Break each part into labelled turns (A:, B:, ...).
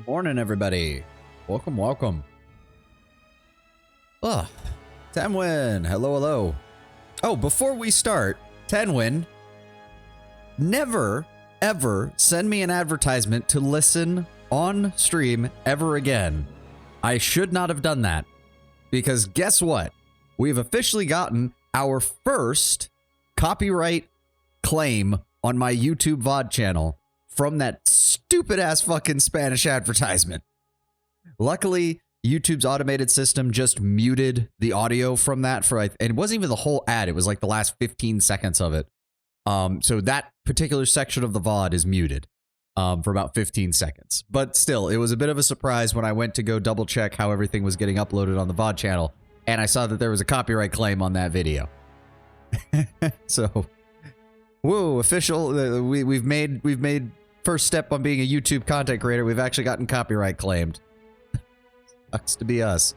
A: Morning, everybody. Welcome, welcome. Oh, Tenwin. Hello, hello. Oh, before we start, Tenwin, never, ever send me an advertisement to listen on stream ever again. I should not have done that. Because guess what? We've officially gotten our first copyright claim on my YouTube VOD channel from that stupid-ass fucking Spanish advertisement. Luckily, YouTube's automated system just muted the audio from that for, and it wasn't even the whole ad. It was like the last 15 seconds of it. So that particular section of the VOD is muted for about 15 seconds. But still, it was a bit of a surprise when I went to go double check how everything was getting uploaded on the VOD channel, and I saw that there was a copyright claim on that video. So, whoa, official. We've made first step on being a YouTube content creator. We've actually gotten copyright claimed. Sucks to be us.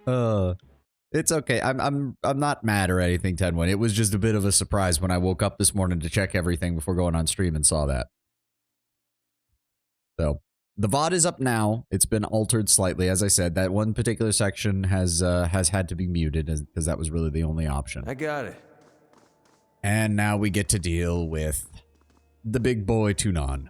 A: It's okay. I'm not mad or anything, Tenwin. It was just a bit of a surprise when I woke up this morning to check everything before going on stream and saw that. So the VOD is up now. It's been altered slightly, as I said. That one particular section has had to be muted because that was really the only option.
B: I got it.
A: And now we get to deal with the big boy Tunon.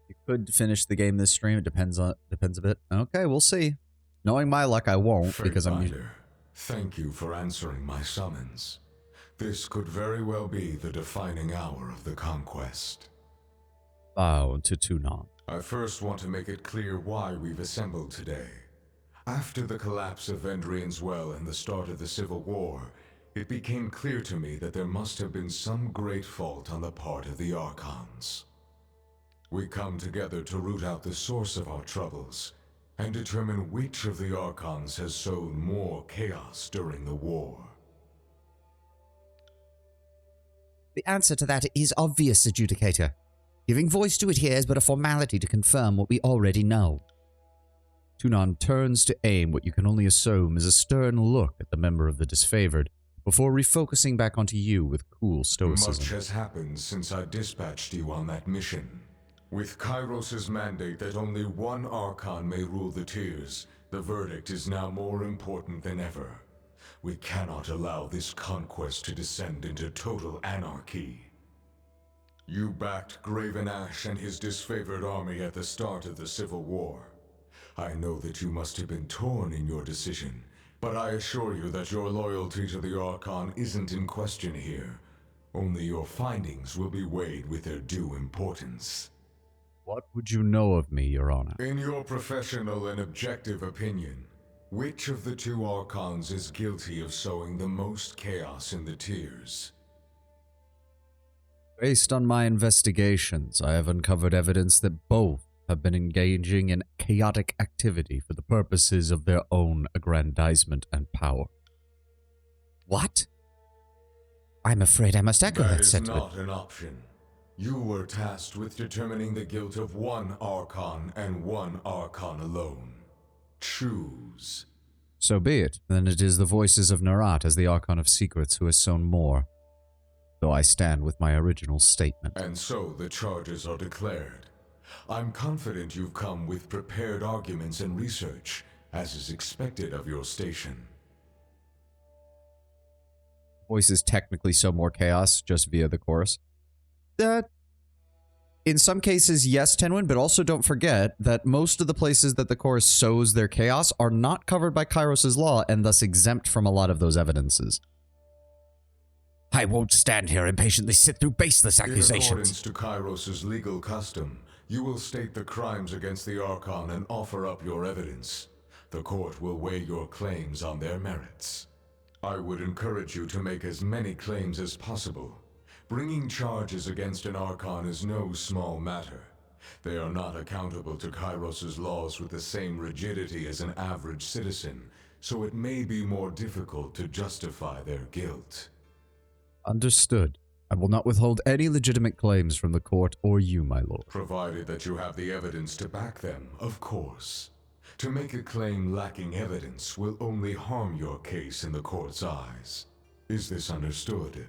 A: You could finish the game this stream. It depends a bit. Okay, we'll see. Knowing my luck, I won't because I'm.
C: Thank you for answering my summons. This could very well be the defining hour of the conquest.
A: Bow to Tunon.
C: I first want to make it clear why we've assembled today. After the collapse of Vendrian's Well and the start of the Civil War, it became clear to me that there must have been some great fault on the part of the Archons. We come together to root out the source of our troubles and determine which of the Archons has sowed more chaos during the war.
D: The answer to that is obvious, Adjudicator. Giving voice to it here is but a formality to confirm what we already know.
A: Tunon turns to aim what you can only assume is a stern look at the member of the disfavored, before refocusing back onto you with cool stoicism.
C: Much has happened since I dispatched you on that mission. With Kairos' mandate that only one Archon may rule the tiers, the verdict is now more important than ever. We cannot allow this conquest to descend into total anarchy. You backed Graven Ash and his disfavored army at the start of the Civil War. I know that you must have been torn in your decision, but I assure you that your loyalty to the Archon isn't in question here. Only your findings will be weighed with their due importance.
A: What would you know of me, Your Honor?
C: In your professional and objective opinion, which of the two Archons is guilty of sowing the most chaos in the tiers?
A: Based on my investigations, I have uncovered evidence that both have been engaging in chaotic activity for the purposes of their own aggrandizement and power.
D: What? I'm afraid I must echo that sentiment.
C: That is not an option. You were tasked with determining the guilt of one Archon and one Archon alone. Choose.
A: So be it. Then it is the voices of Narat as the Archon of Secrets who has sown more. Though I stand with my original statement.
C: And so the charges are declared. I'm confident you've come with prepared arguments and research, as is expected of your station.
A: Voices technically sow more chaos, just via the chorus. In some cases, yes, Tenwin, but also don't forget that most of the places that the chorus sows their chaos are not covered by Kairos' law and thus exempt from a lot of those evidences.
D: I won't stand here and patiently sit through baseless accusations.
C: In accordance to Kairos' legal custom, you will state the crimes against the Archon and offer up your evidence. The court will weigh your claims on their merits. I would encourage you to make as many claims as possible. Bringing charges against an Archon is no small matter. They are not accountable to Kairos' laws with the same rigidity as an average citizen, so it may be more difficult to justify their guilt.
A: Understood. I will not withhold any legitimate claims from the court or you, my lord.
C: Provided that you have the evidence to back them, of course. To make a claim lacking evidence will only harm your case in the court's eyes. Is this understood?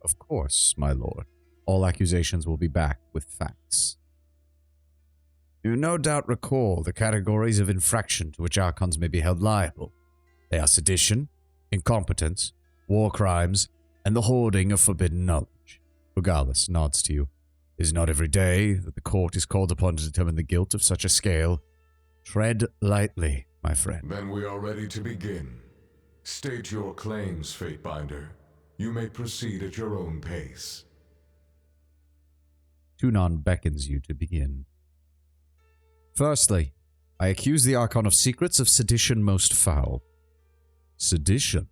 A: Of course, my lord. All accusations will be backed with facts. You no doubt recall the categories of infraction to which Archons may be held liable. They are sedition, incompetence, war crimes, and the hoarding of forbidden knowledge. Regardless nods to you. It is not every day that the court is called upon to determine the guilt of such a scale. Tread lightly, my friend.
C: Then we are ready to begin. State your claims, Fatebinder. You may proceed at your own pace.
A: Tunon beckons you to begin. Firstly, I accuse the Archon of secrets of sedition most foul. Sedition?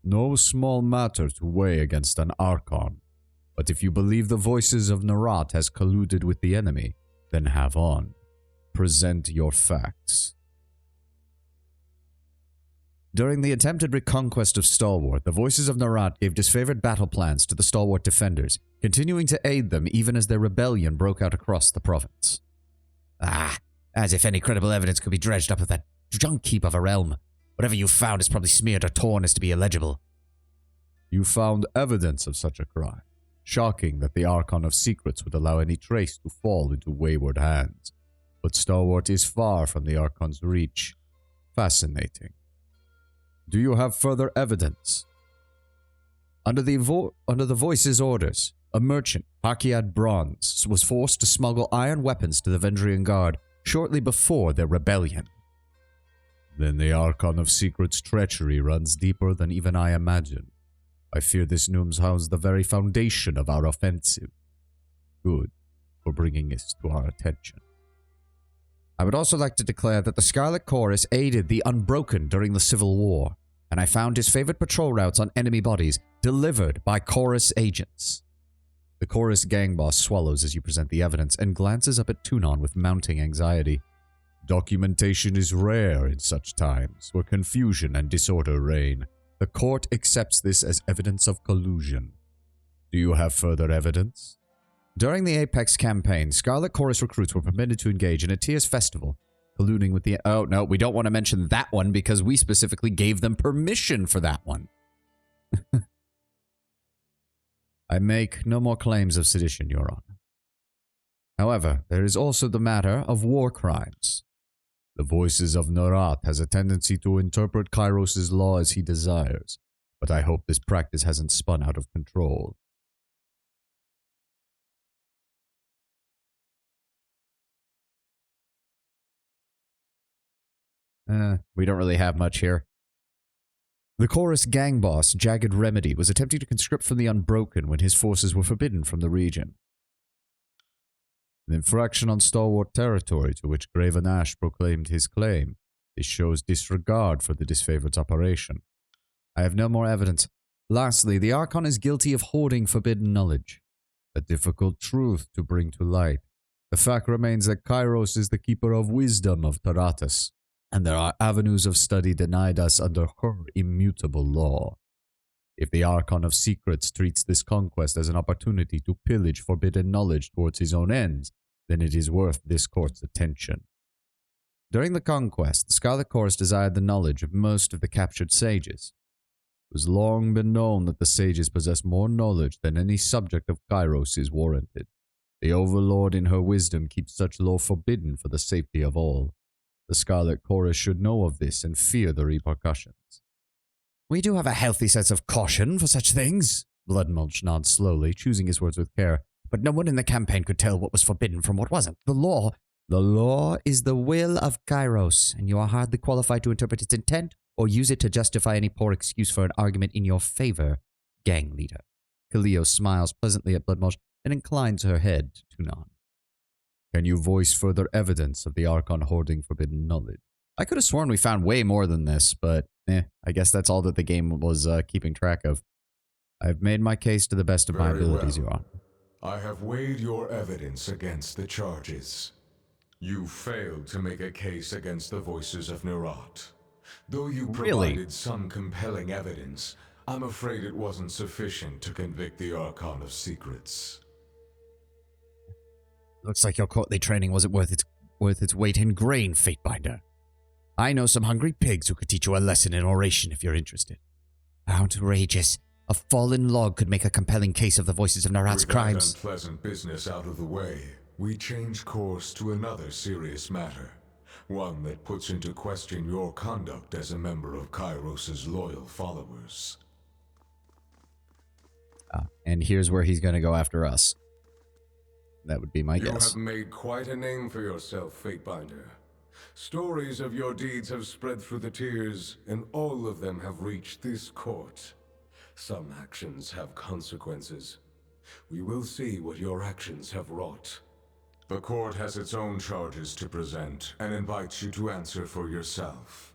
A: No small matter to weigh against an Archon. But if you believe the voices of Nerat has colluded with the enemy, then have on. Present your facts. During the attempted reconquest of Stalwart, the voices of Nerat gave disfavored battle plans to the Stalwart defenders, continuing to aid them even as their rebellion broke out across the province. As if any credible evidence could be dredged up of that junk heap of a realm. Whatever you found is probably smeared or torn as to be illegible. You found evidence of such a crime. Shocking that the Archon of Secrets would allow any trace to fall into wayward hands. But Stalwart is far from the Archon's reach. Fascinating. Do you have further evidence? Under the Voice's orders, a merchant, Hakiad Bronze, was forced to smuggle iron weapons to the Vendrian Guard shortly before their rebellion. Then the Archon of Secret's treachery runs deeper than even I imagined. I fear this Noom's house the very foundation of our offensive. Good for bringing this to our attention. I would also like to declare that the Scarlet Chorus aided the Unbroken during the Civil War, and I found his favorite patrol routes on enemy bodies delivered by Chorus agents. The Chorus gang boss swallows as you present the evidence and glances up at Tunon with mounting anxiety. Documentation is rare in such times where confusion and disorder reign. The court accepts this as evidence of collusion. Do you have further evidence? During the Apex campaign, Scarlet Chorus recruits were permitted to engage in a Tears festival, colluding with the... Oh, no, we don't want to mention that one because we specifically gave them permission for that one. I make no more claims of sedition, Your Honor. However, there is also the matter of war crimes. The Voices of Nerat has a tendency to interpret Kairos' law as he desires, but I hope this practice hasn't spun out of control. We don't really have much here. The Chorus gang boss, Jagged Remedy, was attempting to conscript from the Unbroken when his forces were forbidden from the region. An infraction on Stalwart territory to which Graven Ash proclaimed his claim. This shows disregard for the disfavored's operation. I have no more evidence. Lastly, the Archon is guilty of hoarding forbidden knowledge. A difficult truth to bring to light. The fact remains that Kairos is the keeper of wisdom of Taratus, and there are avenues of study denied us under her immutable law. If the Archon of Secrets treats this conquest as an opportunity to pillage forbidden knowledge towards his own ends, then it is worth this court's attention. During the conquest, the Scarlet Chorus desired the knowledge of most of the captured sages. It was long been known that the sages possess more knowledge than any subject of Kairos is warranted. The Overlord in her wisdom keeps such lore forbidden for the safety of all. The Scarlet Chorus should know of this and fear the repercussions. We do have a healthy sense of caution for such things, Bloodmulch nods slowly, choosing his words with care. But no one in the campaign could tell what was forbidden from what wasn't. The law is the will of Kairos, and you are hardly qualified to interpret its intent or use it to justify any poor excuse for an argument in your favor, gang leader. Kaleo smiles pleasantly at Bloodmulch and inclines her head to Tunon. Can you voice further evidence of the Archon hoarding forbidden knowledge? I could have sworn we found way more than this, but I guess that's all that the game was keeping track of. I've made my case to the best of my abilities, Your Honor.
C: I have weighed your evidence against the charges. You failed to make a case against the Voices of Nerat. Though you provided some compelling evidence, I'm afraid it wasn't sufficient to convict the Archon of Secrets.
D: Looks like your courtly training wasn't worth its weight in grain, Fatebinder. I know some hungry pigs who could teach you a lesson in oration if you're interested. Outrageous. A fallen log could make a compelling case of the voices of Narat's crimes.
C: With that unpleasant business out of the way, we change course to another serious matter. One that puts into question your conduct as a member of Kairos' loyal followers.
A: And here's where he's going to go after us. That would be my guess.
C: You have made quite a name for yourself, Fatebinder. Stories of your deeds have spread through the tiers, and all of them have reached this court. Some actions have consequences. We will see what your actions have wrought. The court has its own charges to present, and invites you to answer for yourself.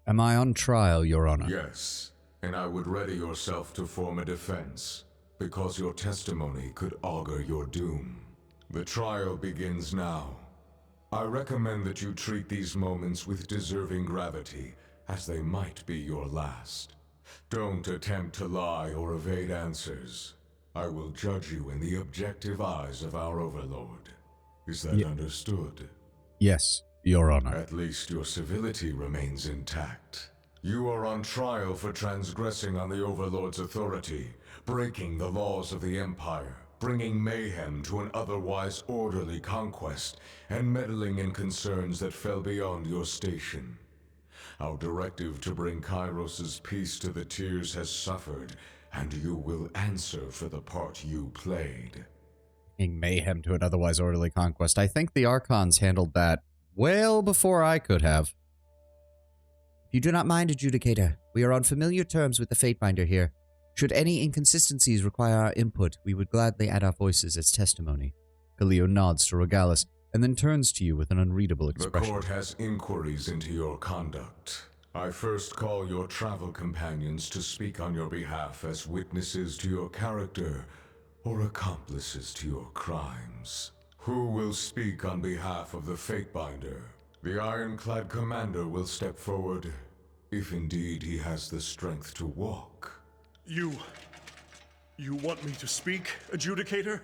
A: Am I on trial, Your Honor?
C: Yes, and I would ready yourself to form a defense, because your testimony could augur your doom. The trial begins now. I recommend that you treat these moments with deserving gravity, as they might be your last. Don't attempt to lie or evade answers. I will judge you in the objective eyes of our Overlord. Is that understood?
A: Yes, Your Honor.
C: At least your civility remains intact. You are on trial for transgressing on the Overlord's authority, breaking the laws of the Empire, bringing mayhem to an otherwise orderly conquest, and meddling in concerns that fell beyond your station. Our directive to bring Kairos' peace to the tiers has suffered, and you will answer for the part you played.
A: Bringing mayhem to an otherwise orderly conquest. I think the Archons handled that well before I could have.
D: If you do not mind, Adjudicator, we are on familiar terms with the Fatebinder here. Should any inconsistencies require our input, we would gladly add our voices as testimony.
A: Khalil nods to Regalis, and then turns to you with an unreadable expression.
C: The court has inquiries into your conduct. I first call your travel companions to speak on your behalf as witnesses to your character or accomplices to your crimes. Who will speak on behalf of the Fatebinder? The Ironclad Commander will step forward, if indeed he has the strength to walk.
B: You want me to speak, Adjudicator?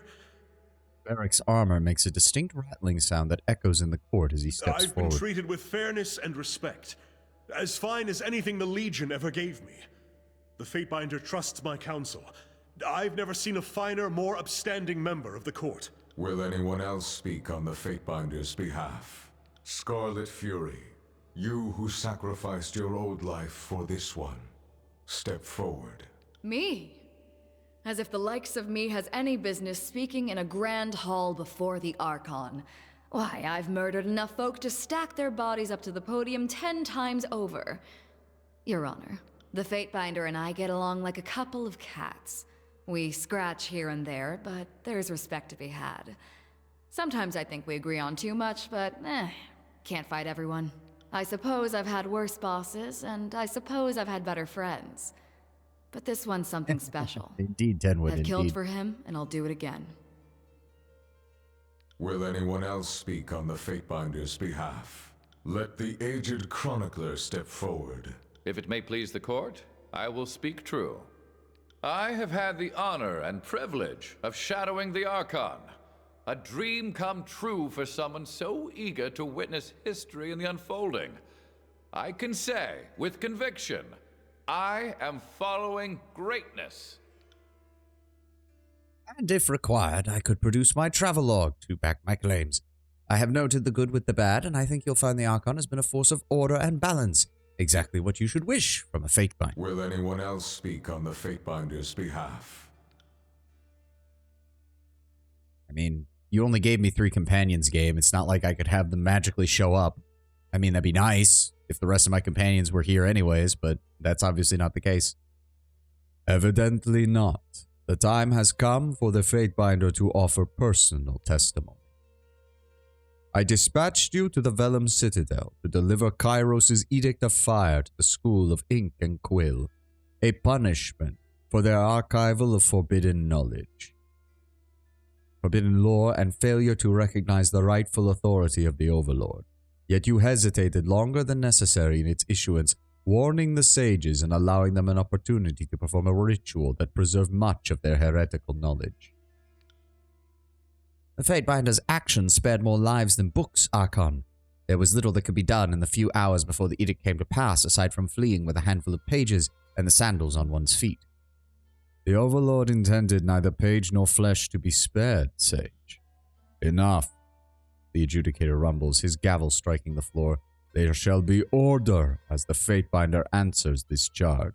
A: Beric's armor makes a distinct rattling sound that echoes in the court as he steps
B: I've
A: forward.
B: been treated with fairness and respect. As fine as anything the Legion ever gave me. The Fatebinder trusts my counsel. I've never seen a finer, more upstanding member of the court.
C: Will anyone else speak on the Fatebinder's behalf? Scarlet Fury, you who sacrificed your old life for this one, step forward.
E: Me? As if the likes of me has any business speaking in a grand hall before the Archon. Why, I've murdered enough folk to stack their bodies up to the podium 10 times over. Your Honor, the Fatebinder and I get along like a couple of cats. We scratch here and there, but there's respect to be had. Sometimes I think we agree on too much, but can't fight everyone. I suppose I've had worse bosses, and I suppose I've had better friends. But this one's something special.
A: Indeed, Tenwood,
E: I've killed for him, and I'll do it again.
C: Will anyone else speak on the Fatebinder's behalf? Let the aged chronicler step forward.
F: If it may please the court, I will speak true. I have had the honor and privilege of shadowing the Archon. A dream come true for someone so eager to witness history in the unfolding. I can say, with conviction, I am following greatness.
D: And if required, I could produce my travelogue to back my claims. I have noted the good with the bad, and I think you'll find the Archon has been a force of order and balance. Exactly what you should wish from a Fatebinder.
C: Will anyone else speak on the Fatebinder's behalf?
A: I mean, you only gave me 3 companions, game. It's not like I could have them magically show up. I mean, that'd be nice if the rest of my companions were here anyways, but that's obviously not the case. Evidently not. The time has come for the Fatebinder to offer personal testimony. I dispatched you to the Vellum Citadel to deliver Kairos' Edict of Fire to the School of Ink and Quill, a punishment for their archival of forbidden knowledge, forbidden lore, and failure to recognize the rightful authority of the Overlord. Yet you hesitated longer than necessary in its issuance, warning the sages and allowing them an opportunity to perform a ritual that preserved much of their heretical knowledge. The Fatebinder's actions spared more lives than books, Archon. There was little that could be done in the few hours before the edict came to pass, aside from fleeing with a handful of pages and the sandals on one's feet. The Overlord intended neither page nor flesh to be spared, Sage. Enough. The Adjudicator rumbles, his gavel striking the floor. There shall be order as the Fatebinder answers this charge.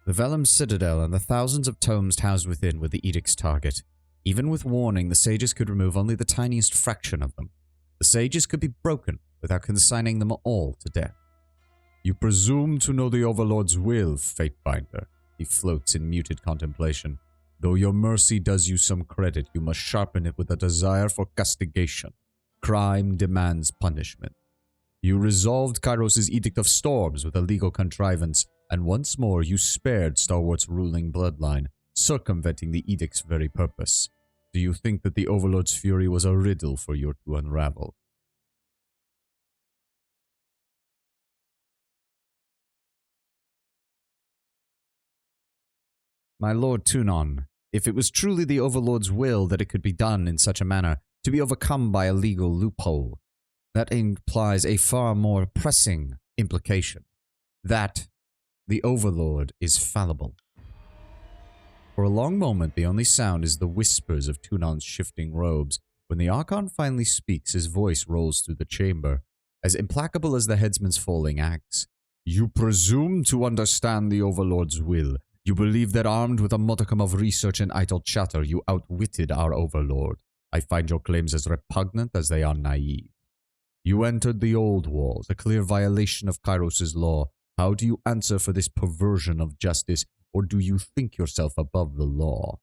A: The Vellum Citadel and the thousands of tomes housed within were the edict's target. Even with warning, the sages could remove only the tiniest fraction of them. The sages could be broken without consigning them all to death. You presume to know the Overlord's will, Fatebinder. He floats in muted contemplation. Though your mercy does you some credit, you must sharpen it with a desire for castigation. Crime demands punishment. You resolved Kairos' Edict of Storms with a legal contrivance, and once more you spared Stalwart's ruling bloodline, circumventing the edict's very purpose. Do you think that the Overlord's fury was a riddle for you to unravel? My Lord Tunon, if it was truly the Overlord's will that it could be done in such a manner, to be overcome by a legal loophole, that implies a far more pressing implication, that the Overlord is fallible. For a long moment, the only sound is the whispers of Tunon's shifting robes. When the Archon finally speaks, his voice rolls through the chamber, as implacable as the headsman's falling axe. You presume to understand the Overlord's will. You believe that armed with a modicum of research and idle chatter, you outwitted our Overlord. I find your claims as repugnant as they are naive. You entered the old walls, a clear violation of Kairos' law. How do you answer for this perversion of justice, or do you think yourself above the law?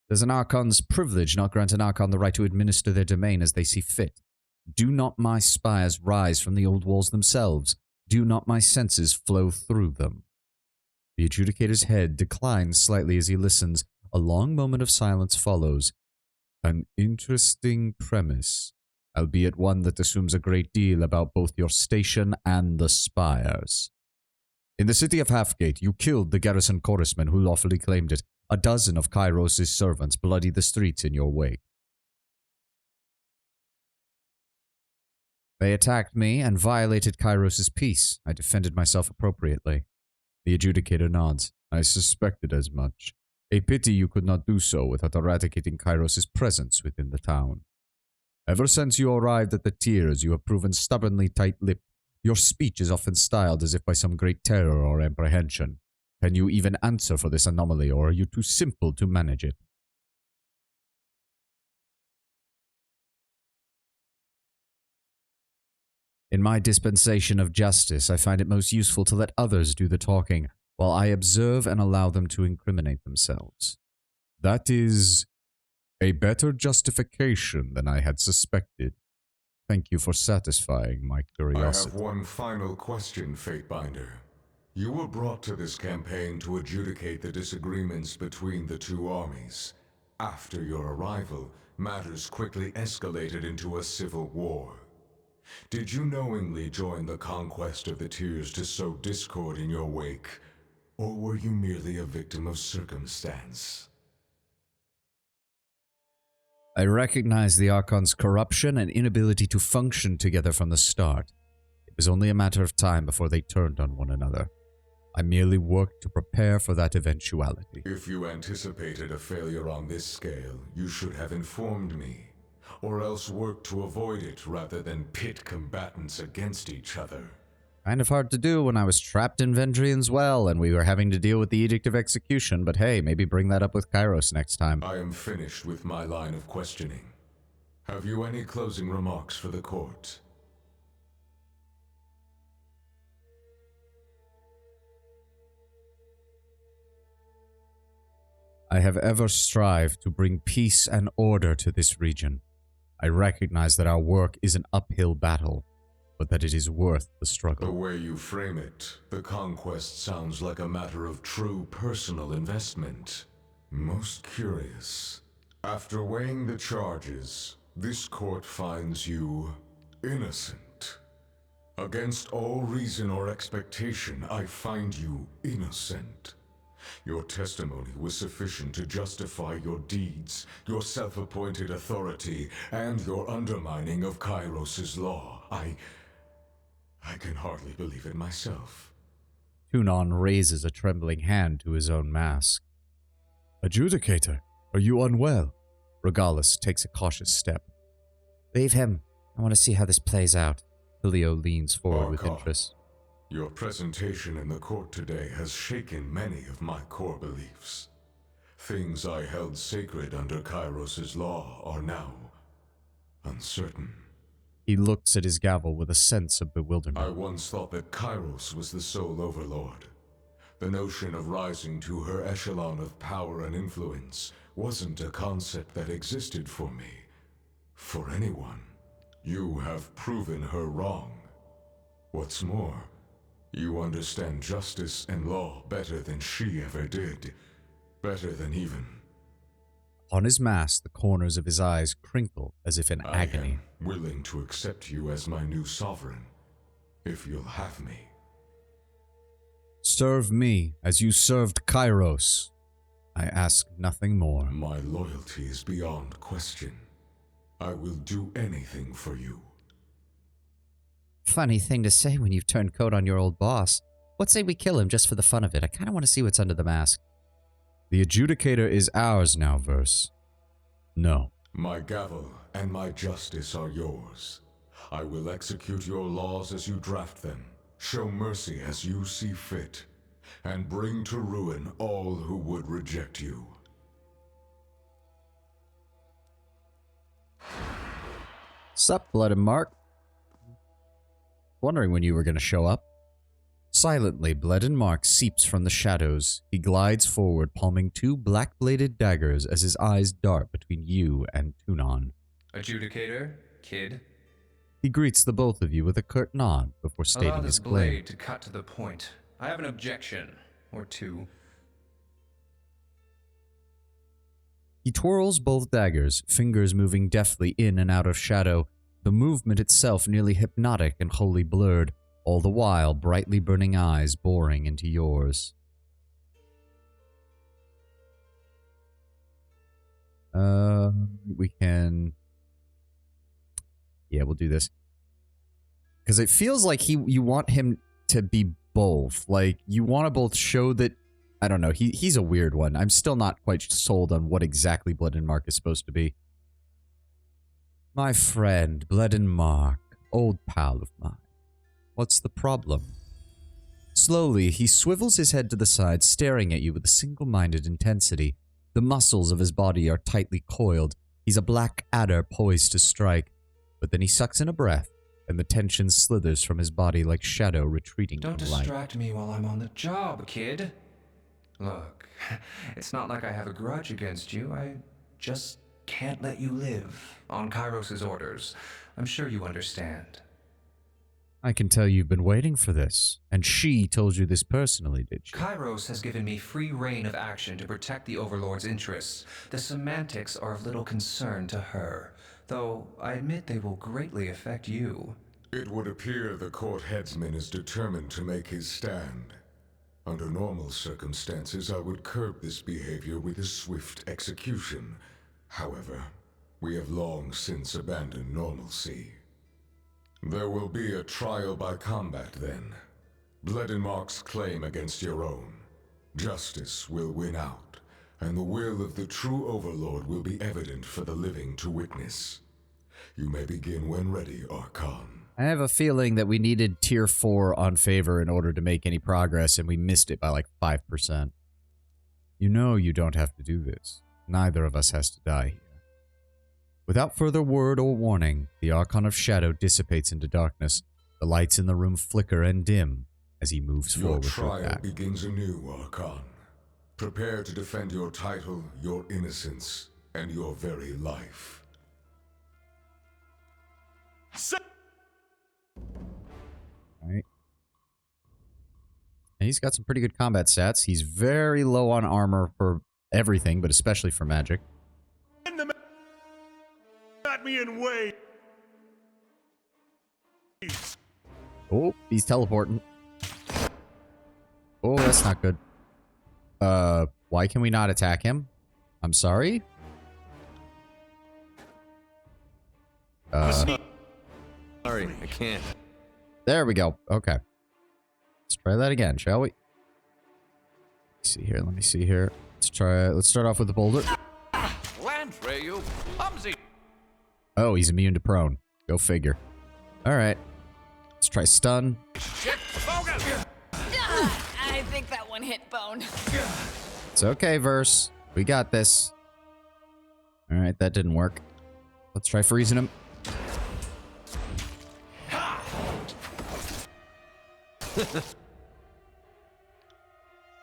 A: Does an Archon's privilege not grant an Archon the right to administer their domain as they see fit? Do not my spires rise from the old walls themselves? Do not my senses flow through them? The Adjudicator's head declines slightly as he listens. A long moment of silence follows. An interesting premise, albeit one that assumes a great deal about both your station and the spires. In the city of Halfgate, you killed the garrison chorusman who lawfully claimed it. A dozen of Kairos' servants bloodied the streets in your wake. They attacked me and violated Kairos' peace. I defended myself appropriately. The Adjudicator nods. I suspected as much. A pity you could not do so without eradicating Kairos' presence within the town. Ever since you arrived at the tiers, you have proven stubbornly tight-lipped. Your speech is often styled as if by some great terror or apprehension. Can you even answer for this anomaly, or are you too simple to manage it? In my dispensation of justice, I find it most useful to let others do the talking, while I observe and allow them to incriminate themselves. That is a better justification than I had suspected. Thank you for satisfying my curiosity.
C: I have one final question, Fatebinder. You were brought to this campaign to adjudicate the disagreements between the two armies. After your arrival, matters quickly escalated into a civil war. Did you knowingly join the conquest of the tiers to sow discord in your wake, or were you merely a victim of circumstance?
A: I recognize the Archon's corruption and inability to function together from the start. It was only a matter of time before they turned on one another. I merely worked to prepare for that eventuality.
C: If you anticipated a failure on this scale, you should have informed me, or else worked to avoid it rather than pit combatants against each other.
A: Kind of hard to do when I was trapped in Vendrian's well and we were having to deal with the Edict of Execution, but hey, maybe bring that up with Kairos next time.
C: I am finished with my line of questioning. Have you any closing remarks for the court?
D: I have ever strived to bring peace and order to this region. I recognize that our work is an uphill battle, but that it is worth the
C: The
D: struggle.
C: way you frame it, the conquest sounds like a matter of true personal investment. Most curious. After weighing the charges, this court finds you innocent. Against all reason or expectation, I find you innocent. Your testimony was sufficient to justify your deeds, your self-appointed authority, and your undermining of Kairos' law. I can hardly believe it myself.
D: Tunon raises a trembling hand to his own mask. Adjudicator, are you unwell? Regalis takes a cautious step. Leave him. I want to see how this plays out. Julio leans forward with
C: Archon,
D: interest.
C: Your presentation in the court today has shaken many of my core beliefs. Things I held sacred under Kairos' law are now uncertain.
D: He looks at his gavel with a sense of bewilderment.
C: I once thought that Kairos was the sole overlord. The notion of rising to her echelon of power and influence wasn't a concept that existed for me, for anyone. You have proven her wrong. What's more, you understand justice and law better than she ever did. Better than even.
D: On his mask, the corners of his eyes crinkle as if in agony.
C: I am willing to accept you as my new sovereign, if you'll have me.
D: Serve me as you served Kairos. I ask nothing more.
C: My loyalty is beyond question. I will do anything for you.
D: Funny thing to say when you've turned coat on your old boss. What say we kill him just for the fun of it? I kind of want to see what's under the mask. The adjudicator is ours now, Verse. No.
C: My gavel and my justice are yours. I will execute your laws as you draft them, show mercy as you see fit, and bring to ruin all who would reject you.
D: Sup, Blood and Mark? Wondering when you were going to show up. Silently, Blood and Mark seeps from the shadows. He glides forward, palming two black-bladed daggers as his eyes dart between you and Tunon.
G: Adjudicator, kid.
D: He greets the both of you with a curt nod before stating
G: Allow
D: his
G: this
D: claim.
G: blade to cut to the point. I have an objection, or two.
D: He twirls both daggers, fingers moving deftly in and out of shadow, the movement itself nearly hypnotic and wholly blurred, all the while brightly burning eyes boring into yours. We can... Yeah, we'll do this. Because it feels like you want him to be both. Like, you want to both show that... I don't know, he's a weird one. I'm still not quite sold on what exactly Blood and Mark is supposed to be. My friend, Blood and Mark, old pal of mine. What's the problem? Slowly, he swivels his head to the side, staring at you with a single-minded intensity. The muscles of his body are tightly coiled. He's a black adder poised to strike. But then he sucks in a breath, and the tension slithers from his body like shadow retreating
G: Don't
D: from light.
G: distract me while I'm on the job, kid. Look, it's not like I have a grudge against you. I just can't let you live on Kairos' orders. I'm sure you understand.
D: I can tell you've been waiting for this. And she told you this personally, did she?
G: Kairos has given me free reign of action to protect the Overlord's interests. The semantics are of little concern to her, though I admit they will greatly affect you.
C: It would appear the court headsman is determined to make his stand. Under normal circumstances, I would curb this behavior with a swift execution. However, we have long since abandoned normalcy. There will be a trial by combat then. Blood and Mark's claim against your own. Justice will win out, and the will of the true Overlord will be evident for the living to witness. You may begin when ready, Archon.
D: I have a feeling that we needed tier 4 on favor in order to make any progress, and we missed it by like 5%. You know you don't have to do this. Neither of us has to die here. Without further word or warning, the Archon of Shadow dissipates into darkness. The lights in the room flicker and dim as he moves
C: Your
D: forward to
C: trial
D: attack.
C: begins anew, Archon. Prepare to defend your title, your innocence, and your very life.
A: Alright. And he's got some pretty good combat stats. He's very low on armor for everything, but especially for magic.
B: At me and wait.
A: Oh, he's teleporting. Oh, that's not good. Why can we not attack him? I'm sorry?
H: Sorry, I can't.
A: There we go. Okay. Let's try that again, shall we? Let's see here. Let me see here. Let's try. Let's start off with the boulder.
F: Lantray, you clumsy.
A: Oh, he's immune to prone. Go figure. All right. Let's try stun.
F: Shit, bogus.
E: I think that one hit bone.
A: It's okay, Verse. We got this. All right, that didn't work. Let's try freezing him.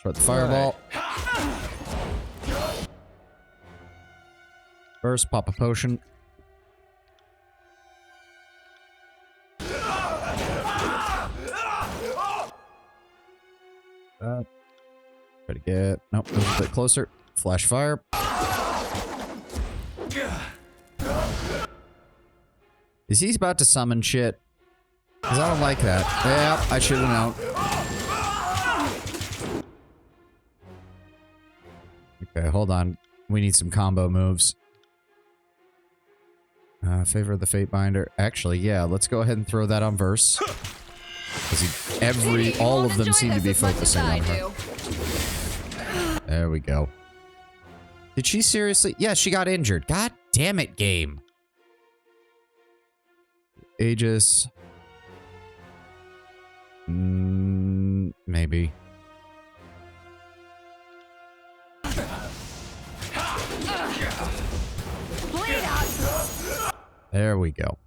A: Try the fireball. First, pop a potion. Try to get... Nope, a little bit closer. Flash fire. Is he about to summon shit? Because I don't like that. Yeah, I should have known. Okay, hold on. We need some combo moves. Favor of the Fate Binder. Actually, yeah, let's go ahead and throw that on Verse. Because all of them seem to be focusing on her. There we go. Did she seriously? Yeah, she got injured. God damn it, game. Aegis. Maybe. There we go.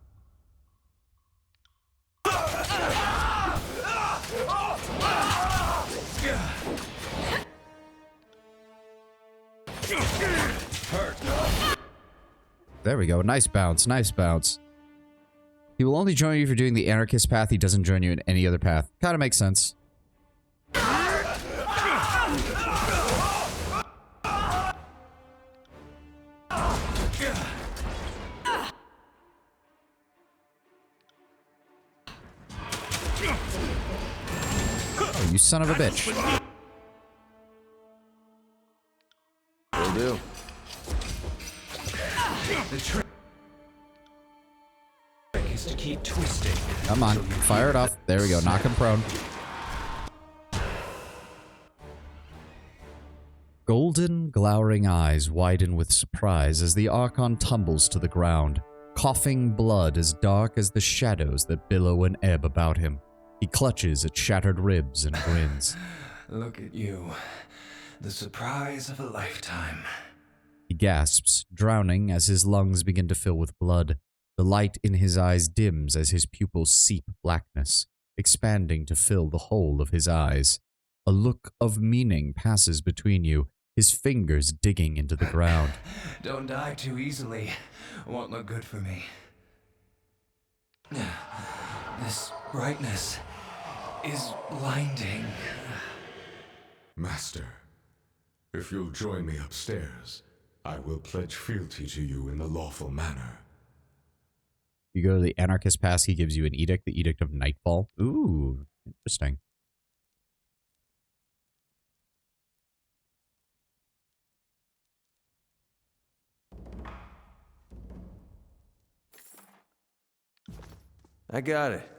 A: There we go. Nice bounce. Nice bounce. He will only join you if you're doing the anarchist path. He doesn't join you in any other path. Kind of makes sense. Oh, you son of a bitch.
H: Will do.
G: The trick is to keep twisting.
A: Come on. Fire it off. There we go. Knock him prone. Golden, glowering eyes widen with surprise as the Archon tumbles to the ground, coughing blood as dark as the shadows that billow and ebb about him. He clutches at shattered ribs and grins.
G: Look at you. The surprise of a lifetime.
A: He gasps, drowning as his lungs begin to fill with blood. The light in his eyes dims as his pupils seep blackness, expanding to fill the whole of his eyes. A look of meaning passes between you, his fingers digging into the ground.
G: Don't die too easily. Won't look good for me. This brightness is blinding.
C: Master, if you'll join me upstairs, I will pledge fealty to you in the lawful manner.
A: You go to the Anarchist Pass, he gives you an edict, the Edict of Nightfall. Ooh, interesting.
H: I got it.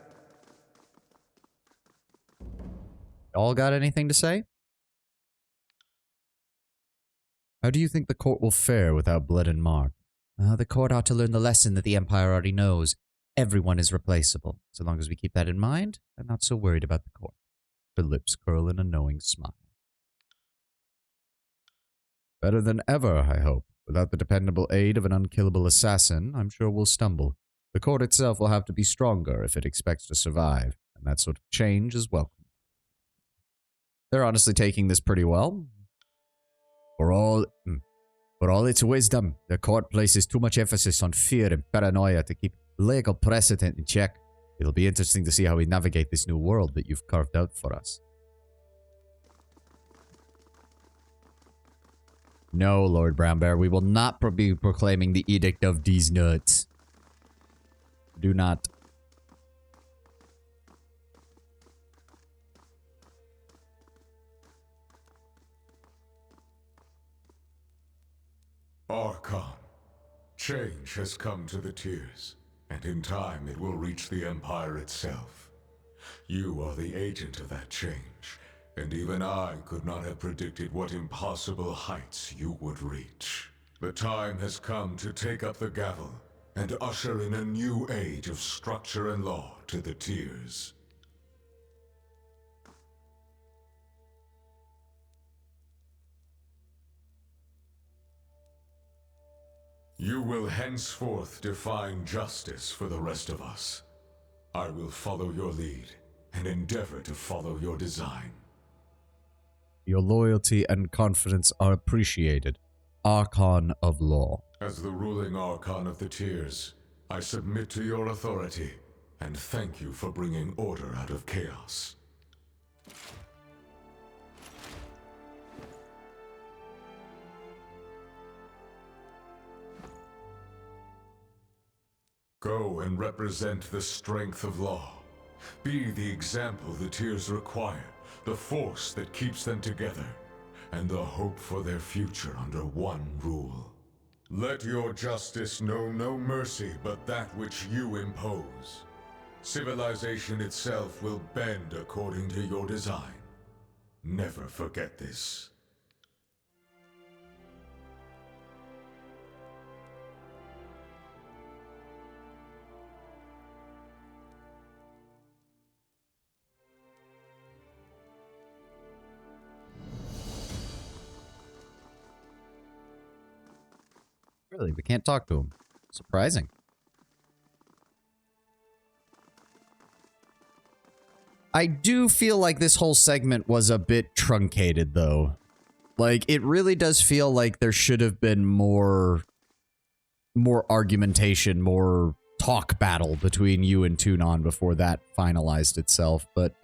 A: All got anything to say? How do you think the court will fare without Blood and Mark? The court ought to learn the lesson that the Empire already knows. Everyone is replaceable. So long as we keep that in mind, I'm not so worried about the court. Her lips curl in a knowing smile. Better than ever, I hope. Without the dependable aid of an unkillable assassin, I'm sure we'll stumble. The court itself will have to be stronger if it expects to survive, and that sort of change is welcome. They're honestly taking this pretty well.
D: For all its wisdom, the court places too much emphasis on fear and paranoia to keep legal precedent in check. It'll be interesting to see how we navigate this new world that you've carved out for us. No, Lord Brown Bear, we will not be proclaiming the Edict of these nuts. Do not.
C: Archon, change has come to the Tears, and in time it will reach the Empire itself. You are the agent of that change, and even I could not have predicted what impossible heights you would reach. The time has come to take up the gavel and usher in a new age of structure and law to the Tears. You will henceforth define justice for the rest of us. I will follow your lead and endeavor to follow your design.
D: Your loyalty and confidence are appreciated. Archon of Law.
C: As the ruling Archon of the Tears, I submit to your authority and thank you for bringing order out of chaos. Go and represent the strength of law. Be the example the Tears require, the force that keeps them together, and the hope for their future under one rule. Let your justice know no mercy but that which you impose. Civilization itself will bend according to your design. Never forget this.
A: Really, we can't talk to him. Surprising. I do feel like this whole segment was a bit truncated, though. Like, it really does feel like there should have been more argumentation, more talk battle between you and Tunon before that finalized itself. But,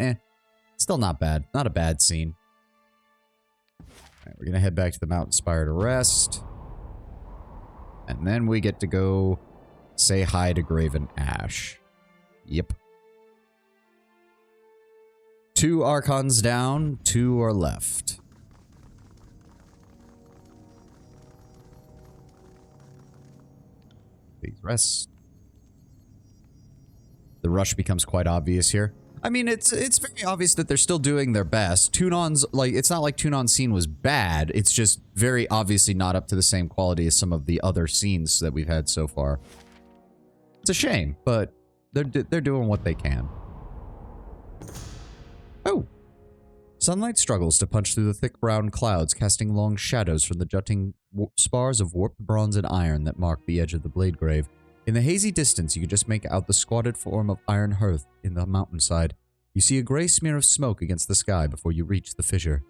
A: still not bad. Not a bad scene. Alright, we're gonna head back to the Mountain Spire to rest. And then we get to go say hi to Graven Ash. Yep. 2 Archons down, 2 are left. Please rest. The rush becomes quite obvious here. I mean, it's very obvious that they're still doing their best. Tunon's, like, it's not like Tunon's scene was bad. It's just very obviously not up to the same quality as some of the other scenes that we've had so far. It's a shame, but they're doing what they can. Oh! Sunlight struggles to punch through the thick brown clouds, casting long shadows from the jutting spars of warped bronze and iron that mark the edge of the blade grave. In the hazy distance, you can just make out the squatted form of Iron Hearth in the mountainside. You see a gray smear of smoke against the sky before you reach the fissure.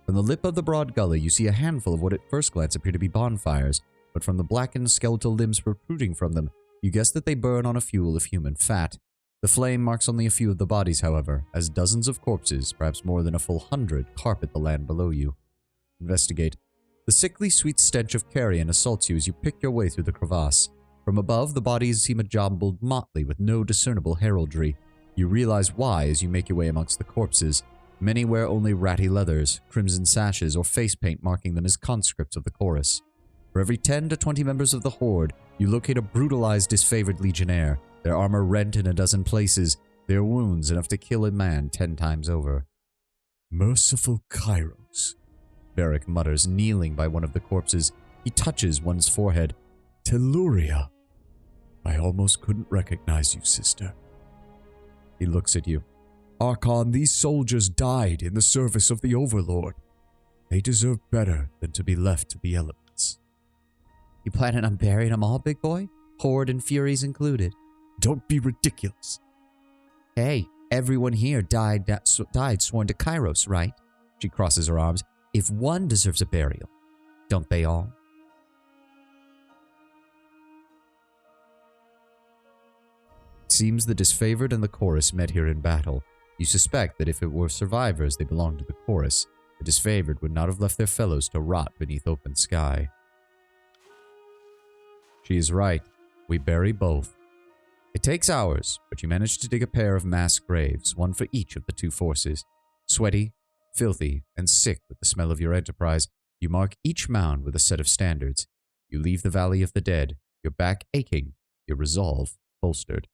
A: From the lip of the broad gully, you see a handful of what at first glance appear to be bonfires, but from the blackened skeletal limbs protruding from them, you guess that they burn on a fuel of human fat. The flame marks only a few of the bodies, however, as dozens of corpses, perhaps more than a full 100, carpet the land below you. Investigate. The sickly sweet stench of carrion assaults you as you pick your way through the crevasse. From above, the bodies seem a jumbled motley with no discernible heraldry. You realize why as you make your way amongst the corpses. Many wear only ratty leathers, crimson sashes, or face paint marking them as conscripts of the chorus. For every 10 to 20 members of the Horde, you locate a brutalized, disfavored legionnaire, their armor rent in a dozen places, their wounds enough to kill a man 10 times over. Merciful Kairos, Varric mutters, kneeling by one of the corpses. He touches one's forehead. Telluria. I almost couldn't recognize you, sister. He looks at you. Archon, these soldiers died in the service of the Overlord. They deserve better than to be left to the elements. You planning on burying them all, big boy? Horde and Furies included. Don't be ridiculous. Hey, everyone here died sworn to Kairos, right? She crosses her arms. If one deserves a burial,
D: Don't they all? It seems the disfavored and the chorus met here in battle. You suspect that if it were survivors they belonged to the chorus, the disfavored would not have left their fellows to rot beneath open sky. She is right. We bury both. It takes hours, but you manage to dig a pair of mass graves, one for each of the two forces. Sweaty, filthy, and sick with the smell of your enterprise, you mark each mound with a set of standards. You leave the Valley of the Dead, your back aching, your resolve bolstered.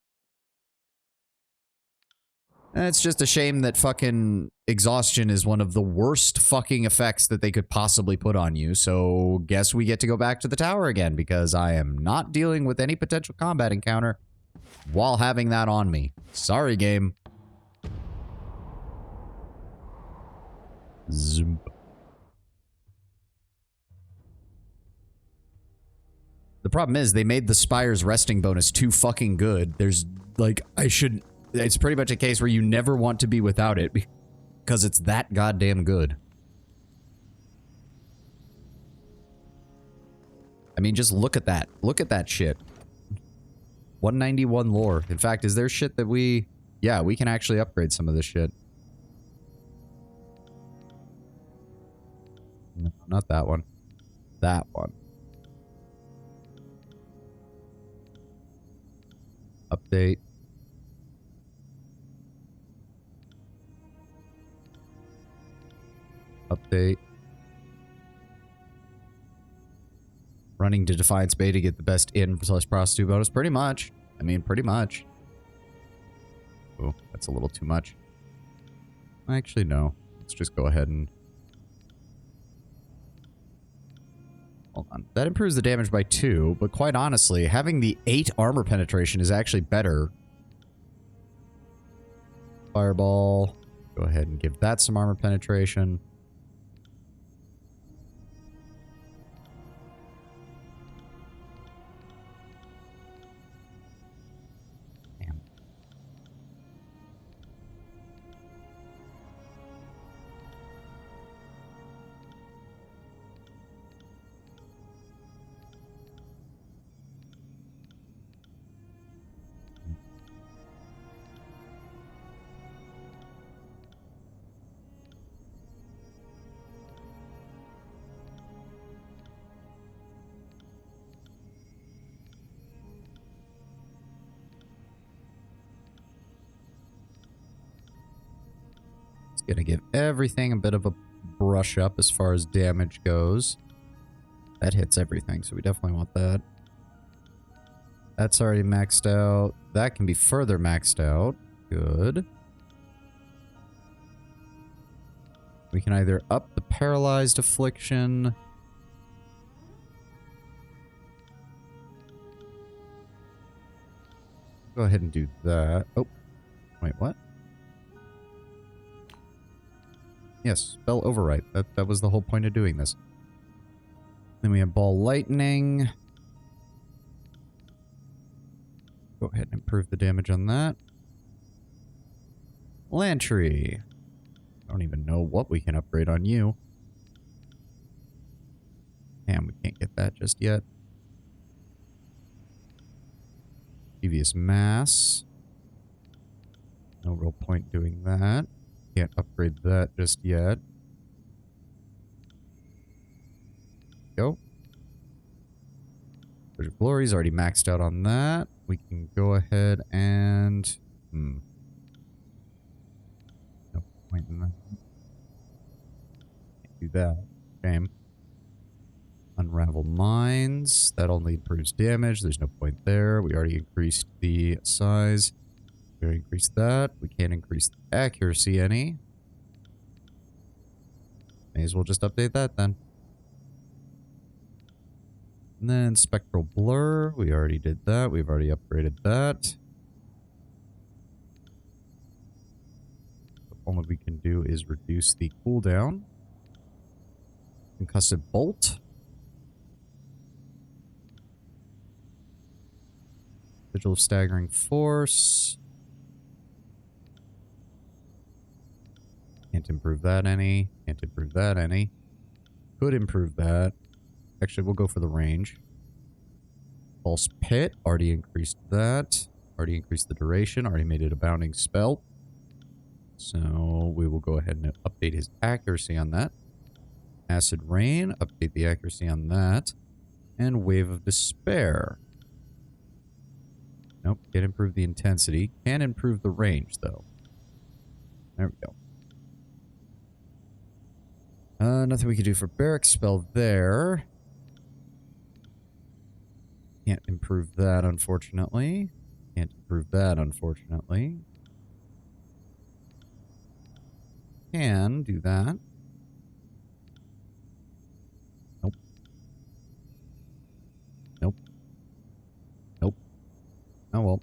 D: It's just a shame that fucking exhaustion is one of the worst fucking effects that they could possibly put on you, so guess we get to go back to the tower again, because I am not dealing with any potential combat encounter while having that on me. Sorry, game. Zoom. The problem is, they made the Spire's resting bonus too fucking good. There's, like, it's pretty much a case where you never want to be without it, because it's that goddamn good. I mean, just look at that. Look at that shit. 191 lore. In fact, is there shit that we... Yeah, we can actually upgrade some of this shit. No, not that one. That one. Update. Update. Running to Defiance Bay to get the best in / prostitute bonus. Pretty much. I mean, pretty much. Oh, that's a little too much. Actually, no. Let's just go ahead and... Hold on. That improves the damage by 2, but quite honestly, having the 8 armor penetration is actually better. Fireball. Go ahead and give that some armor penetration. Damn. Gonna give everything a bit of a brush up as far as damage goes. That hits everything, so we definitely want that. That's already maxed out. That can be further maxed out. Good. We can either up the paralyzed affliction. Go ahead and do that. Oh, wait, what? Yes, spell overwrite. That was the whole point of doing this. Then we have ball lightning. Go ahead and improve the damage on that. Lantry. I don't even know what we can upgrade on you. Damn, we can't get that just yet. Devious mass. No real point doing that. Can't upgrade that just yet. Go. Surge of Glory's already maxed out on that. We can go ahead and... No point in that. Can't do that. Shame. Unravel Minds. That only improves damage. There's no point there. We already increased the size. We already increased that. We can't increase the accuracy any. May as well just update that then. And then Spectral Blur. We already did that. We've already upgraded that. The only we can do is reduce the cooldown. Concussive Bolt. Vigil of Staggering Force. Can't improve that any. Can't improve that any. Could improve that.
A: Actually, we'll go for the range. False Pit. Already increased that. Already increased the duration. Already made it a bounding spell. So we will go ahead and update his accuracy on that. Acid Rain. Update the accuracy on that. And Wave of Despair. Nope. Can't improve the intensity. Can improve the range, though. There we go. Nothing we can do for Barrack Spell there. Can't improve that, unfortunately. Can't improve that, unfortunately. Can do that. Nope. Nope. Nope. Oh well.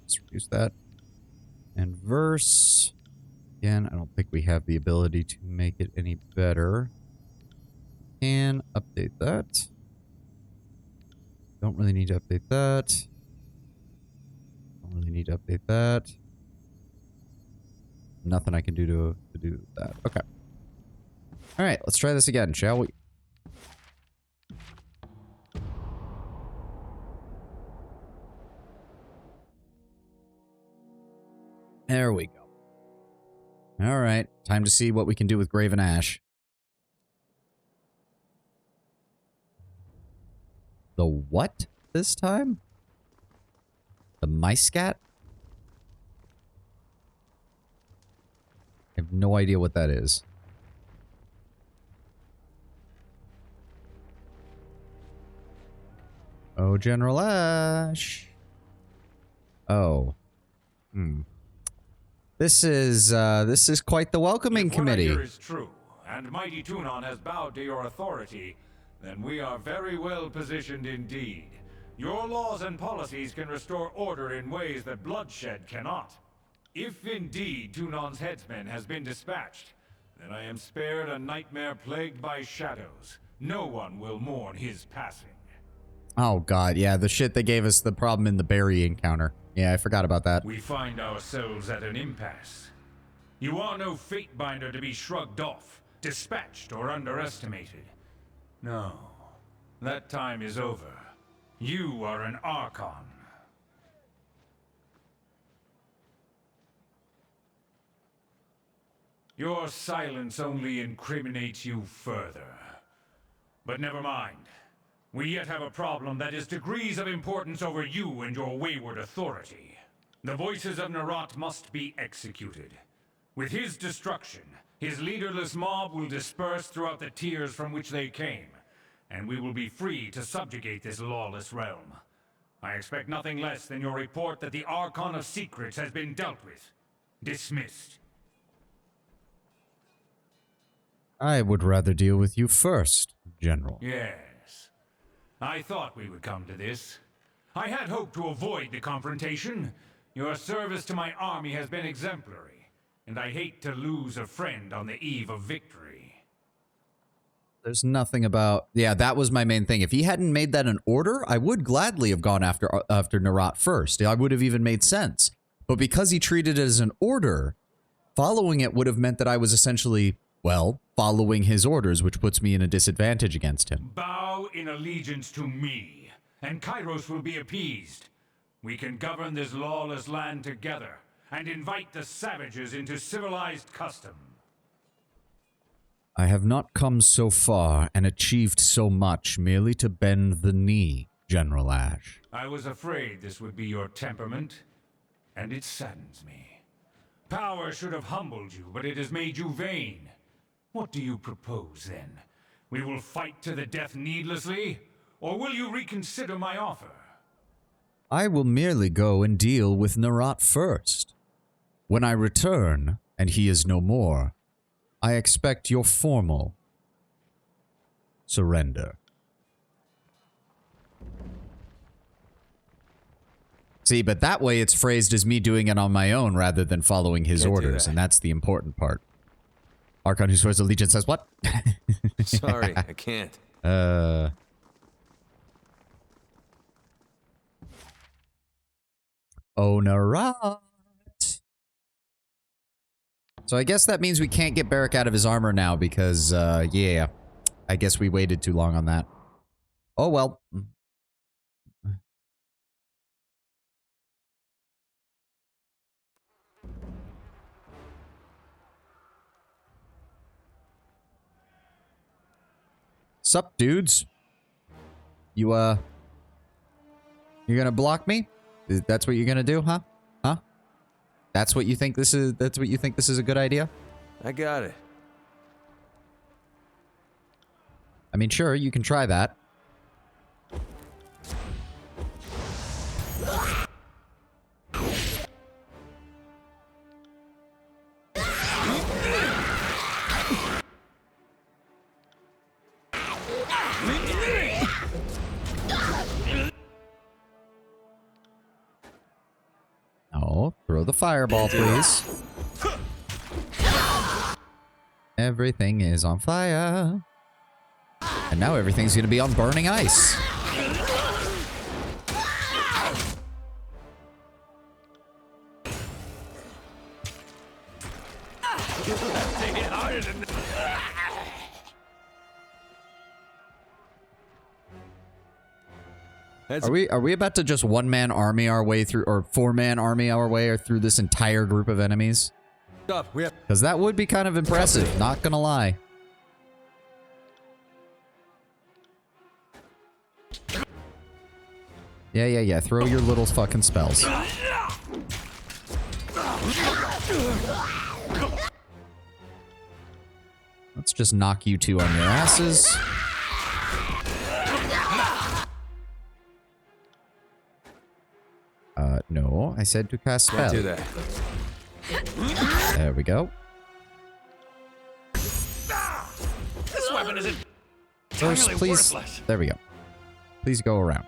A: Let's reduce that. And verse. Again, I don't think we have the ability to make it any better. Can update that. Don't really need to update that. Don't really need to update that. Nothing I can do to do that. Okay. All right, let's try this again, shall we? There we go. All right, time to see what we can do with Graven Ash. The what this time? The Myscat? I have no idea what that is. Oh, General Ash. Oh. This is quite the welcoming committee.
I: If what I hear is true, and mighty Tunon has bowed to your authority, then we are very well positioned indeed. Your laws and policies can restore order in ways that bloodshed cannot. If indeed Tunon's headsman has been dispatched, then I am spared a nightmare plagued by shadows. No one will mourn his passing.
A: Oh god, yeah, the shit that gave us the problem in the Barry encounter. Yeah, I forgot about that.
I: We find ourselves at an impasse. You are no Fatebinder to be shrugged off, dispatched, or underestimated. No, that time is over. You are an Archon. Your silence only incriminates you further. But never mind. We yet have a problem that is degrees of importance over you and your wayward authority. The voices of Nerat must be executed. With his destruction, his leaderless mob will disperse throughout the tiers from which they came, and we will be free to subjugate this lawless realm. I expect nothing less than your report that the Archon of Secrets has been dealt with. Dismissed.
A: I would rather deal with you first, General.
I: Yes. I thought we would come to this. I had hoped to avoid the confrontation. Your service to my army has been exemplary, and I hate to lose a friend on the eve of victory.
A: There's nothing about... Yeah, that was my main thing. If he hadn't made that an order, I would gladly have gone after Nerat first. I would have even made sense. But because he treated it as an order, following it would have meant that I was essentially, well, following his orders, which puts me in a disadvantage against him.
I: Bow in allegiance to me, and Kairos will be appeased. We can govern this lawless land together, and invite the savages into civilized custom.
A: I have not come so far and achieved so much merely to bend the knee, General Ash.
I: I was afraid this would be your temperament, and it saddens me. Power should have humbled you, but it has made you vain. What do you propose, then? We will fight to the death needlessly, or will you reconsider my offer?
A: I will merely go and deal with Nerat first. When I return, and he is no more, I expect your formal surrender. See, but that way it's phrased as me doing it on my own rather than following his
H: Can't do
A: orders,
H: that.
A: and that's the important part. Archon who swears allegiance says what?
H: Sorry, I can't.
A: Onarat. So I guess that means we can't get Barrack out of his armor now because, yeah. I guess we waited too long on that. Oh well. Sup, dudes? You're gonna block me? That's what you're gonna do, huh? Huh? That's what you think this is a good idea?
H: I got it.
A: I mean, sure, you can try that. Oh, throw the fireball, please. Everything is on fire. And now everything's gonna be on burning ice. Are we about to just one-man army our way through, or four-man army our way through this entire group of enemies? Because that would be kind of impressive, not gonna lie. Yeah. Throw your little fucking spells. Let's just knock you two on your asses. No. I said to cast spell.
H: Can't do that.
A: There we go.
I: This weapon isn't
A: First, please.
I: worthless.
A: There we go. Please go around.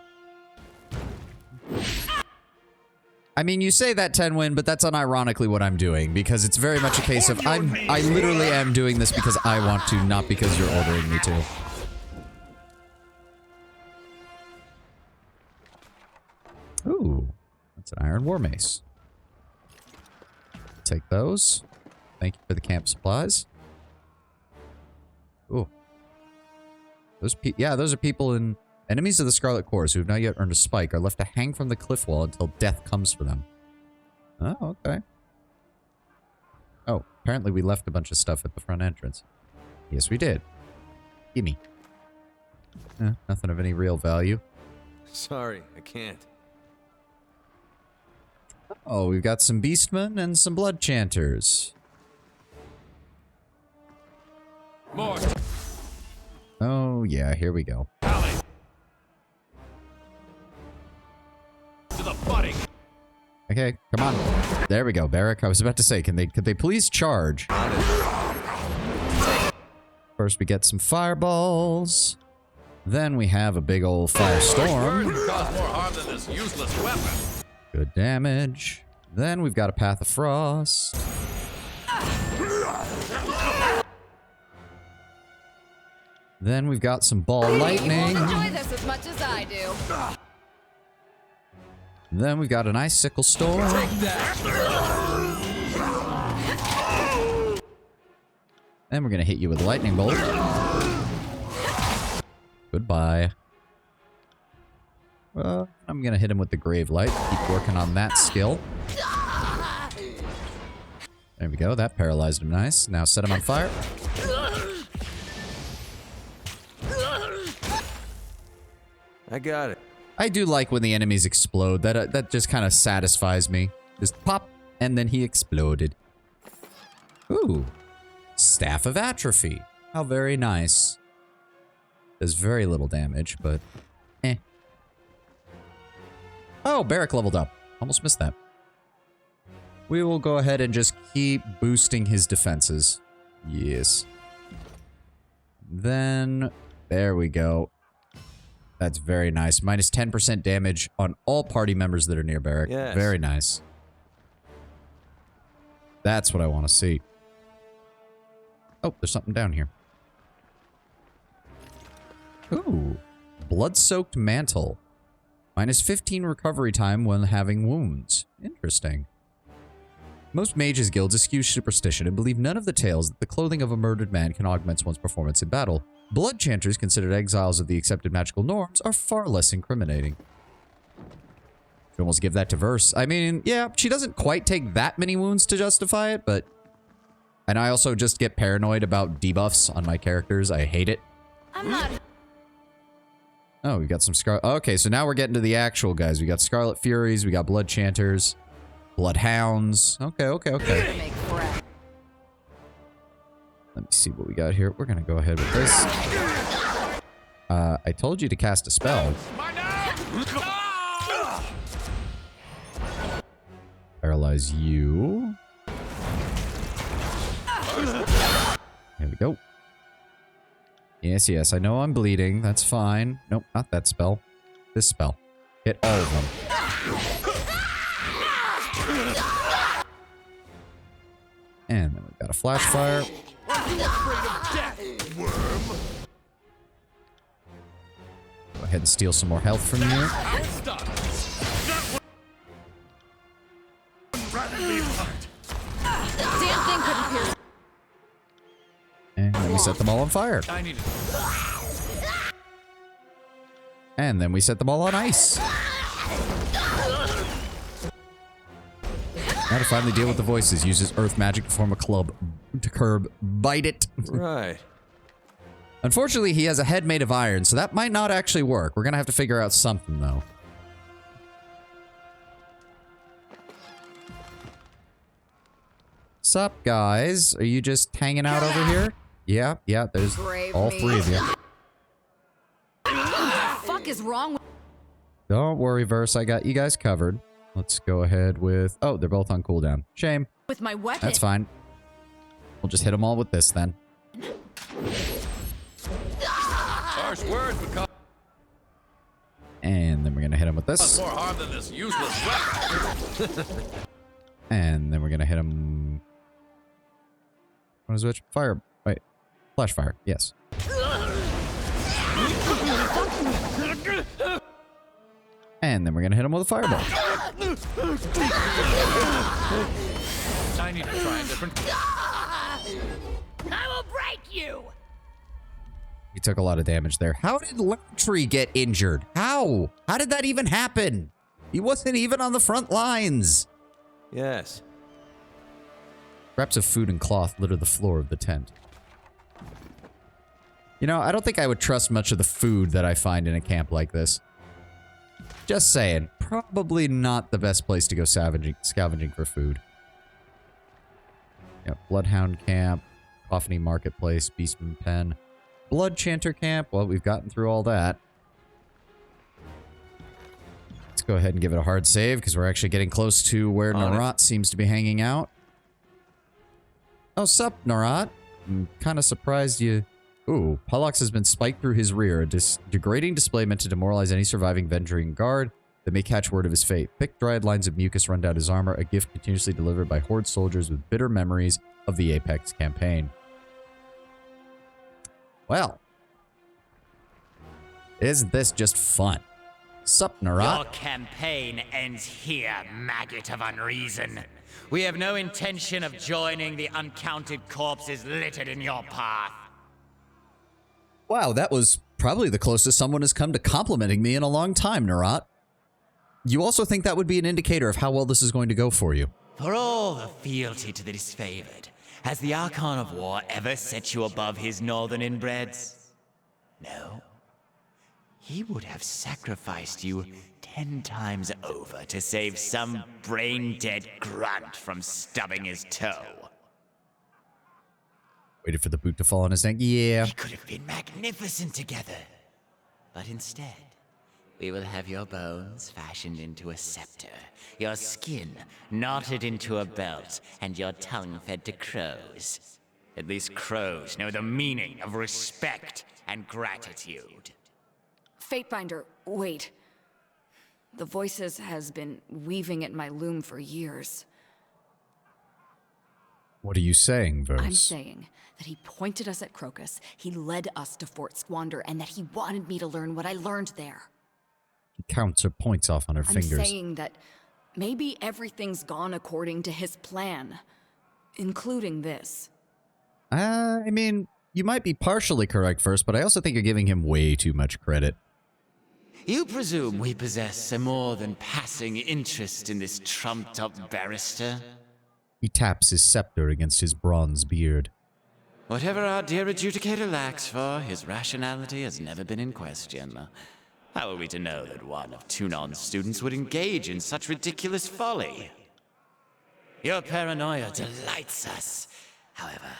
A: I mean, you say that, Tenwin, but that's unironically what I'm doing, because it's very much a case of I literally am doing this because I want to, not because you're ordering me to. Ooh, that's an iron war mace. Take those. Thank you for the camp supplies. Ooh. Those are people in... Enemies of the Scarlet Corps who have not yet earned a spike are left to hang from the cliff wall until death comes for them. Oh, okay. Oh, apparently we left a bunch of stuff at the front entrance. Yes, we did. Gimme. Nothing of any real value.
H: Sorry, I can't.
A: Oh, we've got some Beastmen and some Blood Chanters.
F: More.
A: Oh, yeah, here we go.
F: To the body.
A: Okay, come on. There we go, Barrack. I was about to say, could they please charge? First we get some fireballs. Then we have a big old firestorm.
F: Cause more harm than this useless weapon.
A: Good damage. Then we've got a Path of Frost. Then we've got some Ball Lightning.
E: Enjoy this as much as I do.
A: Then we've got an Icicle Storm. Then we're gonna hit you with a Lightning Bolt. Goodbye. Well, I'm gonna hit him with the Grave Light. Keep working on that skill. There we go. That paralyzed him nice. Now set him on fire.
H: I got it.
A: I do like when the enemies explode. That just kind of satisfies me. Just pop, and then he exploded. Ooh. Staff of Atrophy. How very nice. Does very little damage, but eh. Oh, Barrack leveled up. Almost missed that. We will go ahead and just keep boosting his defenses. Yes. Then, there we go. That's very nice. Minus 10% damage on all party members that are near Barrack.
H: Yes.
A: Very nice. That's what I want to see. Oh, there's something down here. Ooh. Blood-soaked mantle. Minus 15 recovery time when having wounds. Interesting. Most mages' guilds eschew superstition and believe none of the tales that the clothing of a murdered man can augment one's performance in battle. Blood chanters, considered exiles of the accepted magical norms, are far less incriminating. You almost give that to Verse. I mean, yeah, she doesn't quite take that many wounds to justify it, but... And I also just get paranoid about debuffs on my characters. I hate it.
E: I'm not...
A: Oh, we got some Okay, so now we're getting to the actual guys. We got Scarlet Furies, we got Blood Chanters, Bloodhounds. Okay. Let me see what we got here. We're gonna go ahead with this. I told you to cast a spell. Paralyze you. There we go. Yes, I know I'm bleeding. That's fine. Nope, not that spell. This spell. Hit all of them. And then we've got a flash fire. Go ahead and steal some more health from you.
E: Damn thing couldn't pierce.
A: And then we set them all on fire. And then we set them all on ice. Now to finally deal with the voices, uses earth magic to form a club to curb Bite It.
H: Right.
A: Unfortunately, he has a head made of iron, so that might not actually work. We're gonna have to figure out something, though. Sup, guys? Are you just hanging out over here? Yeah, there's all three of you.
E: What the fuck is wrong with...
A: Don't worry, Verse. I got you guys covered. Let's go ahead with... Oh, they're both on cooldown. Shame.
E: With my weapon?
A: That's fine. We'll just hit them all with this, then.
F: Harsh words would cause
A: And then we're going to hit him with this.
F: more harm than this useless weapon.
A: And then we're going to hit him... What is which? Fire. Wait. Flash fire. Yes. And then we're going to hit him with a fireball.
F: I need to try a different...
E: I will break you!
A: He took a lot of damage there. How did Landry get injured? How? How did that even happen? He wasn't even on the front lines.
H: Yes.
A: Scraps of food and cloth litter the floor of the tent. You know, I don't think I would trust much of the food that I find in a camp like this. Just saying. Probably not the best place to go scavenging for food. Yeah, Bloodhound Camp, Coffany Marketplace, Beastman Pen, Blood Chanter Camp. Well, we've gotten through all that. Let's go ahead and give it a hard save, because we're actually getting close to where Narat seems to be hanging out. Oh, sup, Narat? I'm kind of surprised you... Ooh, Pollux has been spiked through his rear, a degrading display meant to demoralize any surviving venturing guard that may catch word of his fate. Thick, dried lines of mucus run down his armor, a gift continuously delivered by Horde soldiers with bitter memories of the Apex campaign. Well, isn't this just fun? Sup, Narat?
J: Your campaign ends here, maggot of unreason. We have no intention of joining the uncounted corpses littered in your path.
A: Wow, that was probably the closest someone has come to complimenting me in a long time, Narat. You also think that would be an indicator of how well this is going to go for you?
J: For all the fealty to the disfavored, has the Archon of War ever set you above his northern inbreds? No. He would have sacrificed you 10 times over to save some brain-dead grunt from stubbing his toe.
A: Waited for the boot to fall on his neck. Yeah.
J: We could have been magnificent together. But instead, we will have your bones fashioned into a scepter, your skin knotted into a belt, and your tongue fed to crows. At least crows know the meaning of respect and gratitude.
E: Fatebinder, wait. The Voices has been weaving at my loom for years.
A: What are you saying, Verse?
E: I'm saying that he pointed us at Crocus, he led us to Fort Squander, and that he wanted me to learn what I learned there.
A: She counts her points off on her
E: I'm
A: fingers.
E: saying that maybe everything's gone according to his plan, including this.
A: I mean, you might be partially correct first, but I also think you're giving him way too much credit.
J: You presume we possess a more than passing interest in this trumped-up barrister?
A: He taps his scepter against his bronze beard.
J: Whatever our dear adjudicator lacks for, his rationality has never been in question. How are we to know that one of Tunon's students would engage in such ridiculous folly? Your paranoia delights us. However,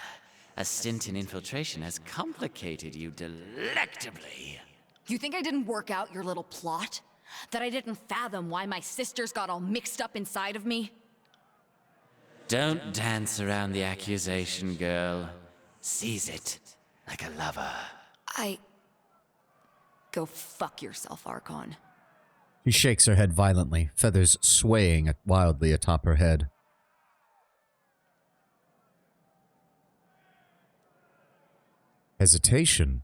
J: a stint in infiltration has complicated you delectably.
E: You think I didn't work out your little plot? That I didn't fathom why my sisters got all mixed up inside of me?
J: Don't dance around the accusation, girl. Seize it like a lover.
E: Go fuck yourself, Archon.
A: She shakes her head violently, feathers swaying wildly atop her head. Hesitation?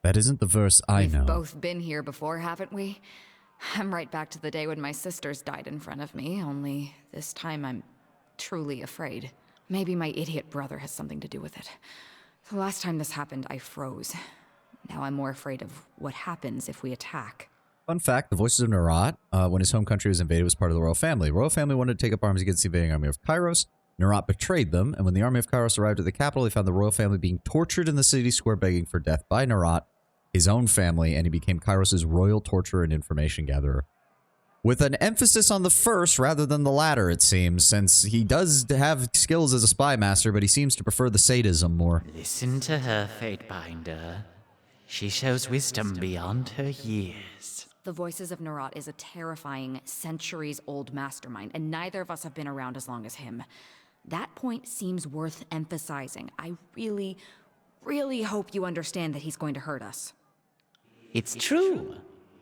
A: That isn't the verse I know.
E: We've both been here before, haven't we? I'm right back to the day when my sisters died in front of me, only this time I'm truly afraid. Maybe my idiot brother has something to do with it. The last time this happened, I froze. Now I'm more afraid of what happens if we attack.
A: Fun fact, the voices of Nerat, when his home country was invaded, was part of the royal family. The royal family wanted to take up arms against the invading army of Kairos. Nerat betrayed them, and when the army of Kairos arrived at the capital, they found the royal family being tortured in the city square begging for death by Nerat, his own family, and he became Kairos' royal torturer and information gatherer. With an emphasis on the first rather than the latter, it seems, since he does have skills as a spy master, but he seems to prefer the sadism more.
J: Listen to her, Fatebinder. She shows wisdom beyond her years.
E: The Voices of Nerat is a terrifying, centuries-old mastermind, and neither of us have been around as long as him. That point seems worth emphasizing. I really, really hope you understand that he's going to hurt us.
J: It's true.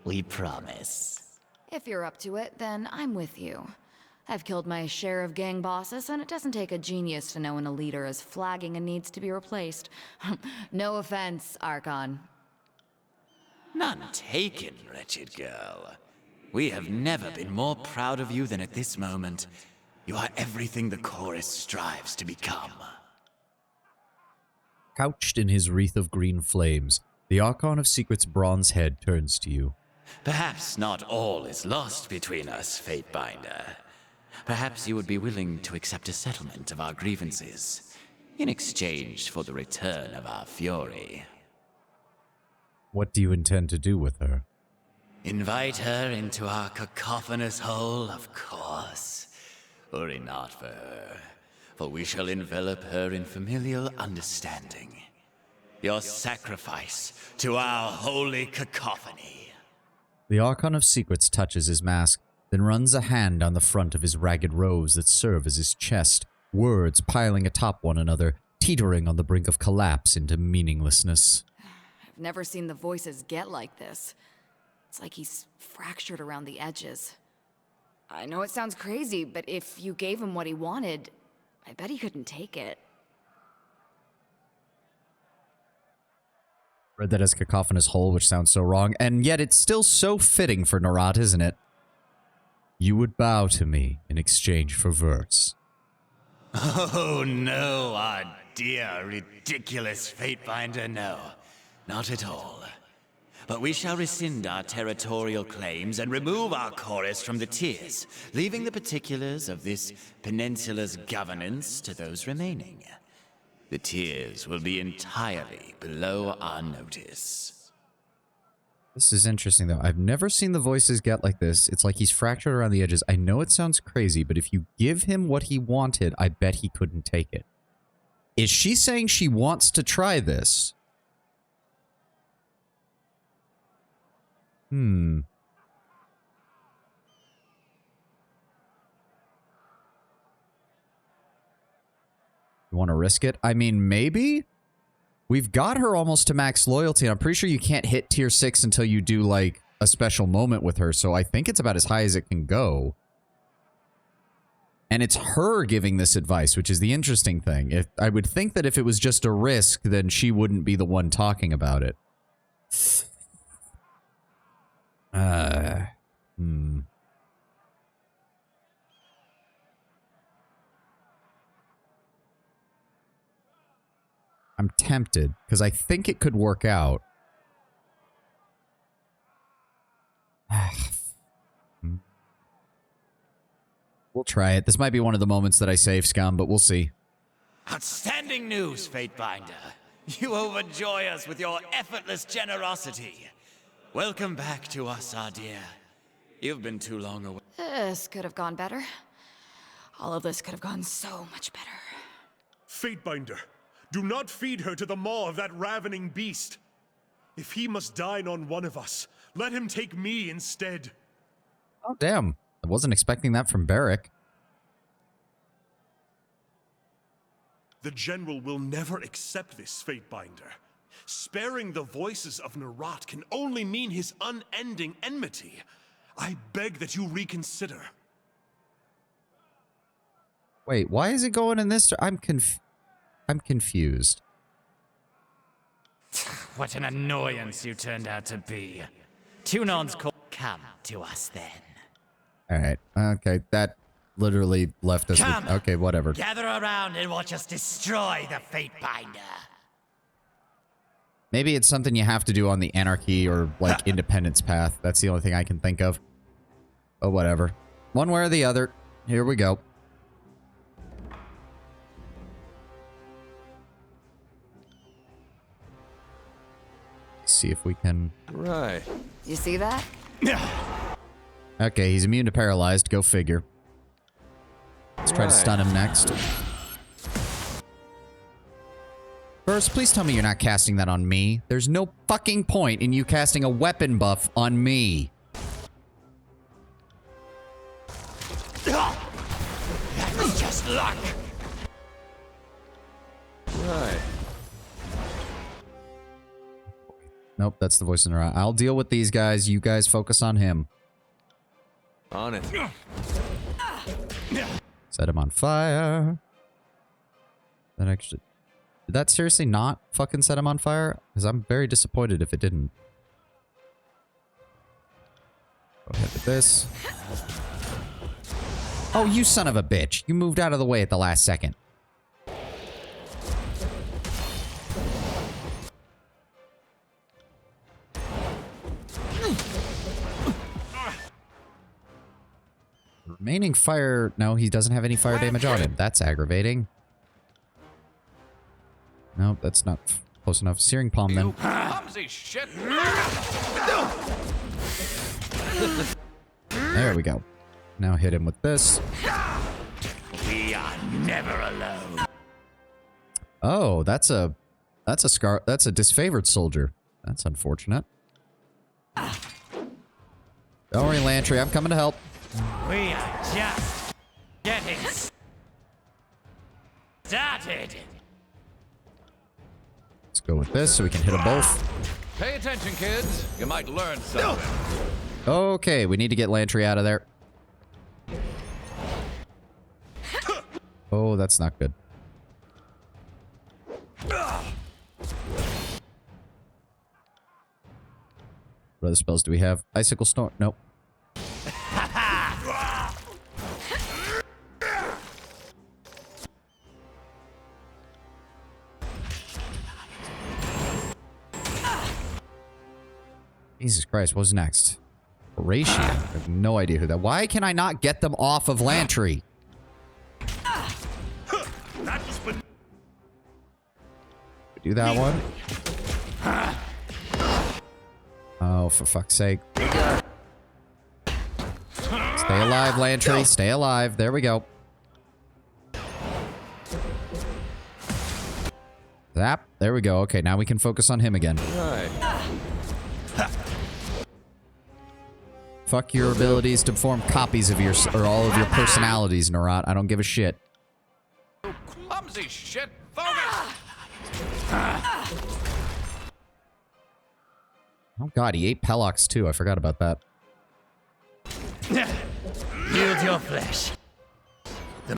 J: We promise.
E: If you're up to it, then I'm with you. I've killed my share of gang bosses, and it doesn't take a genius to know when a leader is flagging and needs to be replaced. No offense, Archon.
J: None taken, wretched girl. We have never been more proud of you than at this moment. You are everything the chorus strives to become.
A: Couched in his wreath of green flames, the Archon of Secret's bronze head turns to you.
J: Perhaps not all is lost between us, Fatebinder. Perhaps you would be willing to accept a settlement of our grievances in exchange for the return of our fury.
A: What do you intend to do with her?
J: Invite her into our cacophonous hole, of course. Worry not for her, for we shall envelop her in familial understanding. Your sacrifice to our holy cacophony.
A: The Archon of Secrets touches his mask, then runs a hand on the front of his ragged robes that serve as his chest, words piling atop one another, teetering on the brink of collapse into meaninglessness.
E: I've never seen the Voices get like this. It's like he's fractured around the edges. I know it sounds crazy, but if you gave him what he wanted, I bet he couldn't take it.
A: Read that as cacophonous whole, which sounds so wrong, and yet it's still so fitting for Nerat, isn't it? You would bow to me in exchange for verse.
J: Oh no, our dear, ridiculous Fatebinder, no. Not at all. But we shall rescind our territorial claims and remove our chorus from the tiers, leaving the particulars of this peninsula's governance to those remaining. The tiers will be entirely below our notice.
A: This is interesting, though. I've never seen the Voices get like this. It's like he's fractured around the edges. I know it sounds crazy, but if you give him what he wanted, I bet he couldn't take it. Is she saying she wants to try this? You want to risk it? I mean, maybe? We've got her almost to max loyalty, and I'm pretty sure you can't hit tier 6 until you do, like, a special moment with her, so I think it's about as high as it can go. And it's her giving this advice, which is the interesting thing. I would think that if it was just a risk, then she wouldn't be the one talking about it. I'm tempted, because I think it could work out. We'll try it. This might be one of the moments that I save scum, but we'll see.
J: Outstanding news, Fatebinder. You overjoy us with your effortless generosity. Welcome back to us, our dear. You've been too long away.
E: This could have gone better. All of this could have gone so much better.
B: Fatebinder, do not feed her to the maw of that ravening beast. If he must dine on one of us, let him take me instead.
A: Oh, damn. I wasn't expecting that from Barrick.
B: The General will never accept this, Fatebinder. Sparing the voices of Nerat can only mean his unending enmity. I beg that you reconsider.
A: Wait, why is it going in this? I'm confused.
J: What an annoyance you turned out to be. Tunon's call. Come to us then.
A: Alright, okay, that literally left us with, okay, whatever.
J: Gather around and watch us destroy the Fatebinder.
A: Maybe it's something you have to do on the anarchy or, like, independence path. That's the only thing I can think of. Oh, whatever. One way or the other. Here we go. See if we can...
H: Right.
E: You see that?
A: Okay, he's immune to paralyzed. Go figure. Let's try to stun him next. First, please tell me you're not casting that on me. There's no fucking point in you casting a weapon buff on me.
J: That was just luck.
H: Right.
A: Nope, that's the voice in her eye. I'll deal with these guys. You guys focus on him.
H: On it.
A: Set him on fire. That actually... Did that seriously not fucking set him on fire? Because I'm very disappointed if it didn't. Go ahead with this. Oh, you son of a bitch. You moved out of the way at the last second. Remaining fire... No, he doesn't have any fire damage on him. That's aggravating. Nope, that's not close enough. Searing Palm, then.
F: Clumsy shit!
A: There we go. Now hit him with this.
J: We are never alone.
A: Oh, that's a disfavored soldier. That's unfortunate. Don't worry, Lantry. I'm coming to help.
J: We are just getting started.
A: Let's go with this so we can hit them both.
F: Pay attention, kids. You might learn something.
A: Okay, we need to get Lantry out of there. Oh, that's not good. What other spells do we have? Icicle Storm? Nope. Jesus Christ, what's next? Horatio. I have no idea who that... Why can I not get them off of Lantry? Do that one. Oh, for fuck's sake. Stay alive, Lantry. Stay alive. There we go. Zap. There we go. Okay, now we can focus on him again.
H: Right.
A: Fuck your abilities to form copies of your... or all of your personalities, Nerat. I don't give a shit.
F: Clumsy shit! Focus!
A: Oh god, he ate Pelox too. I forgot about that.
J: Yield your flesh. The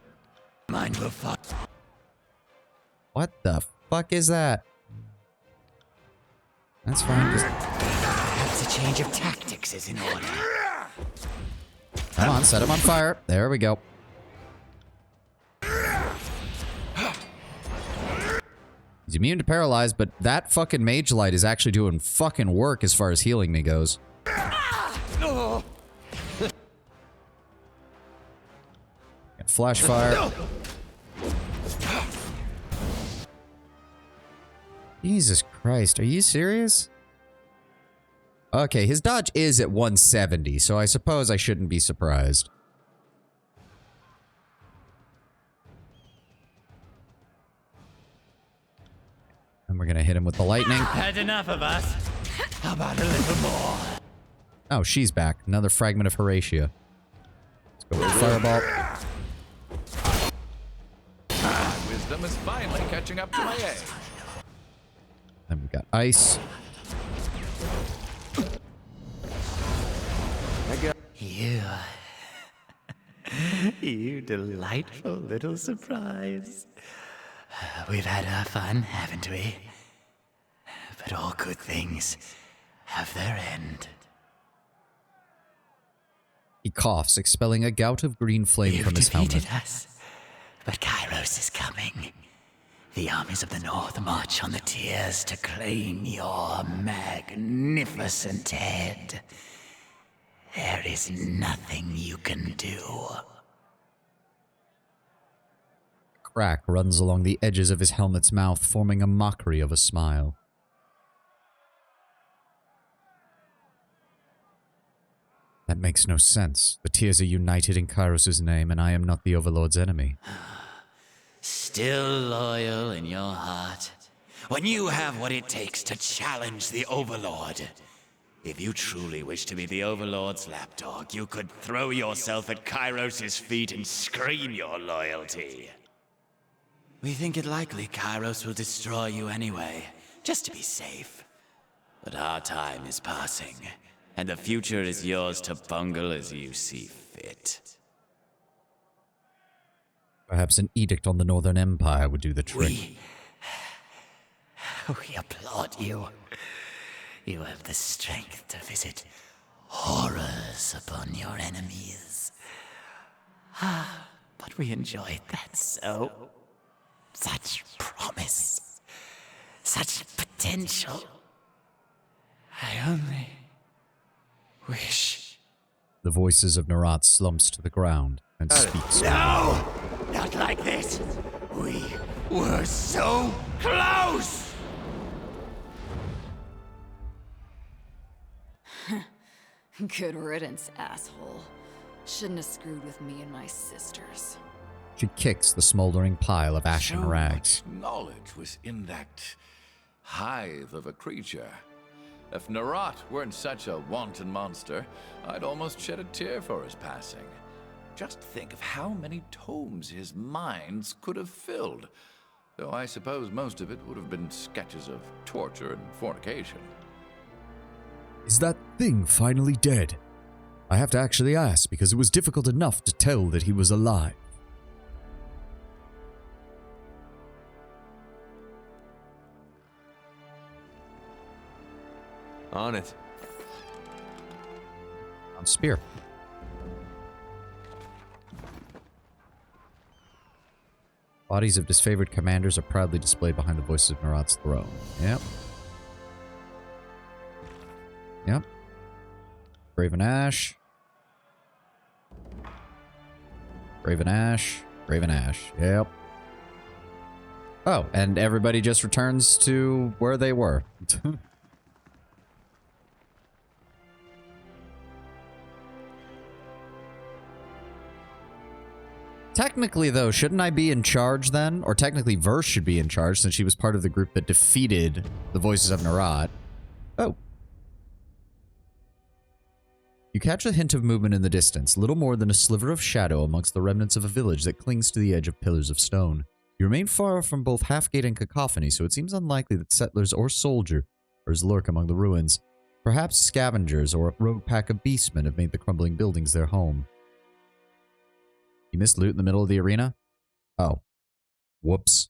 J: mind will fall.
A: What the fuck is that? That's fine. Just...
J: Perhaps a change of tactics is in order.
A: Come on, set him on fire. There we go. He's immune to paralyze, but that fucking mage light is actually doing fucking work as far as healing me goes. Flash fire. Jesus Christ, are you serious? Okay, his dodge is at 170, so I suppose I shouldn't be surprised. And we're gonna hit him with the lightning.
J: Had enough of us. How about a little more?
A: Oh, she's back. Another fragment of Horatia. Let's go with fireball.
F: Wisdom is finally catching up to my age.
A: Then we got ice.
J: You. You delightful little surprise. We've had our fun, haven't we? But all good things have their end.
A: He coughs, expelling a gout of green flame
J: You've
A: from his helmet.
J: defeated us, but Kairos is coming. The armies of the North march on the tiers to claim your magnificent head. There is nothing you can do.
A: Crack runs along the edges of his helmet's mouth, forming a mockery of a smile. That makes no sense. The tiers are united in Kairos' name, and I am not the Overlord's enemy.
J: Still loyal in your heart. When you have what it takes to challenge the Overlord. If you truly wish to be the Overlord's lapdog, you could throw yourself at Kairos' feet and scream your loyalty. We think it likely Kairos will destroy you anyway, just to be safe. But our time is passing, and the future is yours to bungle as you see fit.
A: Perhaps an edict on the Northern Empire would do the trick.
J: We applaud you. You have the strength to visit horrors upon your enemies. But we enjoyed that so. Such promise. Such potential. I only wish.
A: The voices of Narat slumps to the ground and speaks.
J: No! Not like this! We were so close!
E: Good riddance, asshole. Shouldn't have screwed with me and my sisters.
A: She kicks the smoldering pile of ashen
F: So
A: rags.
F: much knowledge was in that hive of a creature. If Narat weren't such a wanton monster, I'd almost shed a tear for his passing. Just think of how many tomes his minds could have filled. Though I suppose most of it would have been sketches of torture and fornication.
A: Is that thing finally dead? I have to actually ask because it was difficult enough to tell that he was alive.
H: On it.
A: On spear. Bodies of disfavored commanders are proudly displayed behind the voices of Narat's throne. Yep. Yep. Raven Ash. Raven Ash. Raven Ash. Yep. Oh, and everybody just returns to where they were. Technically, though, shouldn't I be in charge then? Or technically, Verse should be in charge since she was part of the group that defeated the Voices of Narat. Oh. You catch a hint of movement in the distance, little more than a sliver of shadow amongst the remnants of a village that clings to the edge of pillars of stone. You remain far from both Halfgate and Cacophony, so it seems unlikely that settlers or soldiers lurk among the ruins. Perhaps scavengers or a rogue pack of beastmen have made the crumbling buildings their home. You missed loot in the middle of the arena? Oh. Whoops.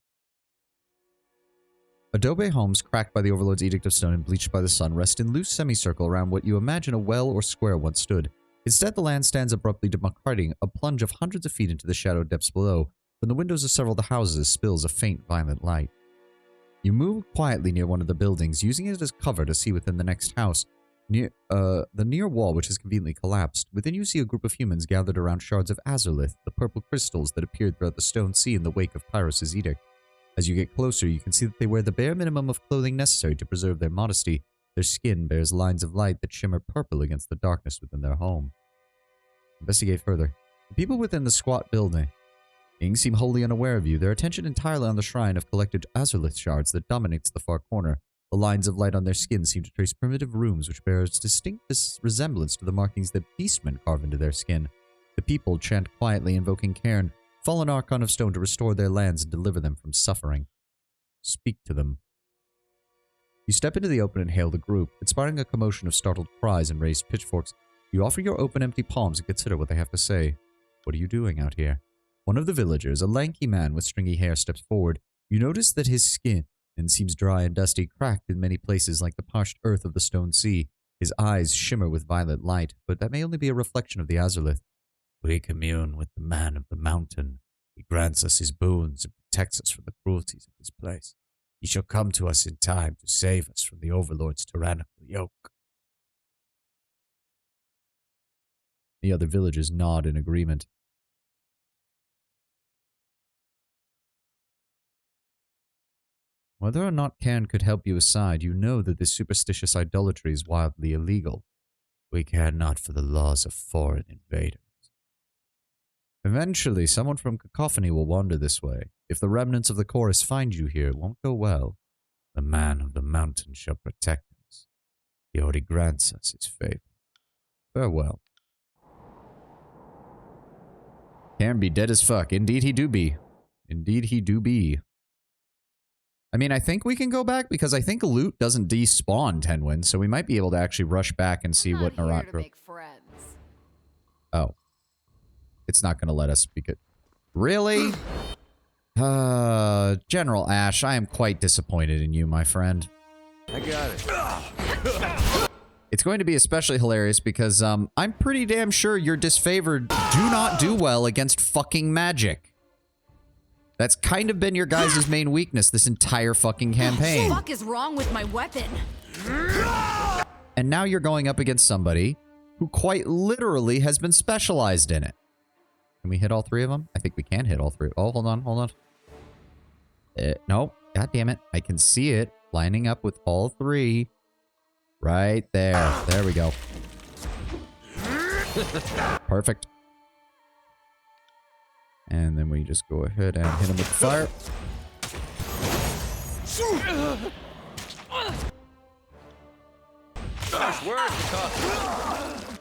A: Adobe homes cracked by the Overlord's Edict of Stone and bleached by the sun rest in loose semicircle around what you imagine a well or square once stood. Instead, the land stands abruptly demarcating a plunge of hundreds of feet into the shadowed depths below. From the windows of several of the houses spills a faint violet light. You move quietly near one of the buildings, using it as cover to see within the next house. Near the near wall, which has conveniently collapsed. Within you see a group of humans gathered around shards of azurlith, the purple crystals that appeared throughout the stone sea in the wake of Kairos' edict. As you get closer, you can see that they wear the bare minimum of clothing necessary to preserve their modesty. Their skin bears lines of light that shimmer purple against the darkness within their home. Investigate further. The people within the squat building seem wholly unaware of you, their attention entirely on the shrine of collected azurlith shards that dominates the far corner. The lines of light on their skin seem to trace primitive runes which bear its distinct resemblance to the markings that beastmen carve into their skin. The people chant quietly, invoking Cairn, fallen Archon of Stone, to restore their lands and deliver them from suffering. Speak to them. You step into the open and hail the group, inspiring a commotion of startled cries and raised pitchforks. You offer your open, empty palms and consider what they have to say. What are you doing out here? One of the villagers, a lanky man with stringy hair, steps forward. You notice that his skin seems dry and dusty, cracked in many places like the parched earth of the stone sea. His eyes shimmer with violet light, but that may only be a reflection of the azurlith. We commune with the man of the mountain. He grants us his boons and protects us from the cruelties of this place. He shall come to us in time to save us from the Overlord's tyrannical yoke. The other villagers nod in agreement. Whether or not Cairn could help you aside, you know that this superstitious idolatry is wildly illegal. We care not for the laws of foreign invaders. Eventually, someone from Cacophony will wander this way. If the remnants of the chorus find you here, it won't go well. The man of the mountain shall protect us. He already grants us his favor. Farewell. Cairn be dead as fuck. Indeed he do be. Indeed he do be. I mean, I think we can go back because I think loot doesn't despawn Tenwin, so we might be able to actually rush back and see what Narat grew. Oh. It's not going to let us because... Really? General Ash, I am quite disappointed in you, my friend.
H: I got it.
A: It's going to be especially hilarious because I'm pretty damn sure your disfavored do not do well against fucking magic. That's kind of been your guys' main weakness this entire fucking campaign.
E: What the fuck is wrong with my weapon?
A: And now you're going up against somebody who quite literally has been specialized in it. Can we hit all three of them? I think we can hit all three. Oh, hold on, hold on. No, god damn it. I can see it lining up with all three. Right there. There we go. Perfect. And then we just go ahead and hit him with fire.
F: Gosh, where's the cost?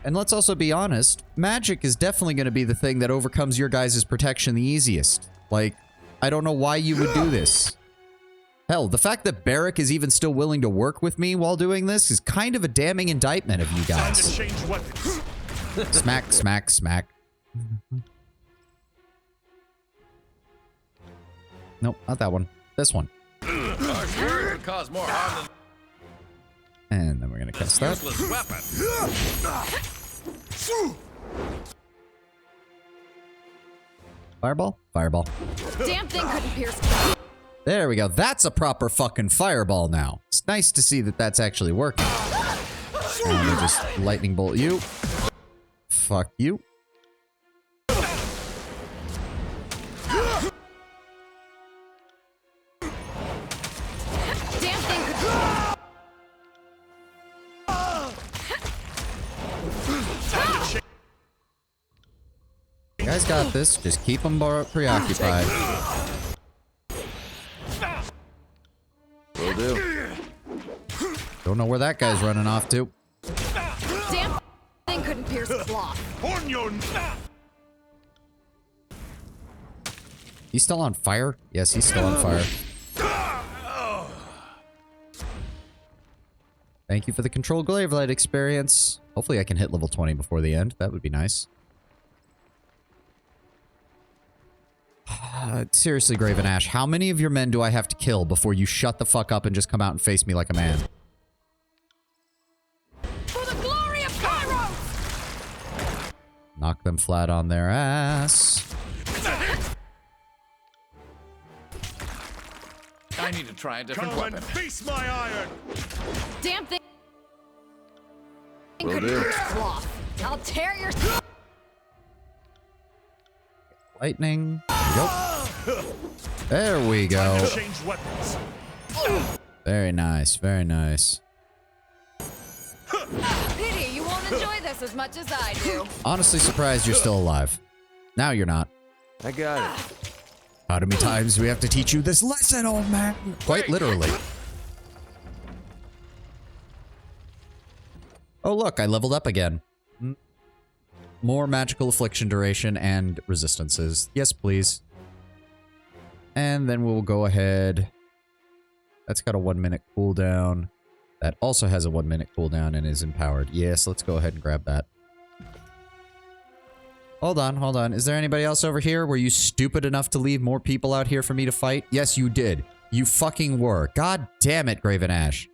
A: And let's also be honest, magic is definitely going to be the thing that overcomes your guys' protection the easiest. Like, I don't know why you would do this. Hell, the fact that Barrick is even still willing to work with me while doing this is kind of a damning indictment of you guys.
B: Time to change weapons.
A: Smack, smack, smack. Nope, not that one. This one.
F: Gosh, word would cause more harm than
A: And then we're going to cast that.
F: useless weapon.
A: Fireball? Fireball.
E: Damn thing couldn't pierce.
A: There we go. That's a proper fucking fireball now. It's nice to see that that's actually working. And we just lightning bolt you. Fuck you.
E: Damn thing could.
A: You guys got this. Just keep them preoccupied.
F: Will do.
A: Don't know where that guy's running off to.
E: Damn thing couldn't pierce cloth.
A: He's still on fire? Yes, he's still on fire. Thank you for the controlled glaive light experience. Hopefully I can hit level 20 before the end. That would be nice. Seriously, Graven Ash, how many of your men do I have to kill before you shut the fuck up and just come out and face me like a man?
E: For the glory of Kairos!
A: Knock them flat on their ass.
F: I need to try a different
B: Come and
F: weapon.
B: face my iron!
E: Damn thing!
F: Will
E: could
F: do.
E: cloth. I'll tear your...
A: Lightning. Yep. There we go.
B: Change weapons.
A: Very nice. Very nice.
E: Pity you won't enjoy this as much as I do.
A: Honestly surprised you're still alive. Now you're not.
H: I got it.
A: How many times do we have to teach you this lesson, old man? Quite literally. Oh, look, I leveled up again. More magical affliction duration and resistances. Yes, please. And then we'll go ahead. That's got a 1 minute cooldown. That also has a 1 minute cooldown and is empowered. Yes, let's go ahead and grab that. Hold on, hold on. Is there anybody else over here? Were you stupid enough to leave more people out here for me to fight? Yes, you did. You fucking were. God damn it, Graven Ash.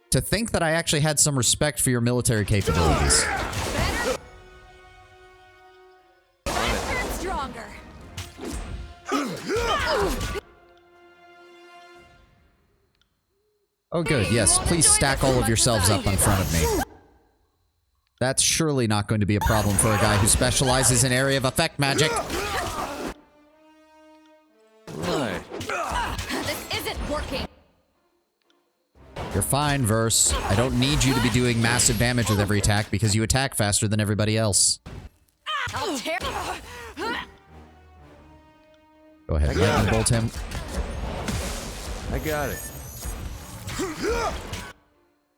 A: To think that I actually had some respect for your military capabilities.
E: Stronger.
A: Oh, good. Yes, please stack all of yourselves up in front of me. That's surely not going to be a problem for a guy who specializes in area of effect magic.
H: Right.
E: This isn't working.
A: You're fine, Verse. I don't need you to be doing massive damage with every attack because you attack faster than everybody else.
E: I'll tear...
A: Go ahead, lightning bolt him.
H: I got it.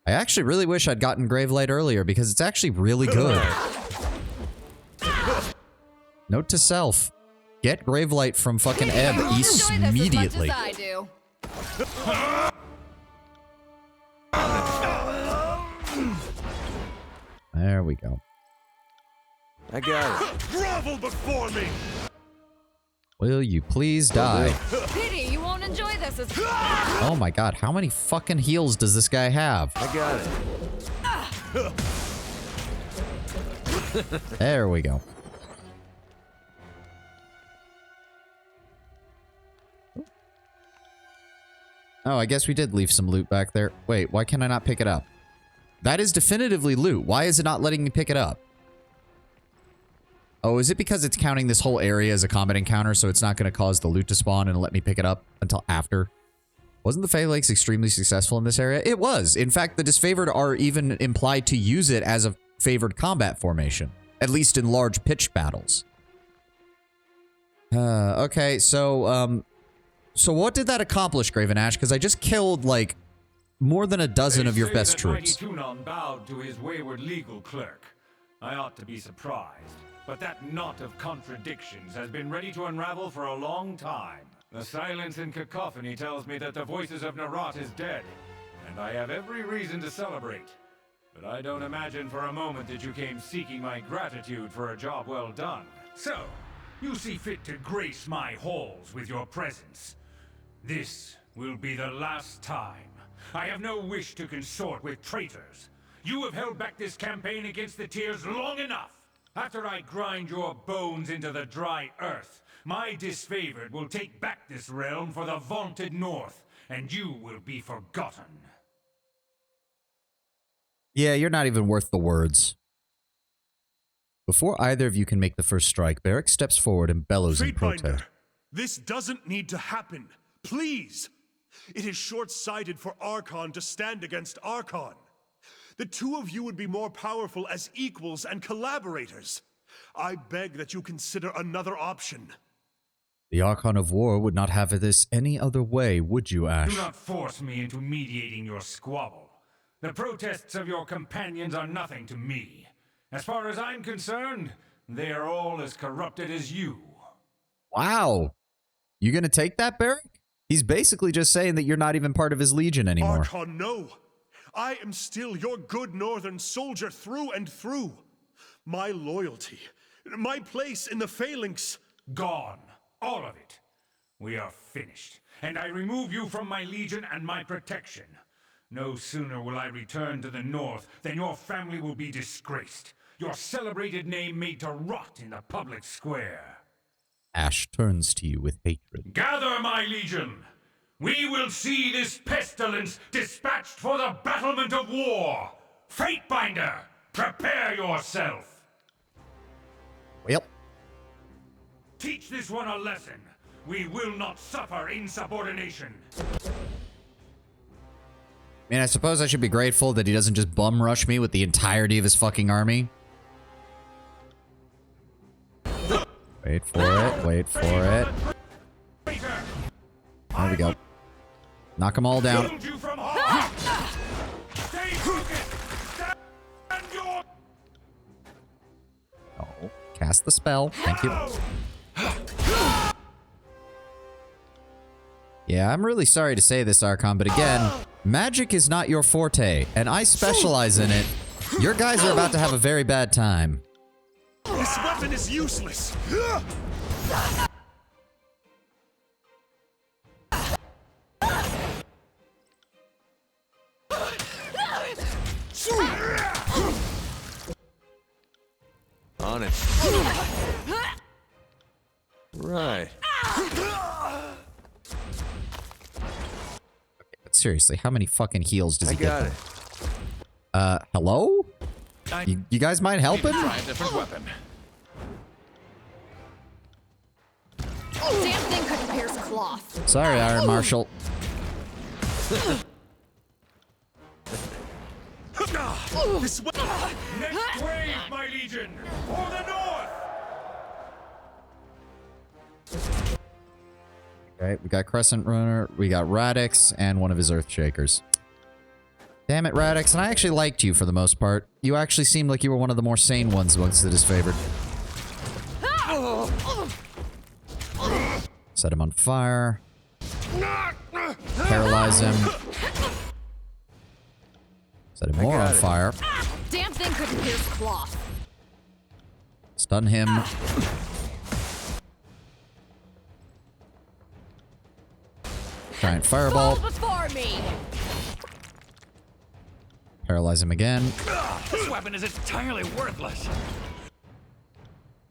A: I actually really wish I'd gotten Gravelight earlier because it's actually really good. Note to self. Get Gravelight from fucking Ebb immediately.
E: As much as I do.
A: There we go.
H: I got it.
B: Grovel before me!
A: Will you please die?
E: Pity you won't enjoy this as...
A: Oh my god, how many fucking heals does this guy have?
H: I got it.
A: There we go. Oh, I guess we did leave some loot back there. Wait, why can I not pick it up? That is definitively loot. Why is it not letting me pick it up? Oh, is it because it's counting this whole area as a combat encounter, so it's not going to cause the loot to spawn and let me pick it up until after? Wasn't the Fey Lakes extremely successful in this area? It was. In fact, the disfavored are even implied to use it as a favored combat formation, at least in large pitched battles. Okay, so what did that accomplish, Graven Ash? Because I just killed, like, more than a dozen of your best troops.
I: Mighty Tunon bowed to his wayward legal clerk. I ought to be surprised, but that knot of contradictions has been ready to unravel for a long time. The silence and cacophony tells me that the voices of Narat is dead, and I have every reason to celebrate. But I don't imagine for a moment that you came seeking my gratitude for a job well done. So, you see fit to grace my halls with your presence. This will be the last time. I have no wish to consort with traitors. You have held back this campaign against the Tears long enough. After I grind your bones into the dry earth, my disfavored will take back this realm for the vaunted North, and you will be forgotten.
A: Yeah, you're not even worth the words. Before either of you can make the first strike, Barrick steps forward and bellows in protest.
B: Fatebinder, this doesn't need to happen. Please! It is short-sighted for Archon to stand against Archon. The two of you would be more powerful as equals and collaborators. I beg that you consider another option.
A: The Archon of War would not have this any other way, would you, Ash?
I: Do not force me into mediating your squabble. The protests of your companions are nothing to me. As far as I'm concerned, they are all as corrupted as you.
A: Wow. You gonna take that, Barrick? He's basically just saying that you're not even part of his legion anymore.
B: Archon, no! I am still your good northern soldier through and through. My loyalty, my place in the phalanx.
I: Gone. All of it. We are finished, and I remove you from my legion and my protection. No sooner will I return to the north than your family will be disgraced, your celebrated name made to rot in the public square.
A: Ash turns to you with hatred.
I: Gather, my legion! We will see this pestilence dispatched for the battlement of war! Fatebinder, prepare yourself!
A: Well,
I: Teach this one a lesson. We will not suffer insubordination.
A: I mean, I suppose I should be grateful that he doesn't just bum rush me with the entirety of his fucking army. Wait for it, wait for it. There we go. Knock them all down. Oh, cast the spell. Thank you. Yeah, I'm really sorry to say this, Archon, but again, magic is not your forte, and I specialize in it. Your guys are about to have a very bad time.
B: This weapon is useless.
H: On it. Right.
A: But seriously, how many fucking heals does
H: I
A: he get?
H: got it.
A: Hello? You guys mind helping?
F: Try a different weapon.
E: Damn thing couldn't pierce cloth.
A: Sorry, Iron Marshal.
B: This weapon.
I: Next wave, my legion! For the north!
A: Okay, we got Crescent Runner, we got Radix, and one of his Earthshakers. Damn it, Radix, and I actually liked you for the most part. You actually seemed like you were one of the more sane ones amongst the disfavored. Set him on fire. Paralyze him. Set him more on fire.
E: Damn thing couldn't pierce cloth.
A: Stun him. Giant fireball.
E: Fall before me.
A: Paralyze him again.
F: This weapon is entirely worthless.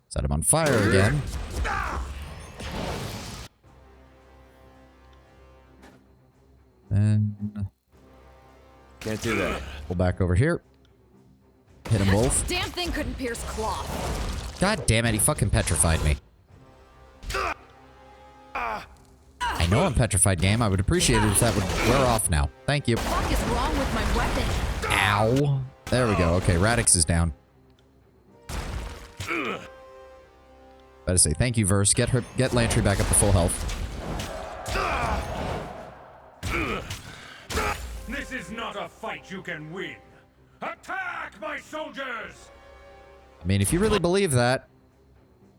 A: Set him on fire again. And
H: Can't do that.
A: pull back over here. Hit them both.
E: Damn thing couldn't pierce cloth.
A: God damn it, he fucking petrified me. I know I'm petrified, game. I would appreciate it if that would wear off now. Thank you.
E: What the fuck is wrong with my weapon?
A: Ow. There we go. Okay, Radix is down. Better say thank you, Verse. Get Lantry back up to full health.
I: This is not a fight you can win. Attack, my soldiers!
A: I mean, if you really believe that,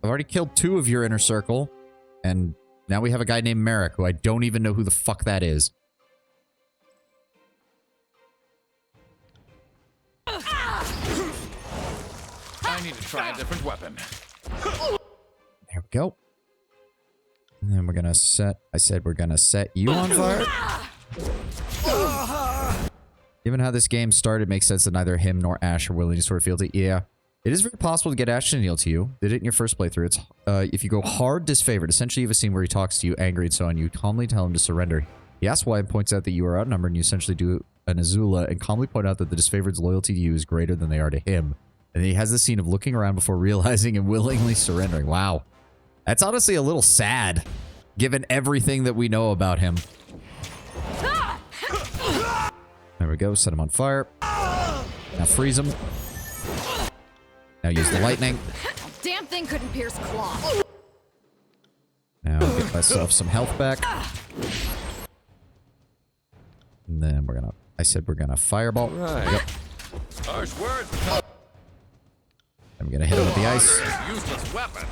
A: I've already killed 2 of your inner circle, and now we have a guy named Merrick, who I don't even know who the fuck that is.
F: I need to try a different weapon.
A: There we go. And then we're gonna set... I said we're gonna set you on fire. Given how this game started, it makes sense that neither him nor Ash are willing to sort of feel it. Yeah. It is very possible to get Ash to kneel to you. Did it in your first playthrough. It's if you go hard disfavored, essentially you have a scene where he talks to you, angry and so on. You calmly tell him to surrender. He asks why and points out that you are outnumbered, and you essentially do an Azula and calmly point out that the disfavored's loyalty to you is greater than they are to him. And then he has the scene of looking around before realizing and willingly surrendering. Wow. That's honestly a little sad, given everything that we know about him. There we go. Set him on fire. Now freeze him. Now use the lightning.
E: Damn thing couldn't pierce cloth.
A: Now get myself some health back. And then we're gonna... I said we're gonna fireball.
H: Right.
A: Yep.
F: Harsh words.
A: I'm gonna hit him with the ice.
F: Useless weapon.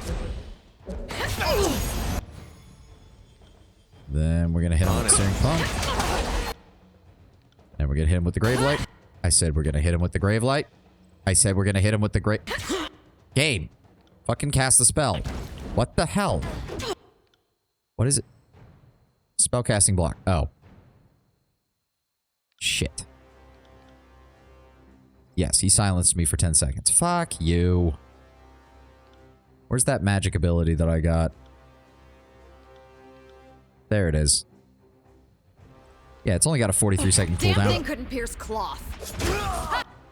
A: Then we're gonna hit him with the searing pump. Then we're gonna hit him with the grave light. I said we're gonna hit him with the grave light. I said we're gonna hit him with the grave... Game. Fucking cast the spell. What the hell? What is it? Spellcasting block. Oh. Shit. Yes, he silenced me for 10 seconds. Fuck you. Where's that magic ability that I got? There it is. Yeah, it's only got a 43-second cooldown.
E: Damn thing couldn't pierce cloth.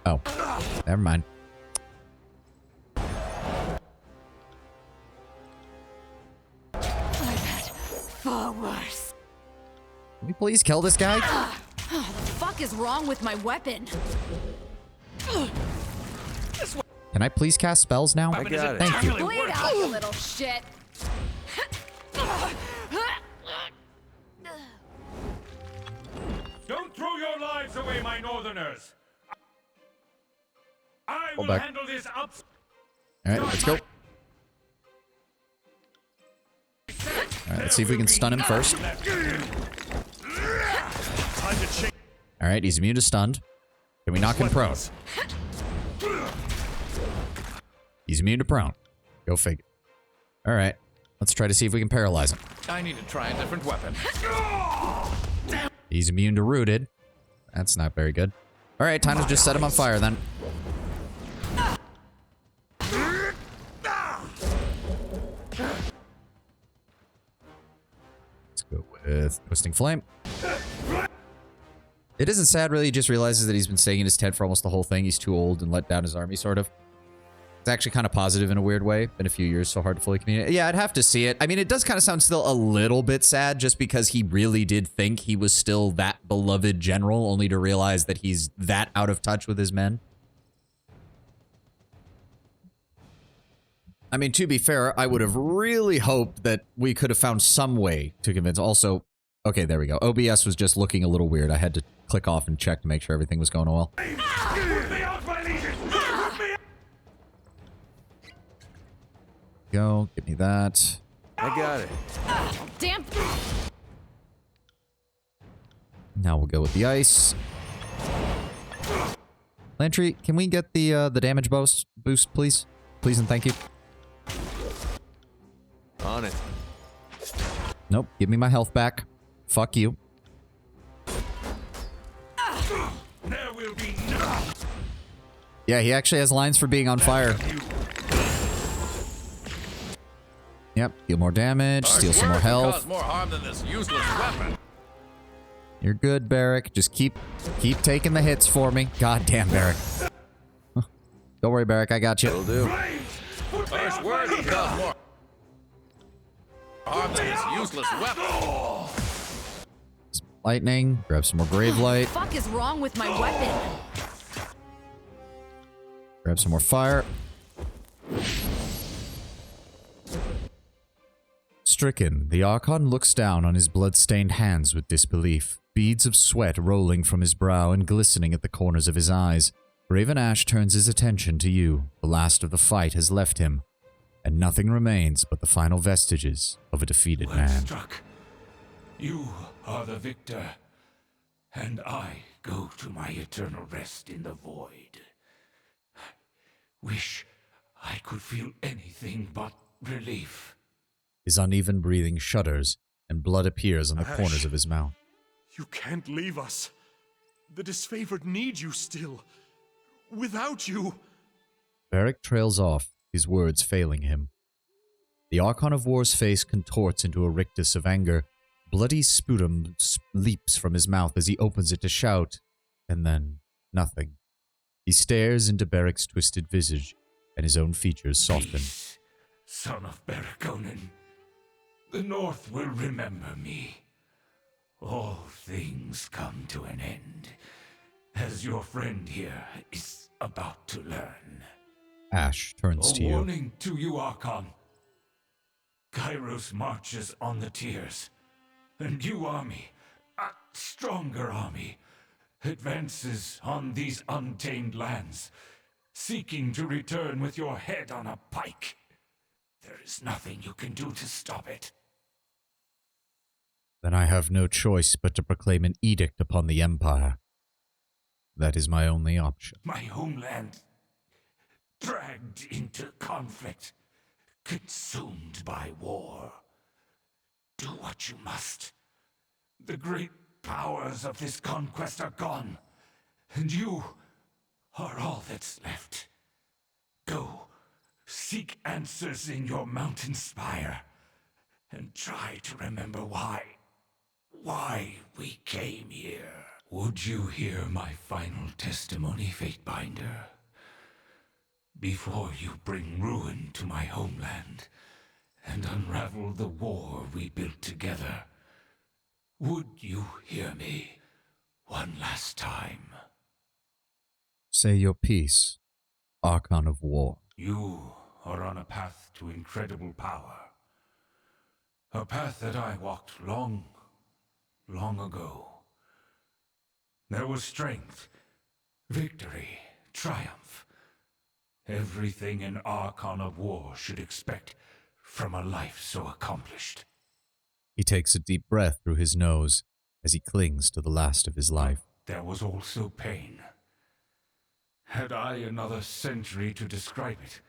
A: Oh, never mind.
E: I've had far worse.
A: Can we please kill this guy?
E: Oh, the fuck is wrong with my weapon?
A: Can I please cast spells now?
H: I got it.
A: Thank you.
E: Bleed out, you little shit.
I: Don't throw your lives away, my northerners. I will
A: Hold back.
I: handle this up.
A: All right, let's go. All right, let's see if we can stun him first. All right, he's immune to stunned. Can we knock him prone? He's immune to prone. Go figure. All right, let's try to see if we can paralyze him.
F: I need to try a different weapon.
A: He's immune to rooted. That's not very good. All right, time to just set him on fire then. Let's go with Twisting Flame. It isn't sad, really. He just realizes that he's been staying in his tent for almost the whole thing. He's too old and let down his army, sort of. It's actually kind of positive in a weird way. Been a few years, so hard to fully communicate. Yeah, I'd have to see it. I mean, it does kind of sound still a little bit sad just because he really did think he was still that beloved general, only to realize that he's that out of touch with his men. I mean, to be fair, I would have really hoped that we could have found some way to convince. Also, okay, there we go. OBS was just looking a little weird. I had to click off and check to make sure everything was going well. Go, give me that.
H: I got it.
E: Damn.
A: Now we'll go with the ice. Lantry, can we get the damage boost, please? Please and thank you.
H: On it.
A: Nope, give me my health back. Fuck you.
I: There will be no.
A: Yeah, he actually has lines for being on fire. Yep, deal more damage, steal some more health.
F: Cause more harm than this useless weapon.
A: You're good, Barrick. Just keep taking the hits for me. God damn, Barrick. Don't worry, Barrick. I got you.
H: It'll do.
F: First word can cause more harm than this useless weapon.
A: Lightning. Grab some more grave light.
E: What the fuck is wrong with my weapon?
A: Grab some more fire. Stricken, the Archon looks down on his blood-stained hands with disbelief, beads of sweat rolling from his brow and glistening at the corners of his eyes. Raven Ash turns his attention to you. The last of the fight has left him, and nothing remains but the final vestiges of a defeated
I: Well
A: man.
I: struck. You are the victor, and I go to my eternal rest in the void. Wish I could feel anything but relief.
A: His uneven breathing shudders, and blood appears on the corners of his mouth.
B: You can't leave us. The disfavored need you still. Without you...
A: Barrick trails off, his words failing him. The Archon of War's face contorts into a rictus of anger. Bloody sputum leaps from his mouth as he opens it to shout, and then nothing. He stares into Barrick's twisted visage, and his own features soften.
I: Peace, son of Barraconan. The North will remember me. All things come to an end, as your friend here is about to learn.
A: Ash turns to
I: A
A: you.
I: warning to you, Archon. Kairos marches on the tiers, and you army, a stronger army, advances on these untamed lands, seeking to return with your head on a pike. There is nothing you can do to stop it.
A: Then I have no choice but to proclaim an edict upon the Empire. That is my only option.
I: My homeland dragged into conflict, consumed by war. Do what you must. The great powers of this conquest are gone, and you are all that's left. Go, seek answers in your mountain spire, and try to remember why we came here. Would you hear my final testimony, Fatebinder? Before you bring ruin to my homeland and unravel the war we built together, would you hear me one last time?
A: Say your piece, Archon of War.
I: You are on a path to incredible power. A path that I walked long ago. There was strength, victory, triumph. Everything an Archon of War should expect from a life so accomplished.
A: He takes a deep breath through his nose as he clings to the last of his life.
I: There was also pain. Had I another century to describe it,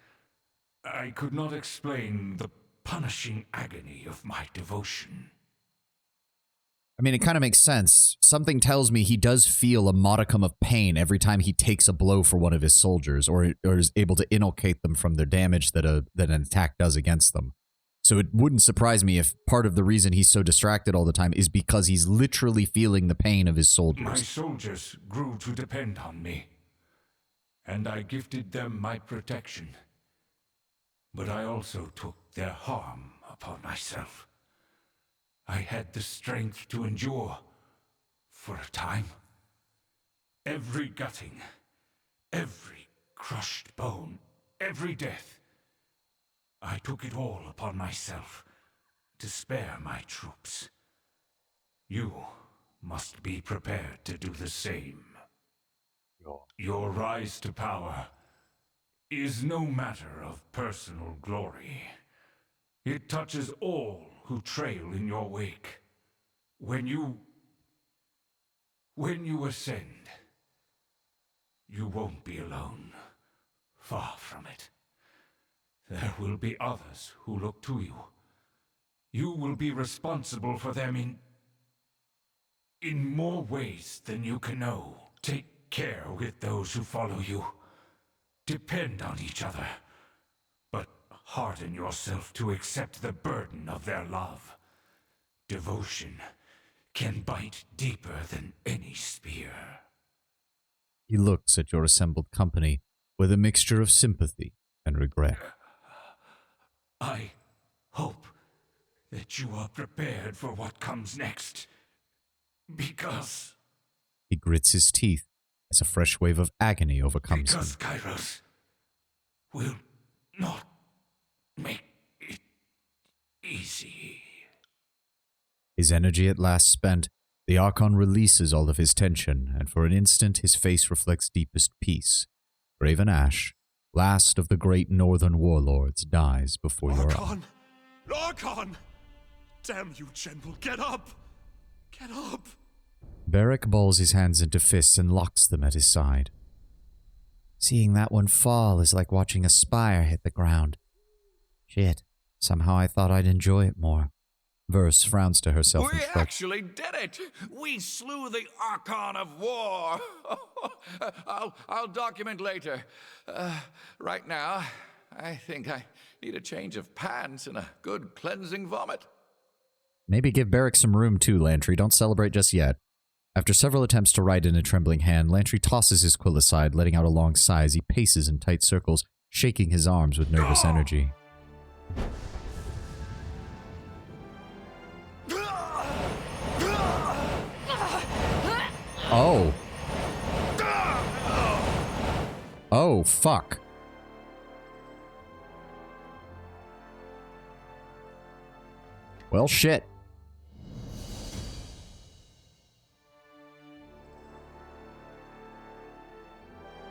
I: I could not explain the punishing agony of my devotion.
A: I mean, it kind of makes sense. Something tells me he does feel a modicum of pain every time he takes a blow for one of his soldiers, or is able to inculcate them from the damage that an attack does against them. So it wouldn't surprise me if part of the reason he's so distracted all the time is because he's literally feeling the pain of his soldiers.
I: My soldiers grew to depend on me, and I gifted them my protection. But I also took their harm upon myself. I had the strength to endure for a time. Every gutting, every crushed bone, every death. I took it all upon myself to spare my troops. You must be prepared to do the same. Your rise to power is no matter of personal glory. It touches all who trail in your wake. When you ascend, you won't be alone. Far from it. There will be others who look to you. You will be responsible for them in more ways than you can know. Take care with those who follow you. Depend on each other. But harden yourself to accept the burden of their love. Devotion can bite deeper than any spear.
A: He looks at your assembled company with a mixture of sympathy and regret.
I: I hope that you are prepared for what comes next. Because...
A: He grits his teeth as a fresh wave of agony overcomes him.
I: Because Kairos will not make it easy.
A: His energy at last spent, the Archon releases all of his tension, and for an instant his face reflects deepest peace. Graven Ash, last of the great northern warlords, dies before your eyes.
B: Archon! Archon! Damn you, General, get up! Get up!
A: Beric balls his hands into fists and locks them at his side. Seeing that one fall is like watching a spire hit the ground. Shit, somehow I thought I'd enjoy it more. Verse frowns to herself
F: We
A: and shrugs.
F: actually did it! We slew the Archon of War! I'll document later. Right now, I think I need a change of pants and a good cleansing vomit.
A: Maybe give Beric some room too, Lantry. Don't celebrate just yet. After several attempts to write in a trembling hand, Lantry tosses his quill aside, letting out a long sigh as he paces in tight circles, shaking his arms with nervous energy. Oh. Oh, fuck. Well, shit.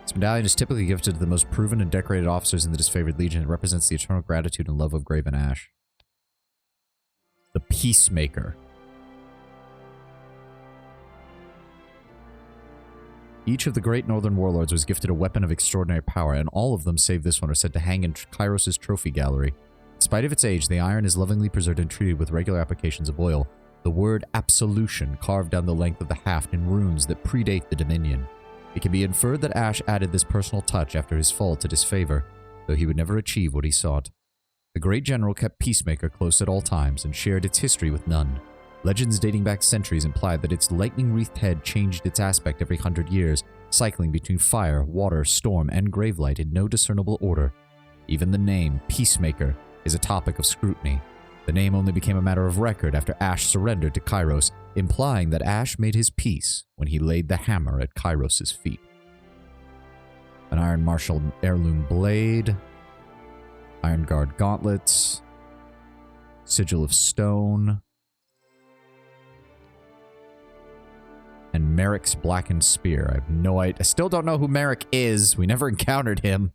A: This medallion is typically gifted to the most proven and decorated officers in the disfavored legion. It represents the eternal gratitude and love of Graven Ash. The Peacemaker. Each of the great northern warlords was gifted a weapon of extraordinary power, and all of them, save this one, are said to hang in Kairos' trophy gallery. In spite of its age, the iron is lovingly preserved and treated with regular applications of oil. The word absolution carved down the length of the haft in runes that predate the Dominion. It can be inferred that Ash added this personal touch after his fall to disfavor, though he would never achieve what he sought. The great general kept Peacemaker close at all times and shared its history with none. Legends dating back centuries implied that its lightning-wreathed head changed its aspect every 100 years, cycling between fire, water, storm, and gravelight in no discernible order. Even the name, Peacemaker, is a topic of scrutiny. The name only became a matter of record after Ash surrendered to Kairos, implying that Ash made his peace when he laid the hammer at Kairos' feet. An Iron Marshal heirloom blade, Iron Guard gauntlets, Sigil of Stone, and Merrick's blackened spear. I have no idea. I still don't know who Merrick is. We never encountered him.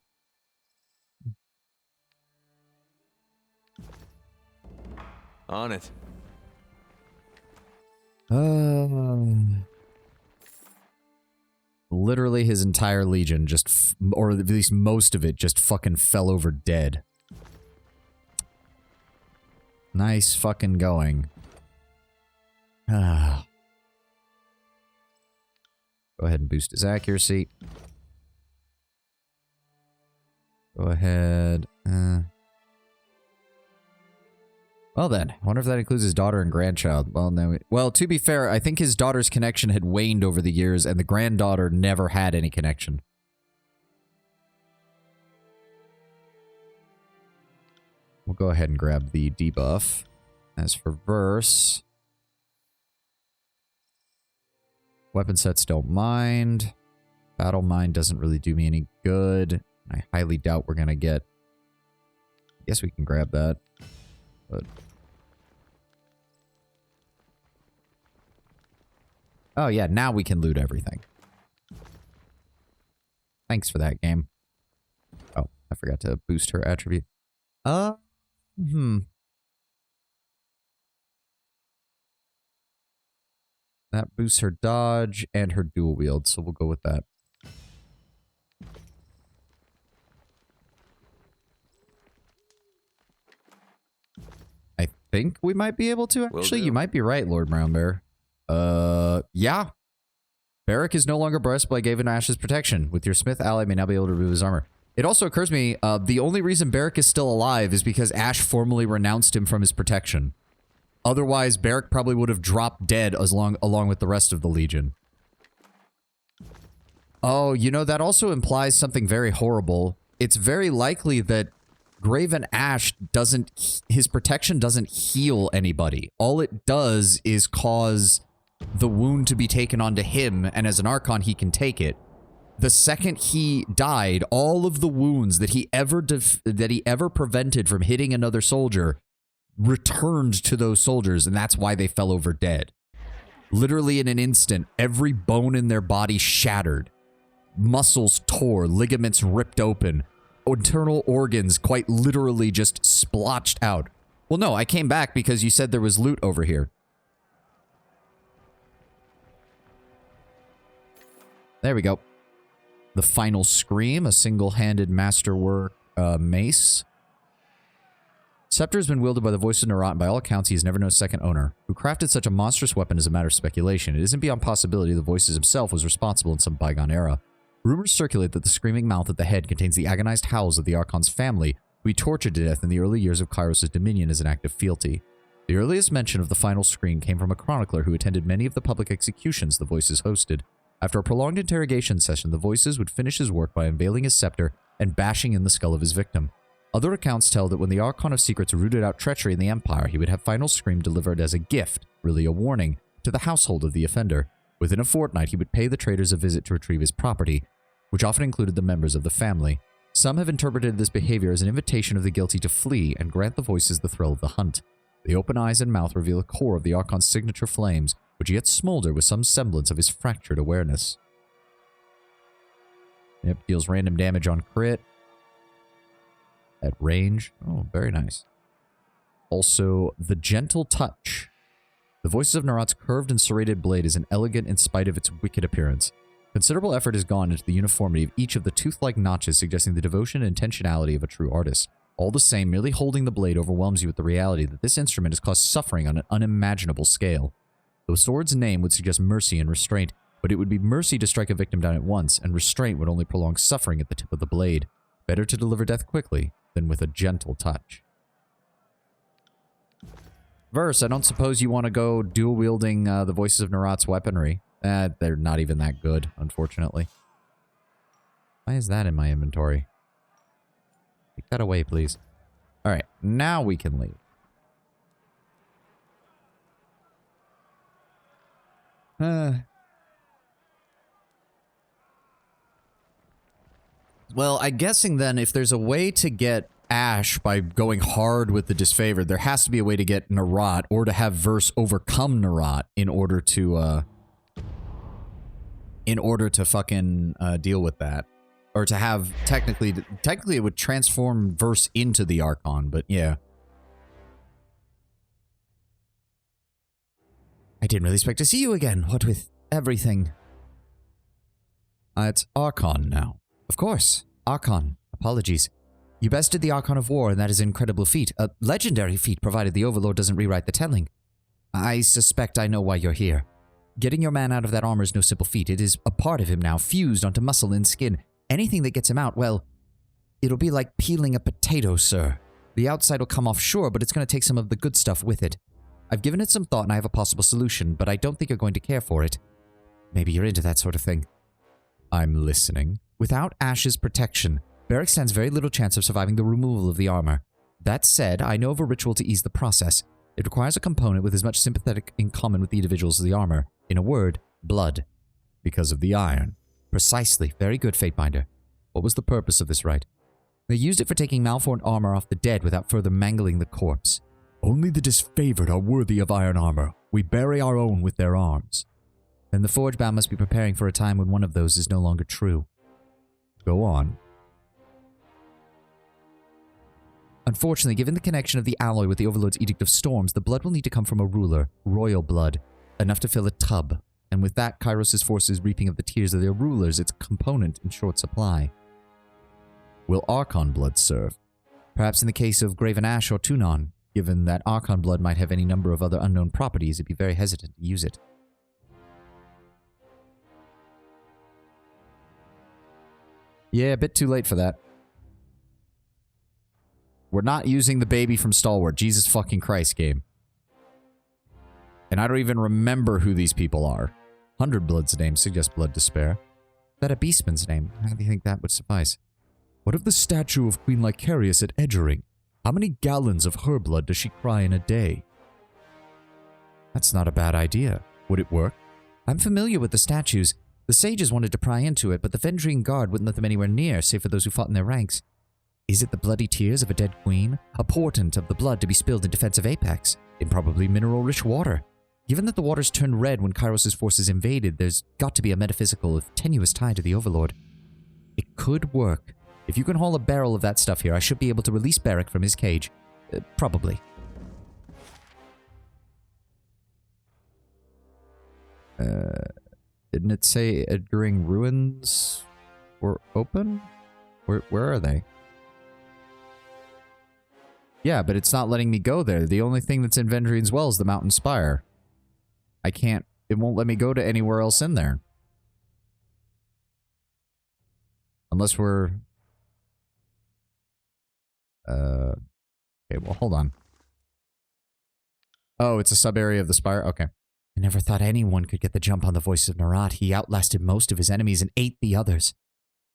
H: On it.
A: Literally his entire legion just, or at least most of it, just fucking fell over dead. Nice fucking going. Ah. Go ahead and boost his accuracy. Go ahead. Well then, I wonder if that includes his daughter and grandchild. Well, no. Well, to be fair, I think his daughter's connection had waned over the years, and the granddaughter never had any connection. We'll go ahead and grab the debuff. As for Verse, weapon sets don't mind. Battle Mind doesn't really do me any good. I highly doubt we're going to get... I guess we can grab that. But... oh yeah, now we can loot everything. Thanks for that, game. Oh, I forgot to boost her attribute. That boosts her dodge and her dual wield, so we'll go with that. I think we might be able to, actually. You might be right, Lord Brownbear. Yeah. Barrack is no longer blessed by Gavin Ash's protection. With your Smith ally, may now be able to remove his armor. It also occurs to me, the only reason Barrack is still alive is because Ash formally renounced him from his protection. Otherwise, Barrack probably would have dropped dead along with the rest of the Legion. Oh, you know, that also implies something very horrible. It's very likely that Graven Ash his protection doesn't heal anybody. All it does is cause the wound to be taken onto him, and as an Archon, he can take it. The second he died, all of the wounds that he ever prevented from hitting another soldier returned to those soldiers, and that's why they fell over dead. Literally in an instant, every bone in their body shattered. Muscles tore, ligaments ripped open, internal organs quite literally just splotched out. Well, no, I came back because you said there was loot over here. There we go. The Final Scream, a single-handed masterwork mace. Scepter has been wielded by the voice of Narat, and by all accounts, he has never known a second owner. Who crafted such a monstrous weapon is a matter of speculation. It isn't beyond possibility the voices himself was responsible in some bygone era. Rumors circulate that the screaming mouth at the head contains the agonized howls of the Archon's family, who he tortured to death in the early years of Kairos' dominion as an act of fealty. The earliest mention of the Final Scream came from a chronicler who attended many of the public executions the voices hosted. After a prolonged interrogation session, the voices would finish his work by unveiling his scepter and bashing in the skull of his victim. Other accounts tell that when the Archon of Secrets rooted out treachery in the Empire, he would have Final Scream delivered as a gift, really a warning, to the household of the offender. Within a fortnight, he would pay the traitors a visit to retrieve his property, which often included the members of the family. Some have interpreted this behavior as an invitation of the guilty to flee and grant the voices the thrill of the hunt. The open eyes and mouth reveal the core of the Archon's signature flames, which yet smolder with some semblance of his fractured awareness. Yep, deals random damage on crit. At range. Oh, very nice. Also, the Gentle Touch. The voices of Narat's curved and serrated blade is an elegant in spite of its wicked appearance. Considerable effort has gone into the uniformity of each of the tooth-like notches, suggesting the devotion and intentionality of a true artist. All the same, merely holding the blade overwhelms you with the reality that this instrument has caused suffering on an unimaginable scale. The sword's name would suggest mercy and restraint, but it would be mercy to strike a victim down at once, and restraint would only prolong suffering at the tip of the blade. Better to deliver death quickly than with a gentle touch. Verse, I don't suppose you want to go dual-wielding the Voices of Nerat's weaponry. They're not even that good, unfortunately. Why is that in my inventory? Take that away, please. Alright, now we can leave. Well, I'm guessing then if there's a way to get Ash by going hard with the disfavored, there has to be a way to get Nerat, or to have Verse overcome Nerat in order to fucking deal with that. Or to have, technically it would transform Verse into the Archon, but yeah. I didn't really expect to see you again, what with everything. It's Archon now. Of course, Archon. Apologies. You bested the Archon of War, and that is an incredible feat. A legendary feat, provided the Overlord doesn't rewrite the telling. I suspect I know why you're here. Getting your man out of that armor is no simple feat. It is a part of him now, fused onto muscle and skin. Anything that gets him out, well, it'll be like peeling a potato, sir. The outside will come off sure, but it's going to take some of the good stuff with it. I've given it some thought and I have a possible solution, but I don't think you're going to care for it. Maybe you're into that sort of thing. I'm listening. Without Ash's protection, Beric stands very little chance of surviving the removal of the armor. That said, I know of a ritual to ease the process. It requires a component with as much sympathetic in common with the individuals as the armor. In a word, blood. Because of the iron. Precisely. Very good, Fatebinder. What was the purpose of this rite? They used it for taking malformed armor off the dead without further mangling the corpse. Only the disfavored are worthy of iron armor. We bury our own with their arms. Then the Forgebound must be preparing for a time when one of those is no longer true. Go on. Unfortunately, given the connection of the alloy with the Overlord's Edict of Storms, the blood will need to come from a ruler, royal blood, enough to fill a tub, and with that, Kairos' forces reaping of the tears of their rulers, its component in short supply. Will Archon blood serve? Perhaps in the case of Graven Ash or Tunon, given that Archon blood might have any number of other unknown properties, it'd be very hesitant to use it. Yeah, a bit too late for that. We're not using the baby from Stalwart. Jesus fucking Christ, game. And I don't even remember who these people are. 100 Blood's name suggests blood despair. Is that a beastman's name? How do you think that would suffice? What of the statue of Queen Lycarius at Edgering? How many gallons of her blood does she cry in a day? That's not a bad idea. Would it work? I'm familiar with the statues. The sages wanted to pry into it, but the Vendrian Guard wouldn't let them anywhere near, save for those who fought in their ranks. Is it the bloody tears of a dead queen? A portent of the blood to be spilled in defense of Apex? In probably mineral-rich water? Given that the waters turned red when Kairos' forces invaded, there's got to be a metaphysical, if tenuous tie to the Overlord. It could work. If you can haul a barrel of that stuff here, I should be able to release Beric from his cage. Probably. Didn't it say Edgering Ruins were open? Where are they? Yeah, but it's not letting me go there. The only thing that's in Vendrian's Well is the Mountain Spire. I can't... It won't let me go to anywhere else in there. Unless we're... Okay, well, hold on. Oh, it's a sub-area of the Spire? Okay. I never thought anyone could get the jump on the Voice of Nerat. He outlasted most of his enemies and ate the others.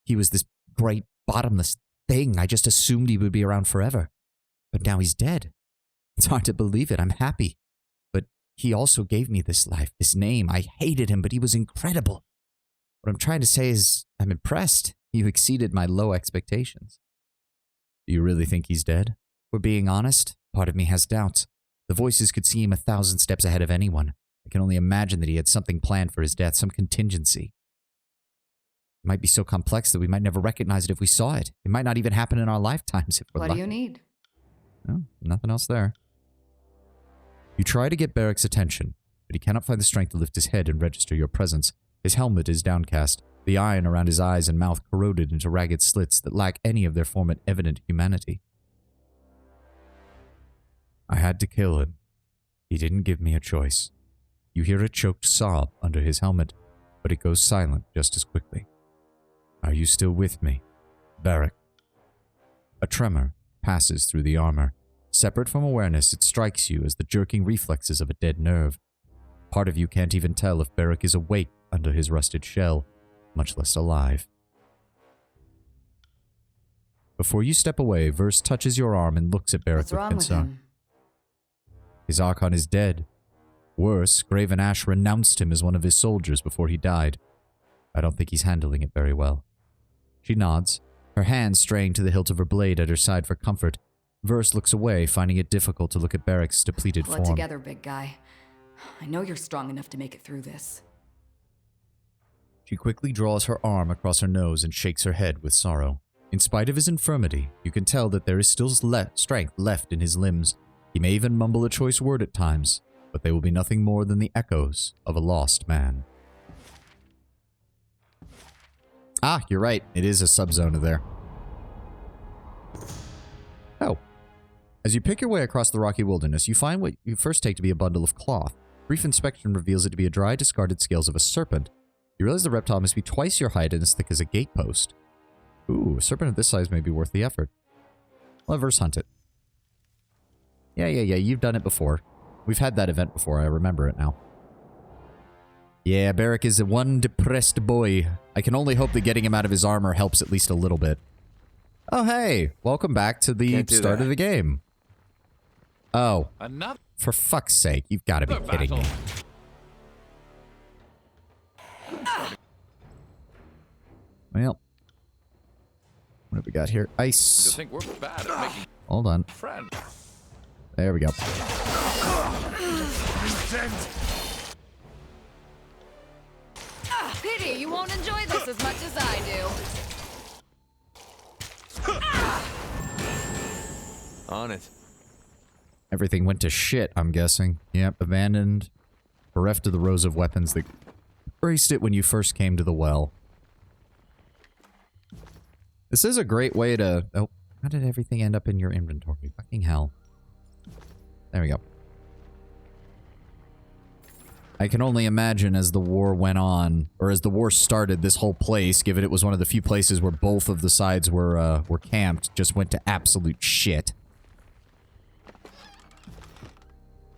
A: He was this great, bottomless thing. I just assumed he would be around forever. But now he's dead. It's hard to believe it. I'm happy. But he also gave me this life, this name. I hated him, but he was incredible. What I'm trying to say is, I'm impressed. You exceeded my low expectations. Do you really think he's dead? For being honest, part of me has doubts. The voices could see him 1,000 steps ahead of anyone. I can only imagine that he had something planned for his death, some contingency. It might be so complex that we might never recognize it if we saw it. It might not even happen in our lifetimes if we're
E: What
A: lucky.
E: do you need?
A: No, nothing else there. You try to get Beric's attention, but he cannot find the strength to lift his head and register your presence. His helmet is downcast, the iron around his eyes and mouth corroded into ragged slits that lack any of their former evident humanity. I had to kill him. He didn't give me a choice. You hear a choked sob under his helmet, but it goes silent just as quickly. Are you still with me, Barrack? A tremor passes through the armor. Separate from awareness, it strikes you as the jerking reflexes of a dead nerve. Part of you can't even tell if Barrack is awake under his rusted shell, much less alive. Before you step away, Verse touches your arm and looks at Barrack with concern. His Archon is dead. Worse, Graven Ash renounced him as one of his soldiers before he died. I don't think he's handling it very well. She nods, her hand straying to the hilt of her blade at her side for comfort. Verse looks away, finding it difficult to look at Barrack's depleted
E: Pull it
A: form.
E: together, big guy. I know you're strong enough to make it through this.
A: She quickly draws her arm across her nose and shakes her head with sorrow. In spite of his infirmity, you can tell that there is still strength left in his limbs. He may even mumble a choice word at times, but they will be nothing more than the echoes of a lost man. Ah, you're right. It is a subzone there. Oh. As you pick your way across the rocky wilderness, you find what you first take to be a bundle of cloth. Brief inspection reveals it to be a dry, discarded scales of a serpent. You realize the reptile must be twice your height and as thick as a gatepost. Ooh, a serpent of this size may be worth the effort. Let Verse hunt it. Yeah, you've done it before. We've had that event before, I remember it now. Yeah, Barrack is one depressed boy. I can only hope that getting him out of his armor helps at least a little bit. Oh, hey! Welcome back to the start of the game. Oh.
F: Another
A: For fuck's sake, you've got to be kidding me. Well. What have we got here? Ice.
F: You think we're bad at making
A: Hold on.
F: friends?
A: There we go.
E: Pity you won't enjoy this as much as I do.
H: On it.
A: Everything went to shit, I'm guessing. Yep, abandoned. Bereft of the rows of weapons that graced it when you first came to the well. This is a great way to... Oh, how did everything end up in your inventory? Fucking hell. There we go. I can only imagine as the war went on, or as the war started, this whole place, given it was one of the few places where both of the sides were camped, just went to absolute shit.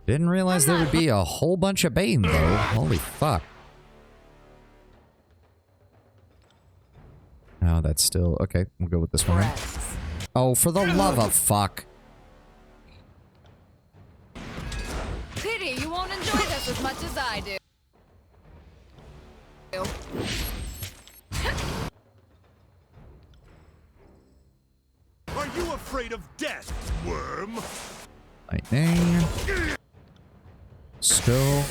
A: Didn't realize there would be a whole bunch of Bane, though. Holy fuck. Oh, that's still... Okay, we'll go with this one. Oh, for the love of fuck.
E: Pity you won't enjoy this as much as I do.
B: Are you afraid of death, worm?
A: Lightning. Skull.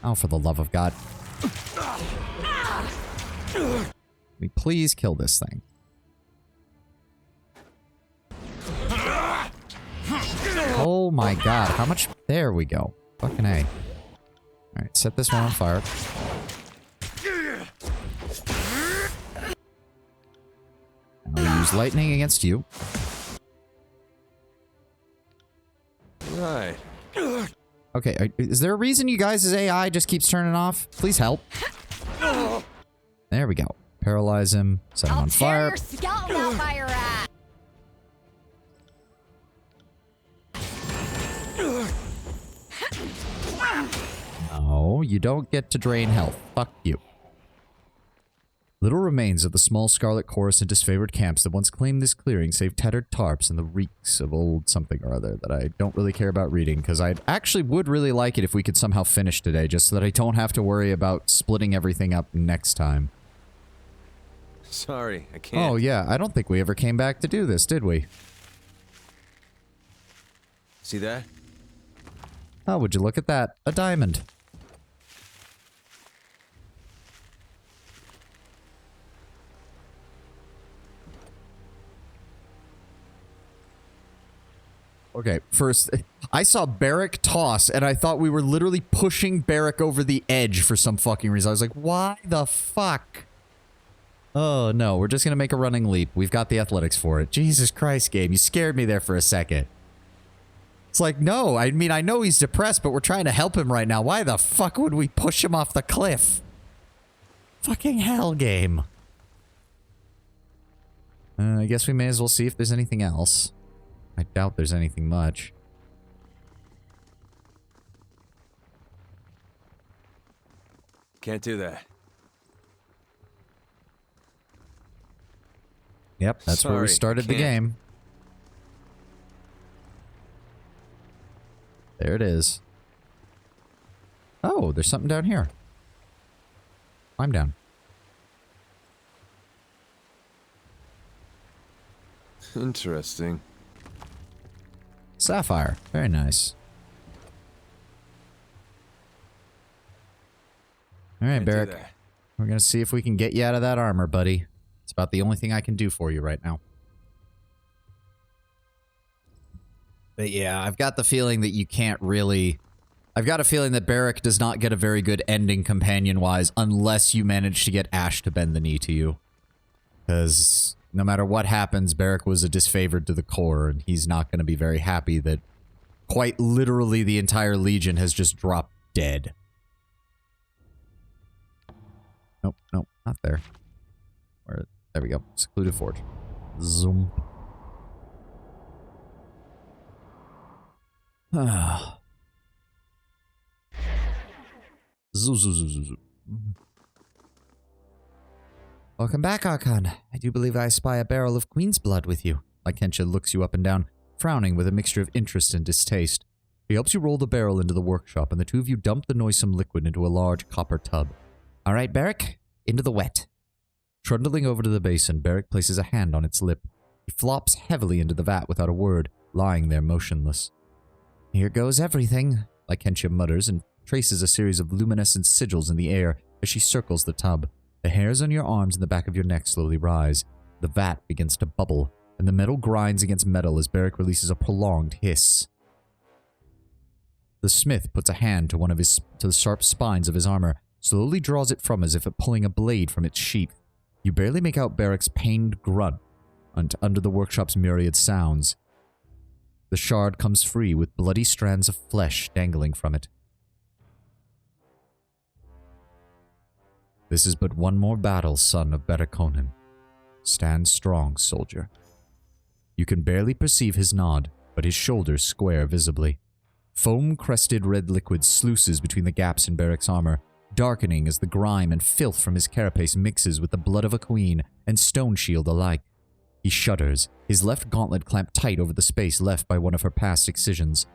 A: Oh, for the love of God. Can we please kill this thing? Oh my God, how much? There we go. Fucking A. Alright, set this one on fire. And I'll use lightning against you.
H: Right.
A: Okay, is there a reason you guys' AI just keeps turning off? Please help. There we go. Paralyze him. Set him on fire.
E: Your skeleton out by your ass.
A: No, you don't get to drain health. Fuck you. Little remains of the small Scarlet Chorus and disfavored camps that once claimed this clearing, save tattered tarps and the reeks of old something or other that I don't really care about reading, because I actually would really like it if we could somehow finish today, just so that I don't have to worry about splitting everything up next time.
H: Sorry, I can't.
A: Oh yeah, I don't think we ever came back to do this, did we?
H: See that?
A: Oh, would you look at that? A diamond. Okay, first, I saw Barrick toss, and I thought we were literally pushing Barrick over the edge for some fucking reason. I was like, why the fuck? Oh, no. We're just going to make a running leap. We've got the athletics for it. Jesus Christ, game. You scared me there for a second. It's like, no. I mean, I know he's depressed, but we're trying to help him right now. Why the fuck would we push him off the cliff? Fucking hell, game. I guess we may as well see if there's anything else. I doubt there's anything much.
H: Can't do that.
A: Yep, that's where we
H: Sorry,
A: started the
H: can't.
A: game. There it is. Oh, there's something down here. I'm down.
H: Interesting.
A: Sapphire. Very nice. All right,
H: Can't do
A: Barrick.
H: that.
A: We're going to see if we can get you out of that armor, buddy. It's about the only thing I can do for you right now. But yeah, I've got the feeling that you can't really... I've got a feeling that Barrick does not get a very good ending companion-wise unless you manage to get Ash to bend the knee to you. Because no matter what happens, Barrick was a disfavored to the core, and he's not going to be very happy that quite literally the entire Legion has just dropped dead. Nope, nope, not there. Where? There we go. Secluded Forge. Zoom. Ah. Zoo, zoo, zoo, zoo, zoo. Welcome back, Archon. I do believe I spy a barrel of Queen's blood with you. Lykentia looks you up and down, frowning with a mixture of interest and distaste. He helps you roll the barrel into the workshop, and the two of you dump the noisome liquid into a large copper tub. All right, Barrick, into the wet. Trundling over to the basin, Barrick places a hand on its lip. He flops heavily into the vat without a word, lying there motionless. Here goes everything, Lykentia mutters and traces a series of luminescent sigils in the air as she circles the tub. The hairs on your arms and the back of your neck slowly rise. The vat begins to bubble, and the metal grinds against metal as Barrick releases a prolonged hiss. The smith puts a hand to the sharp spines of his armor, slowly draws it from as if pulling a blade from its sheath. You barely make out Barrick's pained grunt under the workshop's myriad sounds. The shard comes free with bloody strands of flesh dangling from it. This is but one more battle, son of Barakonin. Stand strong, soldier. You can barely perceive his nod, but his shoulders square visibly. Foam-crested red liquid sluices between the gaps in Barrick's armor, darkening as the grime and filth from his carapace mixes with the blood of a queen and stone shield alike. He shudders, his left gauntlet clamped tight over the space left by one of her past excisions.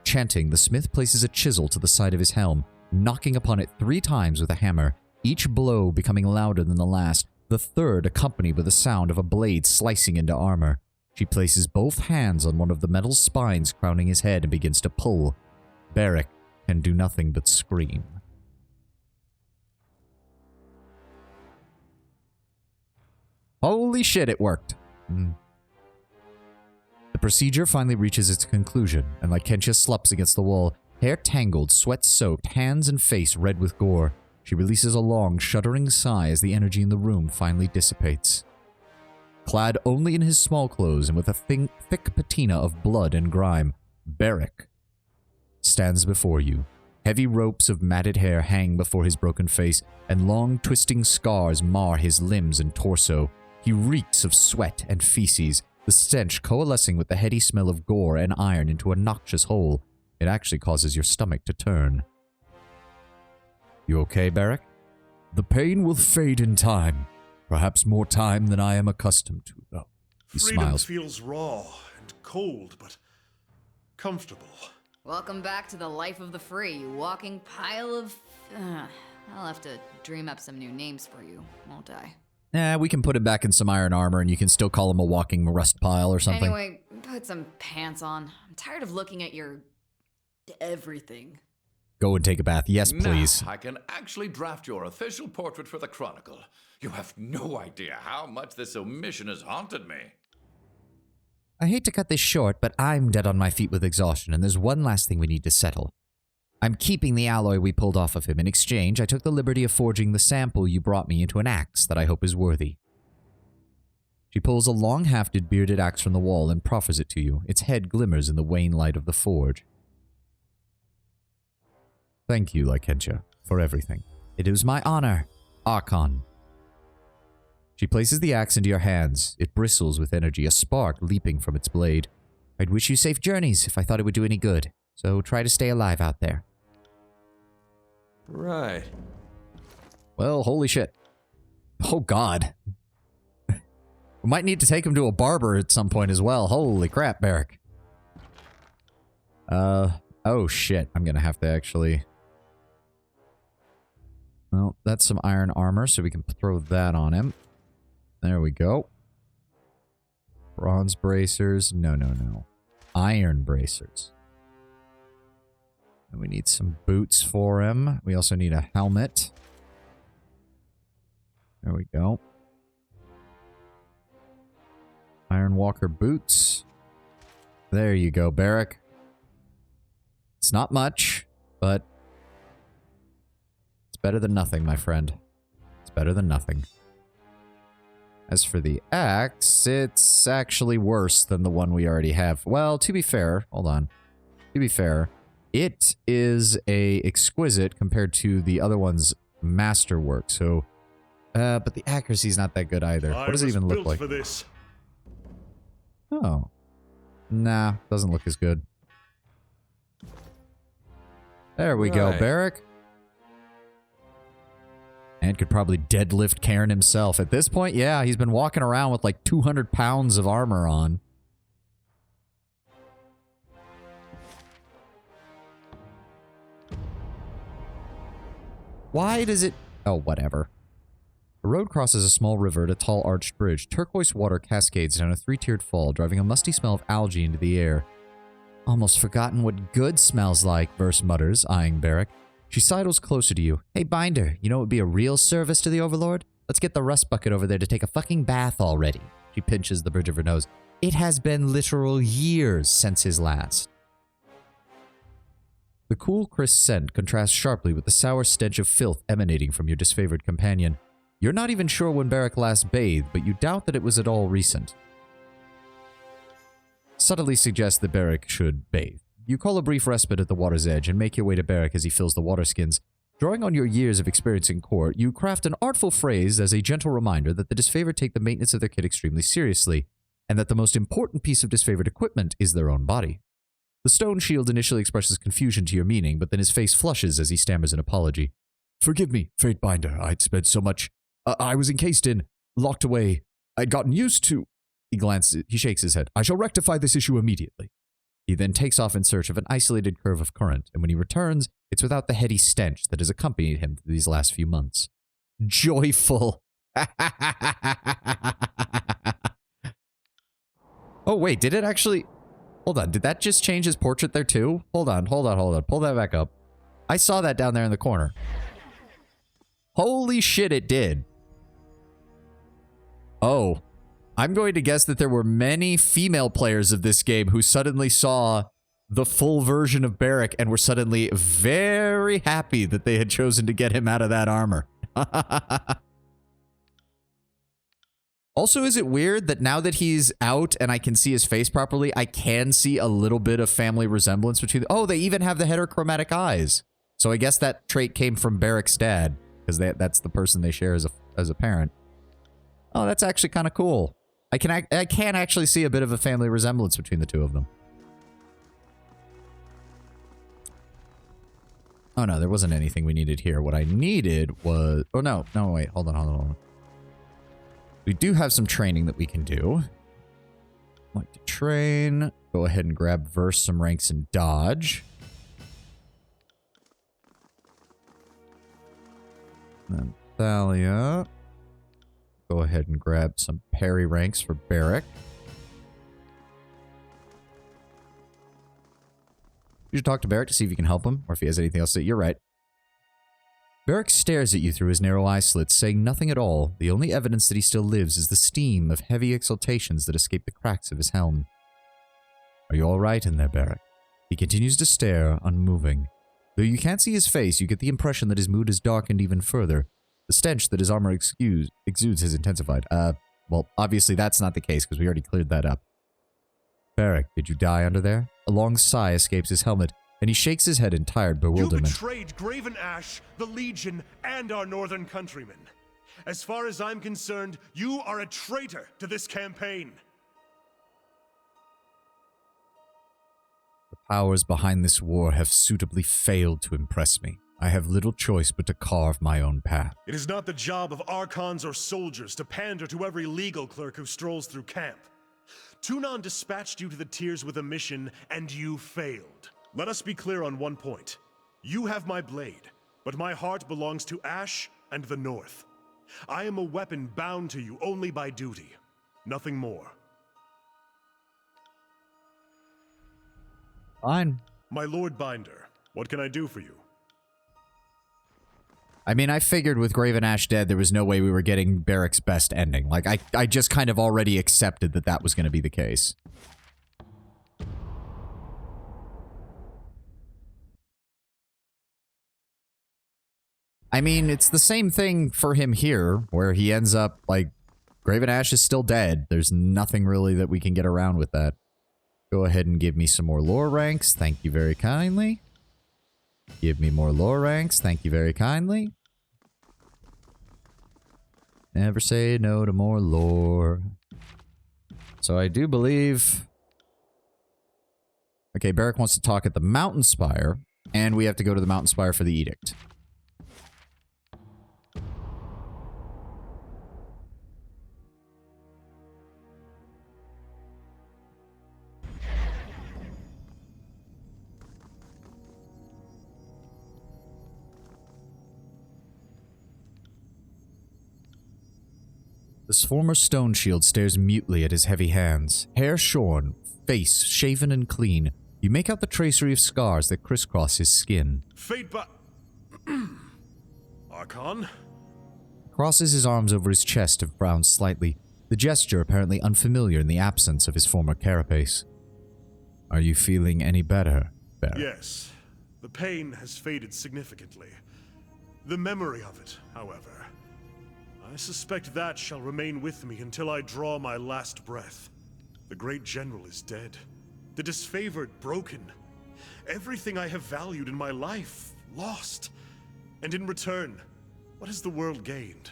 A: Chanting, the smith places a chisel to the side of his helm, knocking upon it 3 times with a hammer, each blow becoming louder than the last, the third accompanied with the sound of a blade slicing into armor. She places both hands on one of the metal spines crowning his head and begins to pull. Barrick can do nothing but scream. Holy shit, it worked. The procedure finally reaches its conclusion, and Lykentia slups against the wall, hair tangled, sweat soaked, hands and face red with gore. She releases a long, shuddering sigh as the energy in the room finally dissipates. Clad only in his small clothes and with a thick patina of blood and grime, Barrick stands before you. Heavy ropes of matted hair hang before his broken face, and long, twisting scars mar his limbs and torso. He reeks of sweat and feces, the stench coalescing with the heady smell of gore and iron into a noxious whole. It actually causes your stomach to turn. You okay, Barrick? The pain will fade in time. Perhaps more time than I am accustomed to, though. He
B: Freedom
A: smiles.
B: feels raw and cold, but comfortable.
E: Welcome back to the life of the free, you walking pile of... I'll have to dream up some new names for you, won't I?
A: We can put him back in some iron armor and you can still call him a walking rust pile or something.
E: Anyway, put some pants on. I'm tired of looking at your... everything.
A: Go and take a bath. Yes, please.
F: Now I can actually draft your official portrait for the Chronicle. You have no idea how much this omission has haunted me.
D: I hate to cut this short, but I'm dead on my feet with exhaustion, and there's one last thing we need to settle. I'm keeping the alloy we pulled off of him. In exchange, I took the liberty of forging the sample you brought me into an axe that I hope is worthy. She pulls a long-hafted, bearded axe from the wall and proffers it to you. Its head glimmers in the wan light of the forge. Thank you, Lykentia, for everything. It is my honor, Archon. She places the axe into your hands. It bristles with energy, a spark leaping from its blade. I'd wish you safe journeys if I thought it would do any good, so try to stay alive out there.
H: Right.
A: Well, holy shit. Oh, God. We might need to take him to a barber at some point as well. Holy crap, Barrick. Oh, shit. I'm gonna have to actually... Well, that's some iron armor, so we can throw that on him. There we go. Bronze bracers. No. Iron bracers. And we need some boots for him. We also need a helmet. There we go. Iron Walker boots. There you go, Barrick. It's not much, but it's better than nothing, my friend. It's better than nothing. As for the axe, it's actually worse than the one we already have. Well, to be fair, hold on. To be fair, it is a exquisite compared to the other one's masterwork. So, but the accuracy's not that good either. What does it even look like?
B: For this.
A: Oh. Nah, doesn't look as good. There we go, Barrick. And could probably deadlift Cairn himself. At this point, yeah, he's been walking around with like 200 pounds of armor on. Why does it... Oh, whatever. The road crosses a small river at a tall arched bridge. Turquoise water cascades down a three-tiered fall, driving a musty smell of algae into the air. Almost forgotten what good smells like, Verse mutters, eyeing Barrick. She sidles closer to you. Hey, Binder, you know what would be a real service to the Overlord? Let's get the rust bucket over there to take a fucking bath already. She pinches the bridge of her nose. It has been literal years since his last. The cool, crisp scent contrasts sharply with the sour stench of filth emanating from your disfavored companion. You're not even sure when Barrick last bathed, but you doubt that it was at all recent. Subtly suggests that Barrick should bathe. You call a brief respite at the water's edge and make your way to Barrick as he fills the water skins. Drawing on your years of experience in court, you craft an artful phrase as a gentle reminder that the disfavored take the maintenance of their kit extremely seriously, and that the most important piece of disfavored equipment is their own body. The stone shield initially expresses confusion to your meaning, but then his face flushes as he stammers an apology. Forgive me, Fatebinder. I'd spent so much... I was encased in, locked away. I'd gotten used to... He shakes his head. I shall rectify this issue immediately. He then takes off in search of an isolated curve of current, and when he returns, it's without the heady stench that has accompanied him through these last few months. Joyful. Oh, wait, did it actually... Hold on, did that just change his portrait there too? Hold on. Pull that back up. I saw that down there in the corner. Holy shit, it did. Oh. I'm going to guess that there were many female players of this game who suddenly saw the full version of Barrick and were suddenly very happy that they had chosen to get him out of that armor. Also, is it weird that now that he's out and I can see his face properly, I can see a little bit of family resemblance between... Oh, they even have the heterochromatic eyes. So I guess that trait came from Barrick's dad, because that's the person they share as a parent. Oh, that's actually kind of cool. I can actually see a bit of a family resemblance between the two of them. Oh no, there wasn't anything we needed here. What I needed was... Oh no, wait, hold on. We do have some training that we can do. Like to train. Go ahead and grab Verse some ranks in dodge. And then Thalia. Go ahead and grab some parry ranks for Barrick. You should talk to Barrick to see if you can help him, or if he has anything else to say. You're right. Barrick stares at you through his narrow eye slits, saying nothing at all. The only evidence that he still lives is the steam of heavy exhalations that escape the cracks of his helm. Are you alright in there, Barrack? He continues to stare, unmoving. Though you can't see his face, you get the impression that his mood has darkened even further. The stench that his armor exudes has intensified. Well, obviously that's not the case, because we already cleared that up. Barrack, did you die under there? A long sigh escapes his helmet, and he shakes his head in tired bewilderment.
B: You betrayed Graven Ash, the Legion, and our northern countrymen. As far as I'm concerned, you are a traitor to this campaign.
A: The powers behind this war have suitably failed to impress me. I have little choice but to carve my own path.
B: It is not the job of Archons or soldiers to pander to every legal clerk who strolls through camp. Tunon dispatched you to the tiers with a mission, and you failed. Let us be clear on one point. You have my blade, but my heart belongs to Ash and the North. I am a weapon bound to you only by duty, nothing more.
A: Fine.
B: My Lord Binder, what can I do for you?
A: I mean, I figured with Graven Ash dead, there was no way we were getting Barrack's best ending. Like, I just kind of already accepted that that was going to be the case. I mean, it's the same thing for him here, where he ends up, like, Graven Ash is still dead. There's nothing really that we can get around with that. Go ahead and give me some more lore ranks. Thank you very kindly. Give me more lore ranks. Thank you very kindly. Never say no to more lore. So I do believe... Okay, Barrack wants to talk at the Mountain Spire, and we have to go to the Mountain Spire for the Edict. This former stone shield stares mutely at his heavy hands. Hair shorn, face shaven and clean. You make out the tracery of scars that crisscross his skin.
B: Fate but... Archon?
A: Crosses his arms over his chest and frowns slightly, the gesture apparently unfamiliar in the absence of his former carapace. Are you feeling any better, Barrack?
B: Yes. The pain has faded significantly. The memory of it, however... I suspect that shall remain with me until I draw my last breath. The great general is dead. The disfavored broken. Everything I have valued in my life lost. And in return, what has the world gained?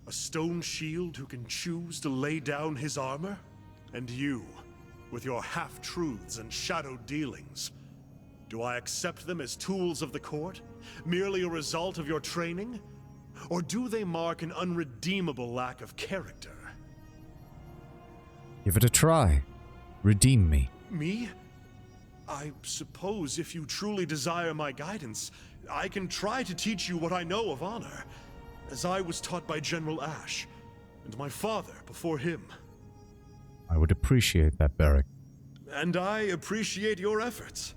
B: A stone shield who can choose to lay down his armor? And you, with your half-truths and shadow dealings. Do I accept them as tools of the court? Merely a result of your training? Or do they mark an unredeemable lack of character?
A: Give it a try. Redeem me.
B: Me? I suppose if you truly desire my guidance, I can try to teach you what I know of honor, as I was taught by General Ash, and my father before him.
A: I would appreciate that, Barrack.
B: And I appreciate your efforts.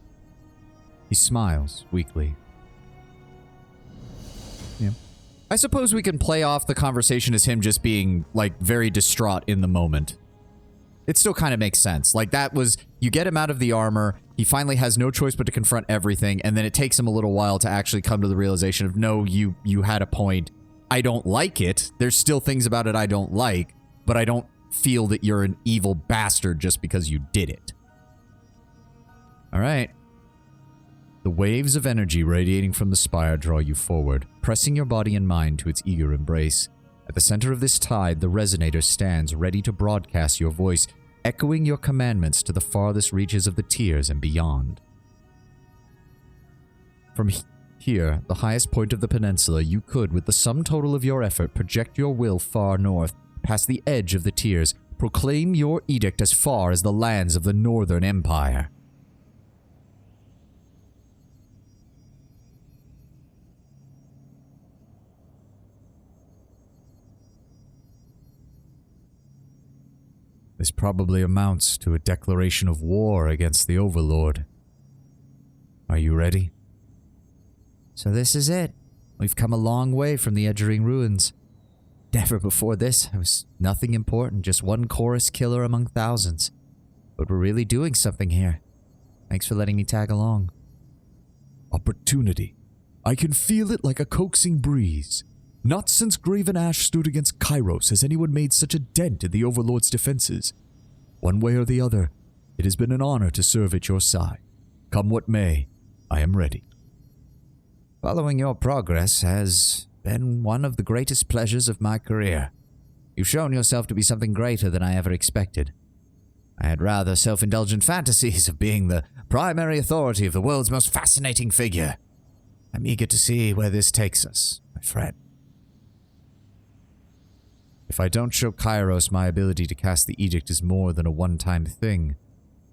A: He smiles weakly. Yeah. I suppose we can play off the conversation as him just being, like, very distraught in the moment. It still kind of makes sense. Like, that was... You get him out of the armor, he finally has no choice but to confront everything, and then it takes him a little while to actually come to the realization of, no, you had a point. I don't like it. There's still things about it I don't like, but I don't feel that you're an evil bastard just because you did it. Alright. The waves of energy radiating from the spire draw you forward, pressing your body and mind to its eager embrace. At the center of this tide, the resonator stands ready to broadcast your voice, echoing your commandments to the farthest reaches of the tiers and beyond. From here, the highest point of the peninsula, you could, with the sum total of your effort, project your will far north, past the edge of the tiers, proclaim your edict as far as the lands of the Northern Empire. This probably amounts to a declaration of war against the Overlord. Are you ready? So this is it. We've come a long way from the Edgering Ruins. Never before this, it was nothing important, just one chorus killer among thousands.
D: But we're really doing something here. Thanks for letting me tag along.
K: Opportunity. I can feel it like a coaxing breeze. Not since Graven Ash stood against Kairos has anyone made such a dent in the Overlord's defenses. One way or the other, it has been an honor to serve at your side. Come what may, I am ready.
D: Following your progress has been one of the greatest pleasures of my career. You've shown yourself to be something greater than I ever expected. I had rather self-indulgent fantasies of being the primary authority of the world's most fascinating figure. I'm eager to see where this takes us, my friend. If I don't show Kairos my ability to cast the Edict is more than a one-time thing,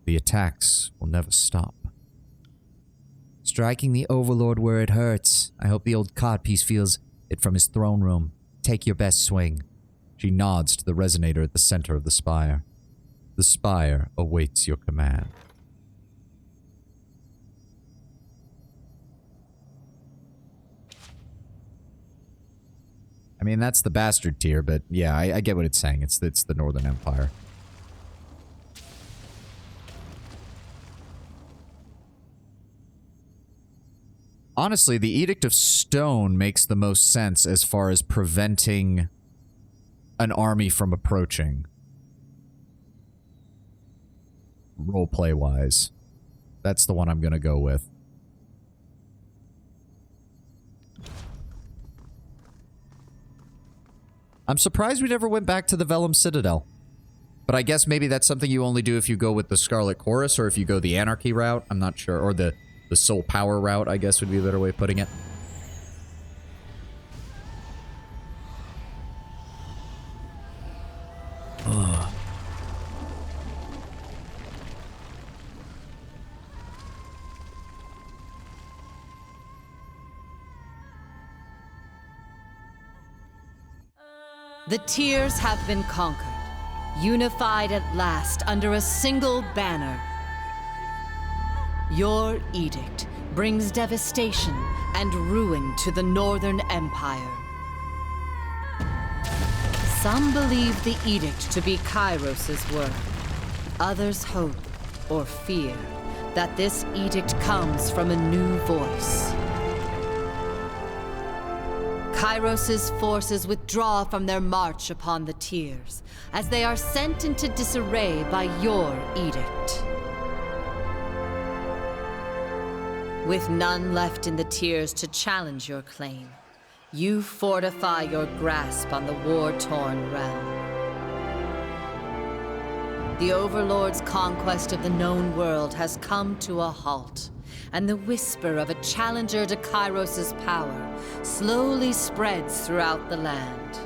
D: the attacks will never stop. Striking the Overlord where it hurts. I hope the old codpiece feels it from his throne room. Take your best swing. She nods to the resonator at the center of the spire. The spire awaits your command. I mean, that's the bastard tier, but yeah, I get what it's saying. It's the Northern Empire. Honestly, the Edict of Stone makes the most sense as far as preventing an army from approaching. Roleplay-wise. That's the one I'm gonna go with. I'm surprised we never went back to the Vellum Citadel. But I guess maybe that's something you only do if you go with the Scarlet Chorus, or if you go the Anarchy route. I'm not sure. Or the Soul Power route, I guess would be a better way of putting it. Ugh.
L: The Tears have been conquered, unified at last under a single banner. Your edict brings devastation and ruin to the Northern Empire. Some believe the edict to be Kairos' work. Others hope, or fear, that this edict comes from a new voice. Kairos' forces withdraw from their march upon the Tears, as they are sent into disarray by your edict. With none left in the Tears to challenge your claim, you fortify your grasp on the war-torn realm. The Overlord's conquest of the known world has come to a halt, and the whisper of a challenger to Kairos' power slowly spreads throughout the land.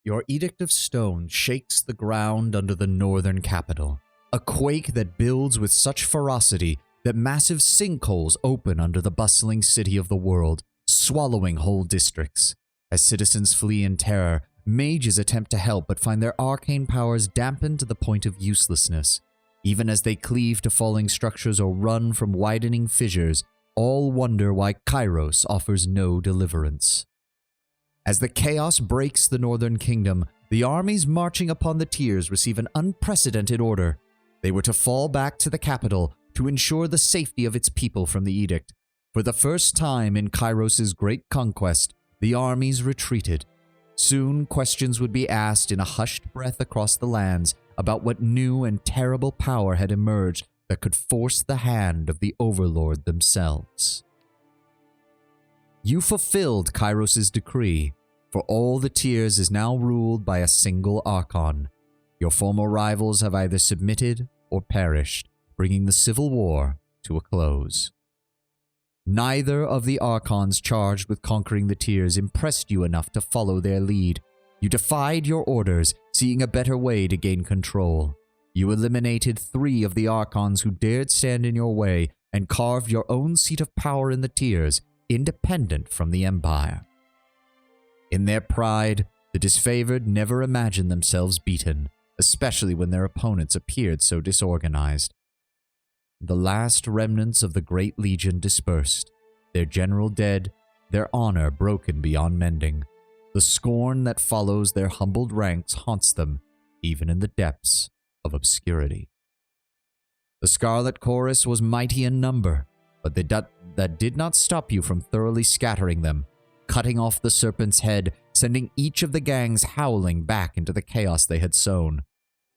D: Your Edict of Stone shakes the ground under the northern capital, a quake that builds with such ferocity that massive sinkholes open under the bustling city of the world, swallowing whole districts. As citizens flee in terror, mages attempt to help but find their arcane powers dampened to the point of uselessness. Even as they cleave to falling structures or run from widening fissures, all wonder why Kairos offers no deliverance. As the chaos breaks the northern kingdom, the armies marching upon the Tears receive an unprecedented order. They were to fall back to the capital to ensure the safety of its people from the edict. For the first time in Kairos' great conquest, the armies retreated. Soon, questions would be asked in a hushed breath across the lands about what new and terrible power had emerged that could force the hand of the Overlord themselves. You fulfilled Kairos' decree, for all the Tears is now ruled by a single Archon. Your former rivals have either submitted or perished, bringing the civil war to a close. Neither of the Archons charged with conquering the Tears impressed you enough to follow their lead. You defied your orders, seeing a better way to gain control. You eliminated 3 of the Archons who dared stand in your way and carved your own seat of power in the Tears, independent from the Empire. In their pride, the disfavored never imagined themselves beaten, especially when their opponents appeared so disorganized. The last remnants of the Great Legion dispersed, their general dead, their honor broken beyond mending.
K: The scorn that follows their humbled ranks haunts them, even in the depths of obscurity. The Scarlet Chorus was mighty in number, but that did not stop you from thoroughly scattering them, cutting off the serpent's head, sending each of the gangs howling back into the chaos they had sown.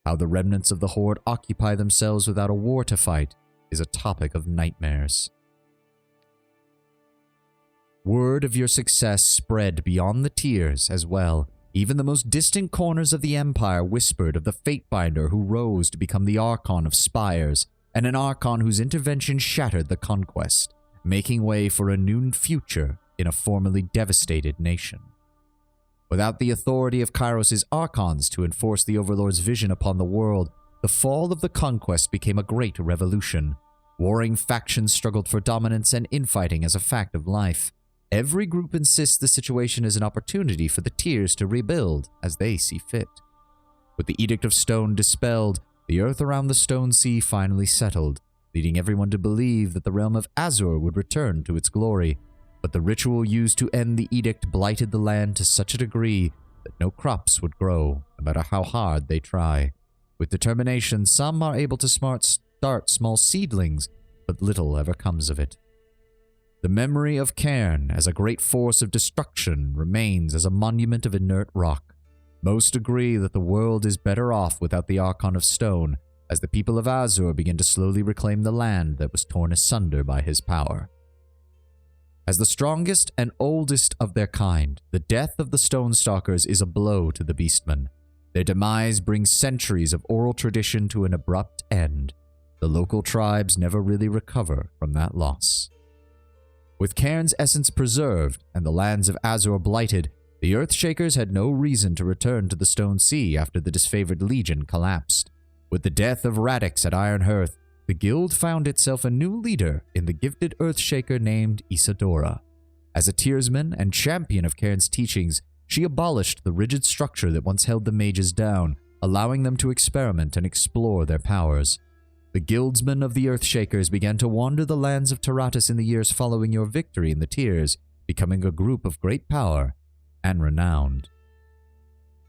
K: How the remnants of the Horde occupy themselves without a war to fight is a topic of nightmares. Word of your success spread beyond the tiers as well. Even the most distant corners of the Empire whispered of the Fatebinder who rose to become the Archon of Spires, and an Archon whose intervention shattered the conquest, making way for a new future in a formerly devastated nation. Without the authority of Kairos' Archons to enforce the Overlord's vision upon the world, the fall of the conquest became a great revolution. Warring factions struggled for dominance and infighting as a fact of life. Every group insists the situation is an opportunity for the tiers to rebuild as they see fit. With the Edict of Stone dispelled, the earth around the Stone Sea finally settled, leading everyone to believe that the realm of Azur would return to its glory. But the ritual used to end the edict blighted the land to such a degree that no crops would grow, no matter how hard they try. With determination, some are able to start small seedlings, but little ever comes of it. The memory of Cairn as a great force of destruction remains as a monument of inert rock. Most agree that the world is better off without the Archon of Stone, as the people of Azur begin to slowly reclaim the land that was torn asunder by his power. As the strongest and oldest of their kind, the death of the Stonestalkers is a blow to the Beastmen. Their demise brings centuries of oral tradition to an abrupt end. The local tribes never really recover from that loss. With Cairn's essence preserved and the lands of Azur blighted, the Earthshakers had no reason to return to the Stone Sea after the disfavored Legion collapsed. With the death of Radix at Ironhearth, the guild found itself a new leader in the gifted Earthshaker named Isadora. As a tiersman and champion of Cairn's teachings, she abolished the rigid structure that once held the mages down, allowing them to experiment and explore their powers. The guildsmen of the Earthshakers began to wander the lands of Taratus in the years following your victory in the tiers, becoming a group of great power and renowned.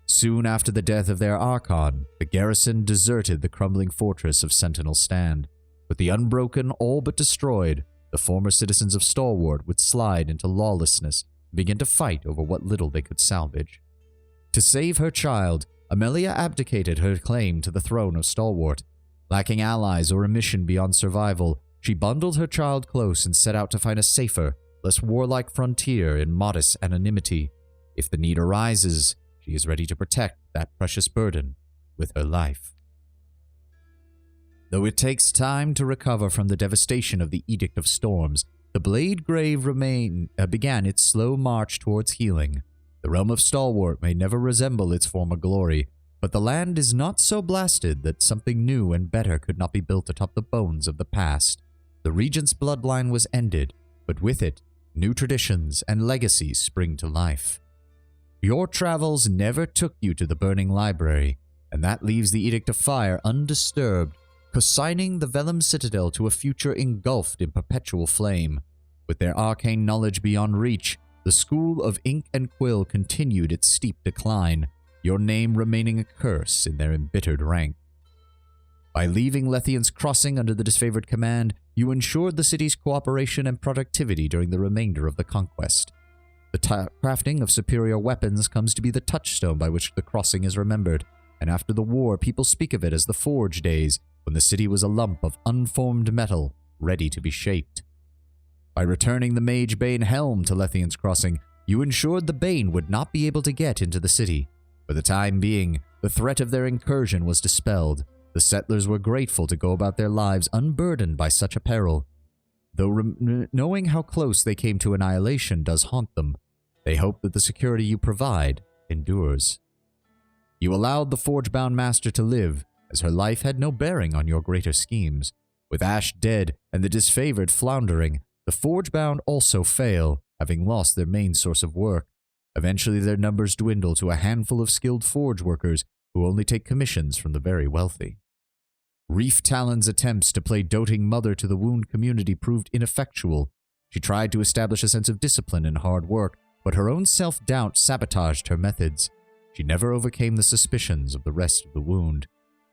K: Soon after the death of their Archon, the garrison deserted the crumbling fortress of Sentinel Stand. With the unbroken all but destroyed, the former citizens of Stalwart would slide into lawlessness and begin to fight over what little they could salvage. To save her child, Amelia abdicated her claim to the throne of Stalwart. Lacking allies or a mission beyond survival, she bundled her child close and set out to find a safer, less warlike frontier in modest anonymity. If the need arises, she is ready to protect that precious burden with her life. Though it takes time to recover from the devastation of the Edict of Storms, the Blade Grave began its slow march towards healing. The realm of Stalwart may never resemble its former glory, but the land is not so blasted that something new and better could not be built atop the bones of the past. The Regent's bloodline was ended, but with it, new traditions and legacies spring to life. Your travels never took you to the Burning Library, and that leaves the Edict of Fire undisturbed, consigning the Vellum Citadel to a future engulfed in perpetual flame. With their arcane knowledge beyond reach, the School of Ink and Quill continued its steep decline, your name remaining a curse in their embittered rank. By leaving Lethian's Crossing under the disfavored command, you ensured the city's cooperation and productivity during the remainder of the conquest. The crafting of superior weapons comes to be the touchstone by which the crossing is remembered, and after the war people speak of it as the Forge Days, when the city was a lump of unformed metal, ready to be shaped. By returning the Mage Bane helm to Lethian's Crossing, you ensured the Bane would not be able to get into the city. For the time being, the threat of their incursion was dispelled. The settlers were grateful to go about their lives unburdened by such a peril. Though knowing how close they came to annihilation does haunt them, they hope that the security you provide endures. You allowed the Forge-bound master to live, as her life had no bearing on your greater schemes. With Ash dead and the disfavored floundering, the Forge-bound also fail, having lost their main source of work. Eventually their numbers dwindle to a handful of skilled forge workers who only take commissions from the very wealthy. Reef Talon's attempts to play doting mother to the Wound community proved ineffectual. She tried to establish a sense of discipline and hard work, but her own self-doubt sabotaged her methods. She never overcame the suspicions of the rest of the Wound.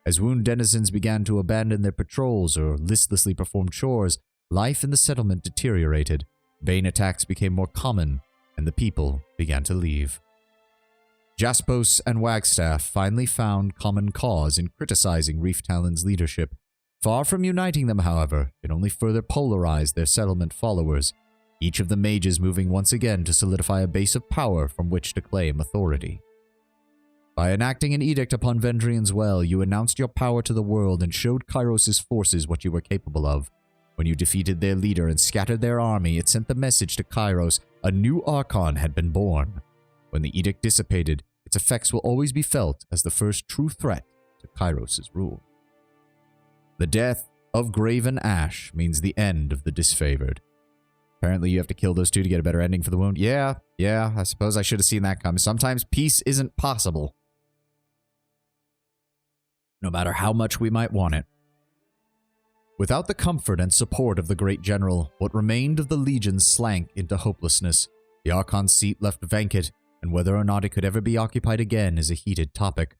K: As Wound denizens began to abandon their patrols or listlessly perform chores, life in the settlement deteriorated. Bane attacks became more common, and the people began to leave. Jaspos and Wagstaff finally found common cause in criticizing Reef Talon's leadership. Far from uniting them, however, it only further polarized their settlement followers, each of the mages moving once again to solidify a base of power from which to claim authority. By enacting an edict upon Vendrian's Well, you announced your power to the world and showed Kairos' forces what you were capable of. When you defeated their leader and scattered their army, it sent the message to Kairos a new Archon had been born. When the edict dissipated, its effects will always be felt as the first true threat to Kairos' rule. The death of Graven Ash means the end of the disfavored. Apparently you have to kill those two to get a better ending for the Wound. Yeah, I suppose I should have seen that come. Sometimes peace isn't possible, no matter how much we might want it. Without the comfort and support of the great general, what remained of the Legion slank into hopelessness. The Archon's seat left vacant, and whether or not it could ever be occupied again is a heated topic.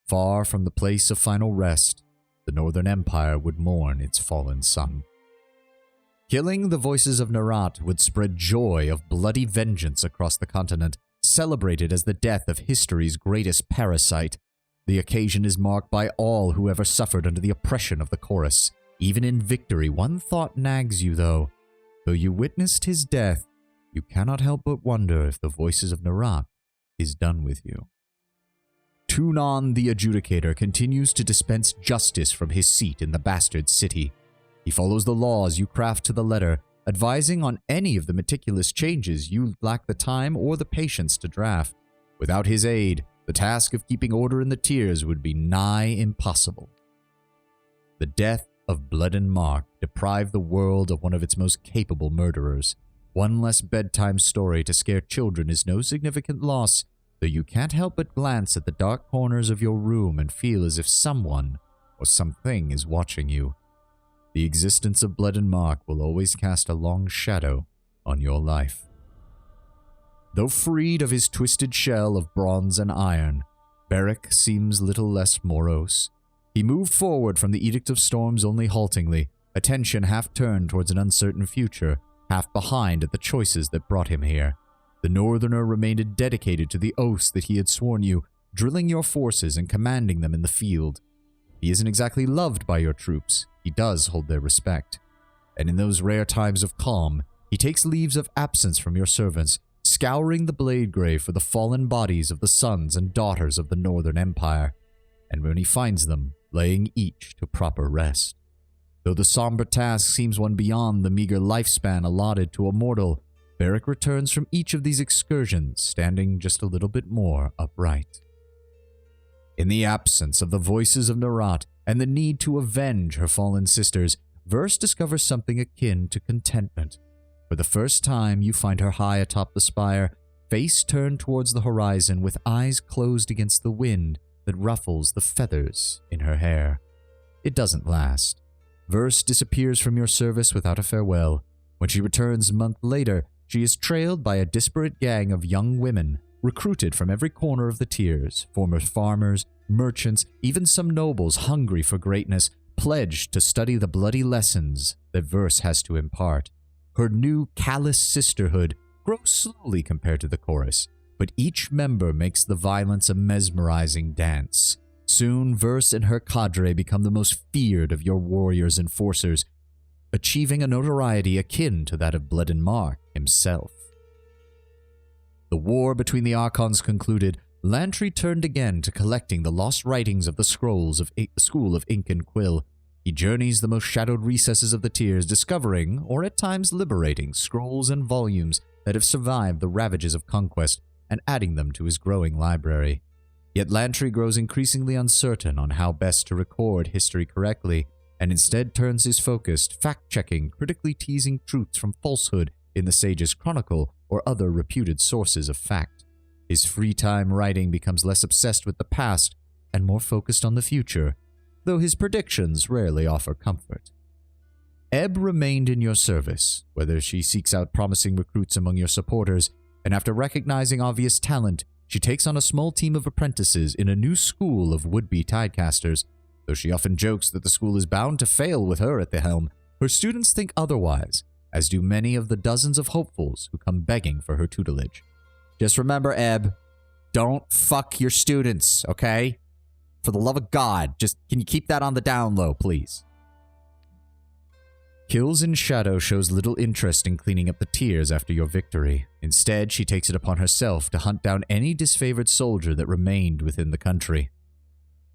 K: Far from the place of final rest, the Northern Empire would mourn its fallen son. Killing the voices of Nerat would spread joy of bloody vengeance across the continent, celebrated as the death of history's greatest parasite. The occasion is marked by all who ever suffered under the oppression of the Chorus. Even in victory, one thought nags you, though. Though you witnessed his death, you cannot help but wonder if the voices of Nerat is done with you. Tunon the Adjudicator continues to dispense justice from his seat in the bastard city. He follows the laws you craft to the letter, advising on any of the meticulous changes you lack the time or the patience to draft. Without his aid, the task of keeping order in the tiers would be nigh impossible. The death of Blood and Mark deprived the world of one of its most capable murderers. One less bedtime story to scare children is no significant loss, though you can't help but glance at the dark corners of your room and feel as if someone or something is watching you. The existence of Blood and Mark will always cast a long shadow on your life. Though freed of his twisted shell of bronze and iron, Beric seems little less morose. He moved forward from the Edict of Storms only haltingly, attention half turned towards an uncertain future, half behind at the choices that brought him here. The Northerner remained dedicated to the oaths that he had sworn you, drilling your forces and commanding them in the field. He isn't exactly loved by your troops, he does hold their respect. And in those rare times of calm, he takes leaves of absence from your servants, scouring the blade grave for the fallen bodies of the sons and daughters of the Northern Empire, and when he finds them, laying each to proper rest. Though the somber task seems one beyond the meager lifespan allotted to a mortal, Beric returns from each of these excursions standing just a little bit more upright. In the absence of the voices of Nerat and the need to avenge her fallen sisters, Verse discovers something akin to contentment. For the first time, you find her high atop the spire, face turned towards the horizon with eyes closed against the wind that ruffles the feathers in her hair. It doesn't last. Verse disappears from your service without a farewell. When she returns a month later, she is trailed by a disparate gang of young women, recruited from every corner of the tiers, former farmers, merchants, even some nobles hungry for greatness, pledged to study the bloody lessons that Verse has to impart. Her new callous sisterhood grows slowly compared to the chorus, but each member makes the violence a mesmerizing dance. Soon, Verse and her cadre become the most feared of your warriors and forcers, achieving a notoriety akin to that of Blood and Mark himself. The war between the Archons concluded, Lantry turned again to collecting the lost writings of the scrolls of the School of Ink and Quill. He journeys the most shadowed recesses of the tiers, discovering, or at times liberating, scrolls and volumes that have survived the ravages of conquest and adding them to his growing library. Yet Lantry grows increasingly uncertain on how best to record history correctly, and instead turns his focus to fact-checking, critically teasing truths from falsehood in the Sage's Chronicle or other reputed sources of fact. His free time writing becomes less obsessed with the past and more focused on the future, though his predictions rarely offer comfort. Ebb remained in your service. Whether she seeks out promising recruits among your supporters, and after recognizing obvious talent, she takes on a small team of apprentices in a new school of would-be tidecasters. Though she often jokes that the school is bound to fail with her at the helm, her students think otherwise, as do many of the dozens of hopefuls who come begging for her tutelage. Just remember, Ebb, don't fuck your students, okay? For the love of God, just can you keep that on the down low, please? Kills in Shadow shows little interest in cleaning up the tears after your victory. Instead, she takes it upon herself to hunt down any disfavored soldier that remained within the country.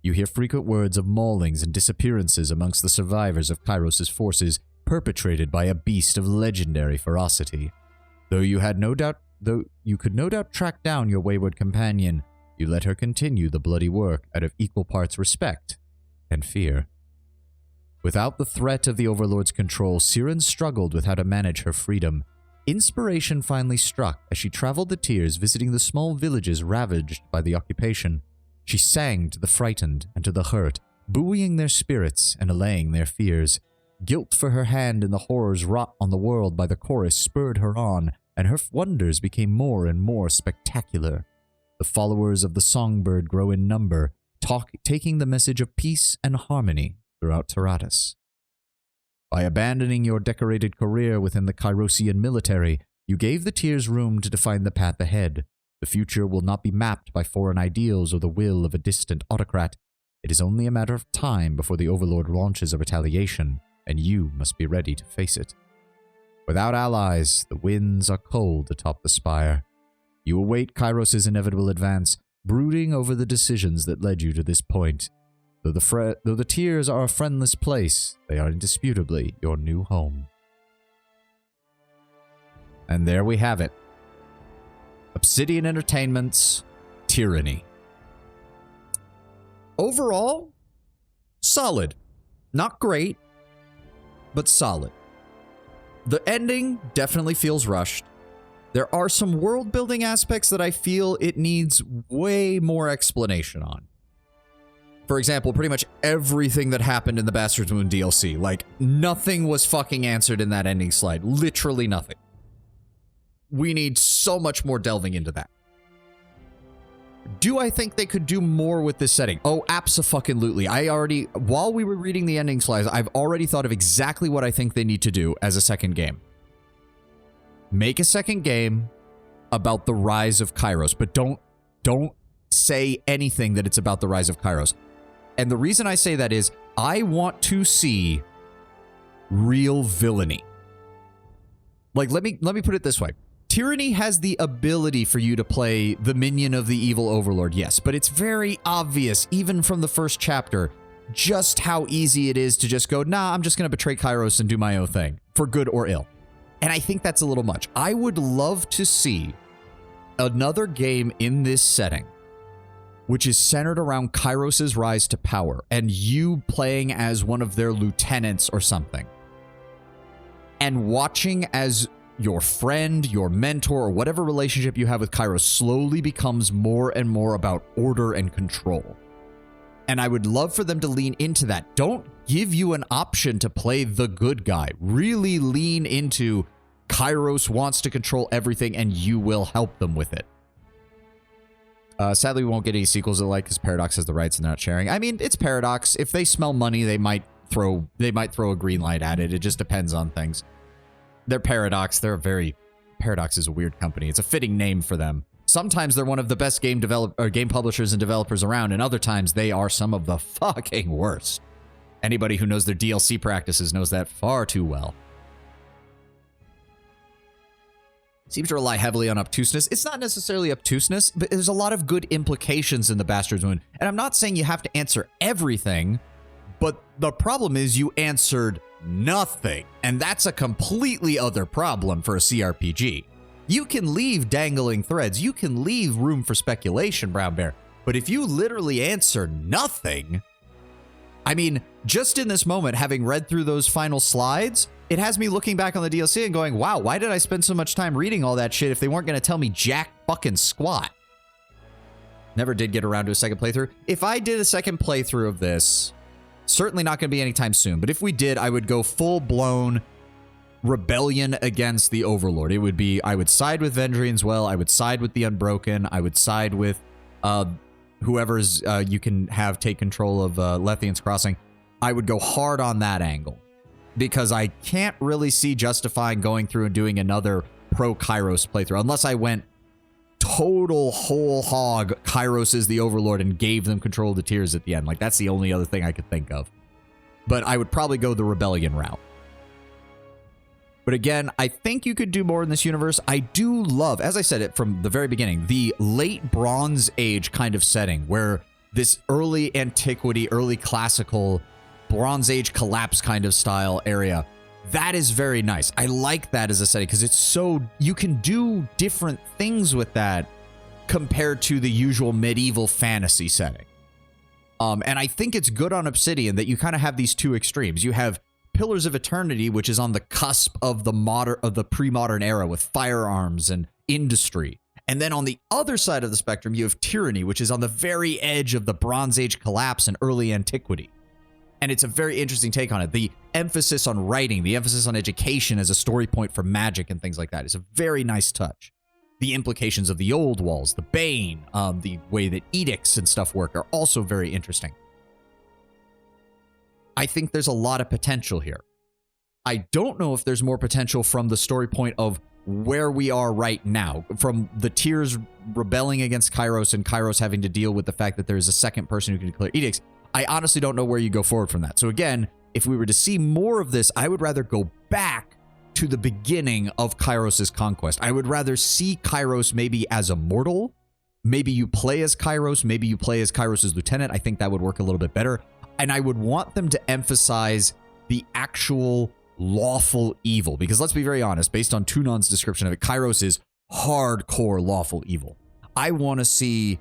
K: You hear frequent words of maulings and disappearances amongst the survivors of Kairos' forces, perpetrated by a beast of legendary ferocity. Though you could no doubt track down your wayward companion, you let her continue the bloody work out of equal parts respect and fear. Without the threat of the Overlord's control, Siren struggled with how to manage her freedom. Inspiration finally struck as she traveled the tiers visiting the small villages ravaged by the occupation. She sang to the frightened and to the hurt, buoying their spirits and allaying their fears. Guilt for her hand in the horrors wrought on the world by the chorus spurred her on, and her wonders became more and more spectacular. The followers of the songbird grow in number, taking the message of peace and harmony throughout Taratus. By abandoning your decorated career within the Kairosian military, you gave the tiers room to define the path ahead. The future will not be mapped by foreign ideals or the will of a distant autocrat. It is only a matter of time before the Overlord launches a retaliation, and you must be ready to face it. Without allies, the winds are cold atop the spire. You await Kairos' inevitable advance, brooding over the decisions that led you to this point. Though the tiers are a friendless place, they are indisputably your new home. And there we have it. Obsidian Entertainment's Tyranny. Overall, solid. Not great, but solid. The ending definitely feels rushed. There are some world-building aspects that I feel it needs way more explanation on. For example, pretty much everything that happened in the Bastard's Moon DLC. Like, nothing was fucking answered in that ending slide. Literally nothing. We need so much more delving into that. Do I think they could do more with this setting? Oh, abso-fucking-lutely. While we were reading the ending slides, I've already thought of exactly what I think they need to do as a second game. Make a second game about the rise of Kairos, but don't say anything that it's about the rise of Kairos. And the reason I say that is, I want to see real villainy. Like, let me put it this way. Tyranny has the ability for you to play the minion of the evil overlord, yes, but it's very obvious, even from the first chapter, just how easy it is to just go, nah, I'm just going to betray Kairos and do my own thing, for good or ill. And I think that's a little much. I would love to see another game in this setting, which is centered around Kairos' rise to power, and you playing as one of their lieutenants or something, and watching as your friend, your mentor, or whatever relationship you have with Kairos slowly becomes more and more about order and control. And I would love for them to lean into that. Don't give you an option to play the good guy. Really lean into Kairos wants to control everything and you will help them with it. Sadly, we won't get any sequels alike because Paradox has the rights and they're not sharing. I mean, it's Paradox. If they smell money, they might throw a green light at it. It just depends on things. They're Paradox. Paradox is a weird company. It's a fitting name for them. Sometimes they're one of the best game publishers and developers around, and other times they are some of the fucking worst. Anybody who knows their DLC practices knows that far too well. Seems to rely heavily on obtuseness. It's not necessarily obtuseness, but there's a lot of good implications in the Bastard's Moon. And I'm not saying you have to answer everything, but the problem is you answered nothing. And that's a completely other problem for a CRPG. You can leave dangling threads. You can leave room for speculation, Brown Bear. But if you literally answer nothing, I mean, just in this moment, having read through those final slides, it has me looking back on the DLC and going, wow, why did I spend so much time reading all that shit if they weren't going to tell me jack fucking squat? Never did get around to a second playthrough. If I did a second playthrough of this, certainly not going to be anytime soon, but if we did, I would go full-blown
A: rebellion against the Overlord. It would be, I would side with Vendrian's Well, I would side with the Unbroken, I would side with whoever's you can have take control of Lethian's Crossing. I would go hard on that angle, because I can't really see justifying going through and doing another pro-Kairos playthrough, unless I went total whole hog, Kairos is the Overlord, and gave them control of the tiers at the end. Like, that's the only other thing I could think of. But I would probably go the Rebellion route. But again, I think you could do more in this universe. I do love, as I said it from the very beginning, the late Bronze Age kind of setting, where this early antiquity, early classical, Bronze Age collapse kind of style area. That is very nice. I like that as a setting because it's so, you can do different things with that compared to the usual medieval fantasy setting. And I think it's good on Obsidian that you kind of have these two extremes. You have Pillars of Eternity, which is on the cusp of the pre-modern era with firearms and industry. And then on the other side of the spectrum, you have Tyranny, which is on the very edge of the Bronze Age collapse and early antiquity. And it's a very interesting take on it. The emphasis on writing, the emphasis on education as a story point for magic and things like that is a very nice touch. The implications of the old walls, the Bane, the way that edicts and stuff work are also very interesting. I think there's a lot of potential here. I don't know if there's more potential from the story point of where we are right now, from the tiers rebelling against Kairos and Kairos having to deal with the fact that there's a second person who can declare edicts. I honestly don't know where you go forward from that. So again, if we were to see more of this, I would rather go back to the beginning of Kairos' conquest. I would rather see Kairos maybe as a mortal. Maybe you play as Kairos. Maybe you play as Kairos' lieutenant. I think that would work a little bit better. And I would want them to emphasize the actual lawful evil. Because let's be very honest, based on Tunon's description of it, Kairos is hardcore lawful evil. I want to see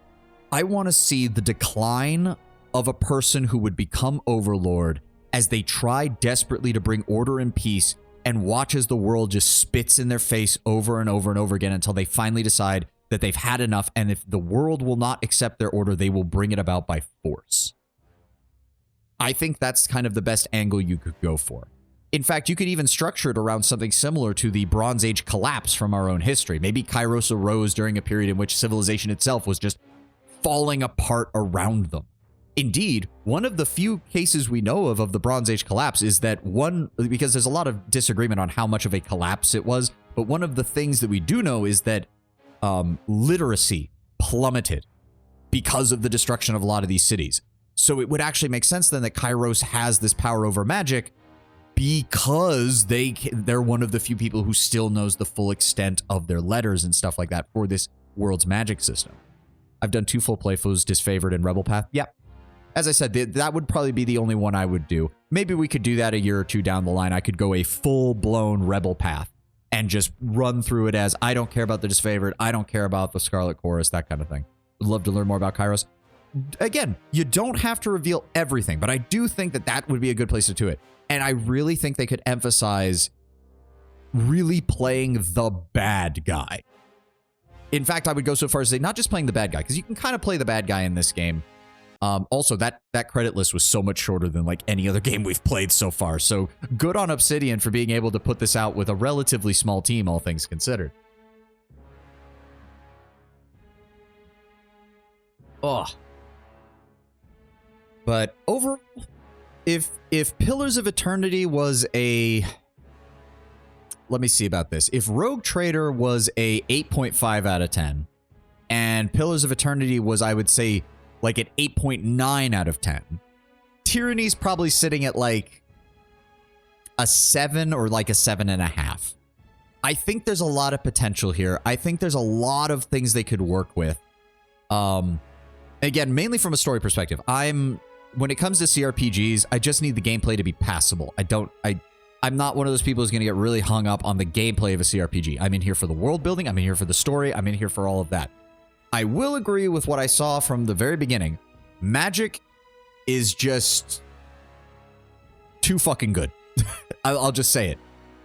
A: the decline of a person who would become Overlord as they try desperately to bring order and peace and watch as the world just spits in their face over and over and over again until they finally decide that they've had enough, and if the world will not accept their order, they will bring it about by force. I think that's kind of the best angle you could go for. In fact, you could even structure it around something similar to the Bronze Age collapse from our own history. Maybe Kairos arose during a period in which civilization itself was just falling apart around them. Indeed, one of the few cases we know of the Bronze Age collapse is that because there's a lot of disagreement on how much of a collapse it was, but one of the things that we do know is that literacy plummeted because of the destruction of a lot of these cities. So it would actually make sense then that Kairos has this power over magic because they're one of the few people who still knows the full extent of their letters and stuff like that for this world's magic system. I've done 2 full playthroughs, Disfavored and Rebel Path. Yep. As I said, that would probably be the only one I would do. Maybe we could do that a year or 2 down the line. I could go a full-blown Rebel Path and just run through it as, I don't care about the Disfavored, I don't care about the Scarlet Chorus, that kind of thing. Would love to learn more about Kairos. Again, you don't have to reveal everything, but I do think that would be a good place to do it. And I really think they could emphasize really playing the bad guy. In fact, I would go so far as to say not just playing the bad guy, because you can kind of play the bad guy in this game. Also, that credit list was so much shorter than like any other game we've played so far. So good on Obsidian for being able to put this out with a relatively small team, all things considered. Oh. But overall, if Pillars of Eternity was a... Let me see about this. If Rogue Trader was a 8.5 out of 10, and Pillars of Eternity was, I would say, like an 8.9 out of 10, Tyranny's probably sitting at like a 7 or like a 7.5. I think there's a lot of potential here. I think there's a lot of things they could work with. Again, mainly from a story perspective. When it comes to CRPGs, I just need the gameplay to be passable. I'm not one of those people who's going to get really hung up on the gameplay of a CRPG. I'm in here for the world building. I'm in here for the story. I'm in here for all of that. I will agree with what I saw from the very beginning. Magic is just too fucking good. I'll just say it.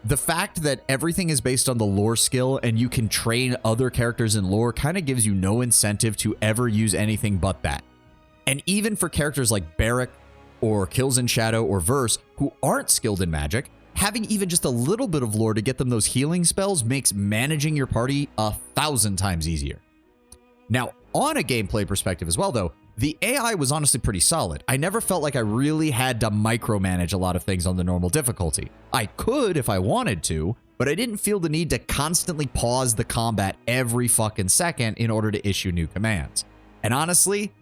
A: The fact that everything is based on the lore skill and you can train other characters in lore kind of gives you no incentive to ever use anything but that. And even for characters like Barrack or Kills in Shadow or Verse who aren't skilled in magic, having even just a little bit of lore to get them those healing spells makes managing your party 1,000 times easier. Now, on a gameplay perspective as well, though, the AI was honestly pretty solid. I never felt like I really had to micromanage a lot of things on the normal difficulty. I could if I wanted to, but I didn't feel the need to constantly pause the combat every fucking second in order to issue new commands. And honestly,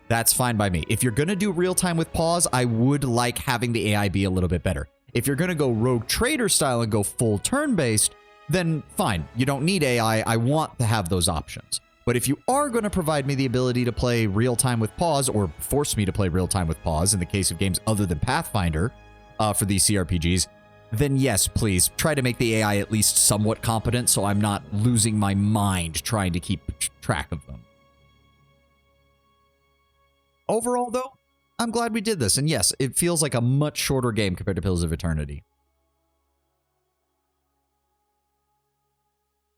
A: that's fine by me. If you're going to do real time with pause, I would like having the AI be a little bit better. If you're going to go rogue trader style and go full turn-based, then fine. You don't need AI. I want to have those options. But if you are going to provide me the ability to play real-time with pause, or force me to play real-time with pause in the case of games other than Pathfinder for these CRPGs, then yes, please, try to make the AI at least somewhat competent so I'm not losing my mind trying to keep track of them. Overall, though, I'm glad we did this. And yes, it feels like a much shorter game compared to Pillars of Eternity.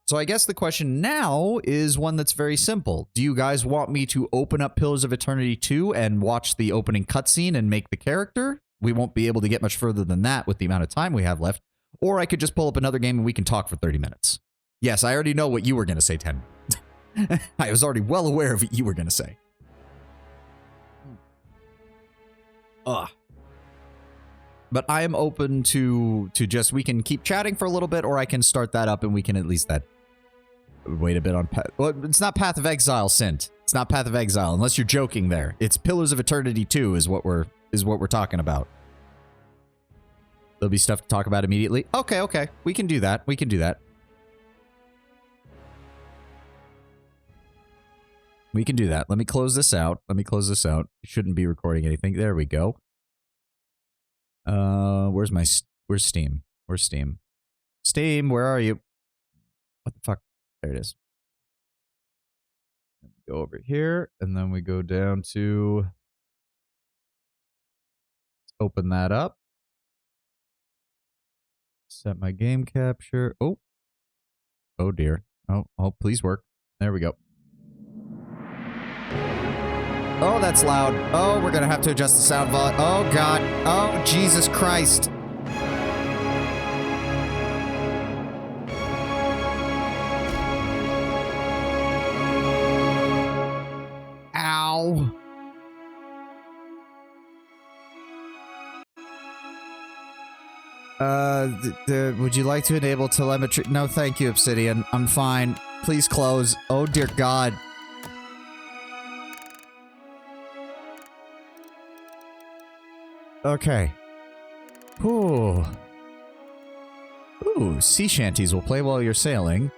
A: So I guess the question now is one that's very simple. Do you guys want me to open up Pillars of Eternity 2 and watch the opening cutscene and make the character? We won't be able to get much further than that with the amount of time we have left. Or I could just pull up another game and we can talk for 30 minutes. Yes, I already know what you were going to say, Ten. I was already well aware of what you were going to say. But I am open to just, we can keep chatting for a little bit, or I can start that up and we can at least wait a bit on well, it's not Path of Exile, Sint. It's not Path of Exile, unless you're joking there. It's Pillars of Eternity 2 is what we're talking about. There'll be stuff to talk about immediately. Okay. We can do that. We can do that. We can do that. Let me close this out. Shouldn't be recording anything. There we go. Where's Steam? Where's Steam? Steam, where are you? What the fuck? There it is. Go over here, and then we go down to... Let's open that up. Set my game capture. Oh dear. Oh, please work. There we go. Oh, that's loud. Oh, we're gonna have to adjust the sound volume. Oh, God. Oh, Jesus Christ. Ow. Would you like to enable telemetry? No, thank you, Obsidian. I'm fine. Please close. Oh, dear God. Okay. Ooh, sea shanties will play while you're sailing.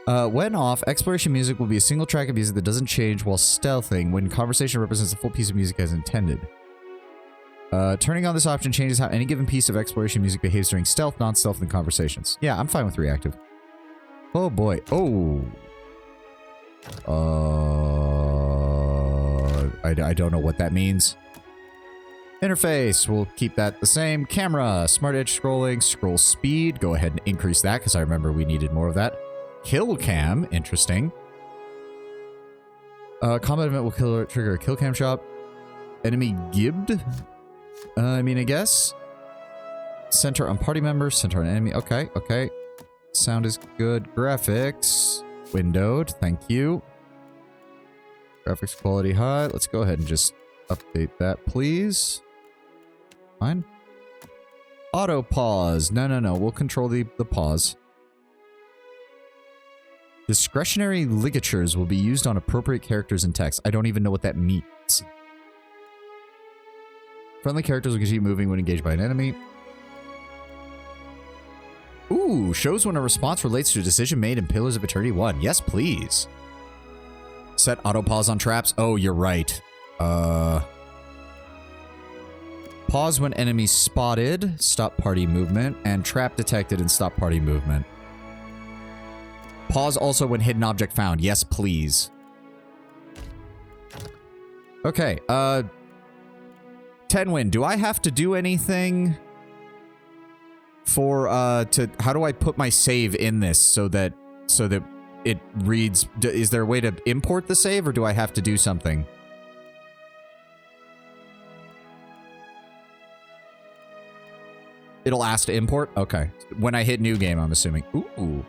A: When off, exploration music will be a single track of music that doesn't change while stealthing when conversation represents a full piece of music as intended. Turning on this option changes how any given piece of exploration music behaves during stealth, non-stealth, and conversations. Yeah, I'm fine with reactive. Oh boy. Oh. I don't know what that means. Interface, we'll keep that the same. Camera, smart edge scrolling, scroll speed. Go ahead and increase that because I remember we needed more of that. Kill cam, interesting. Combat event will trigger a kill cam shot. Enemy gibbed. I guess. Center on party members, center on enemy. Okay. Sound is good. Graphics, windowed. Thank you. Graphics quality high. Let's go ahead and just update that, please. Fine. Auto pause. No. We'll control the pause. Discretionary ligatures will be used on appropriate characters and text. I don't even know what that means. Friendly characters will continue moving when engaged by an enemy. Ooh, shows when a response relates to a decision made in Pillars of Eternity 1. Yes, please. Set auto pause on traps. Oh, you're right. Pause when enemy spotted, stop party movement, and trap detected and stop party movement. Pause also when hidden object found. Yes, please. Okay, Tenwin, do I have to do anything for, how do I put my save in this so that it reads, is there a way to import the save or do I have to do something? It'll ask to import? Okay. When I hit new game, I'm assuming. Ooh.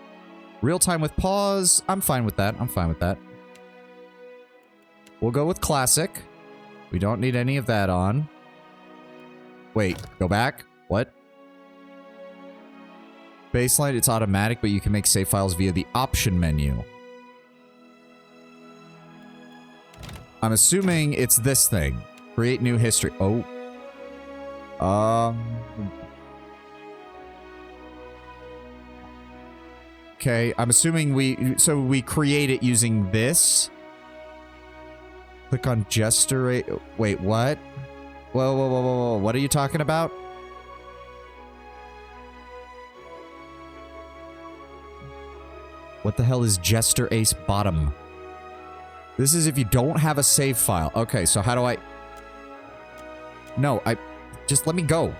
A: Real time with pause. I'm fine with that. I'm fine with that. We'll go with classic. We don't need any of that on. Wait, go back? What? Baseline, it's automatic, but you can make save files via the option menu. I'm assuming it's this thing. Create new history. Oh. Okay, I'm assuming we create it using this. Click on gesture. Wait, what? Whoa. What are you talking about? What the hell is Jester Ace Bottom? This is if you don't have a save file. Okay, so how do I... No, just let me go.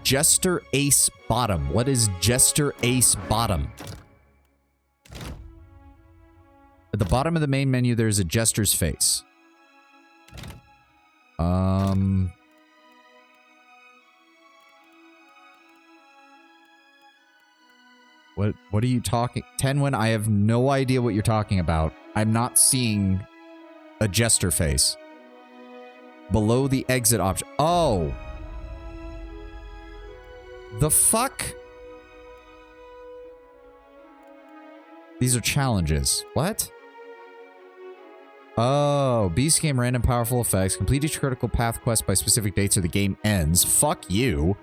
A: Jester Ace Bottom. What is Jester Ace Bottom? At the bottom of the main menu, there's a Jester's face. What are you talking... Tenwin, I have no idea what you're talking about. I'm not seeing a Jester face. Below the exit option. Oh! The fuck? These are challenges. What? Oh, Beast Game random powerful effects. Complete each critical path quest by specific dates or the game ends. Fuck you.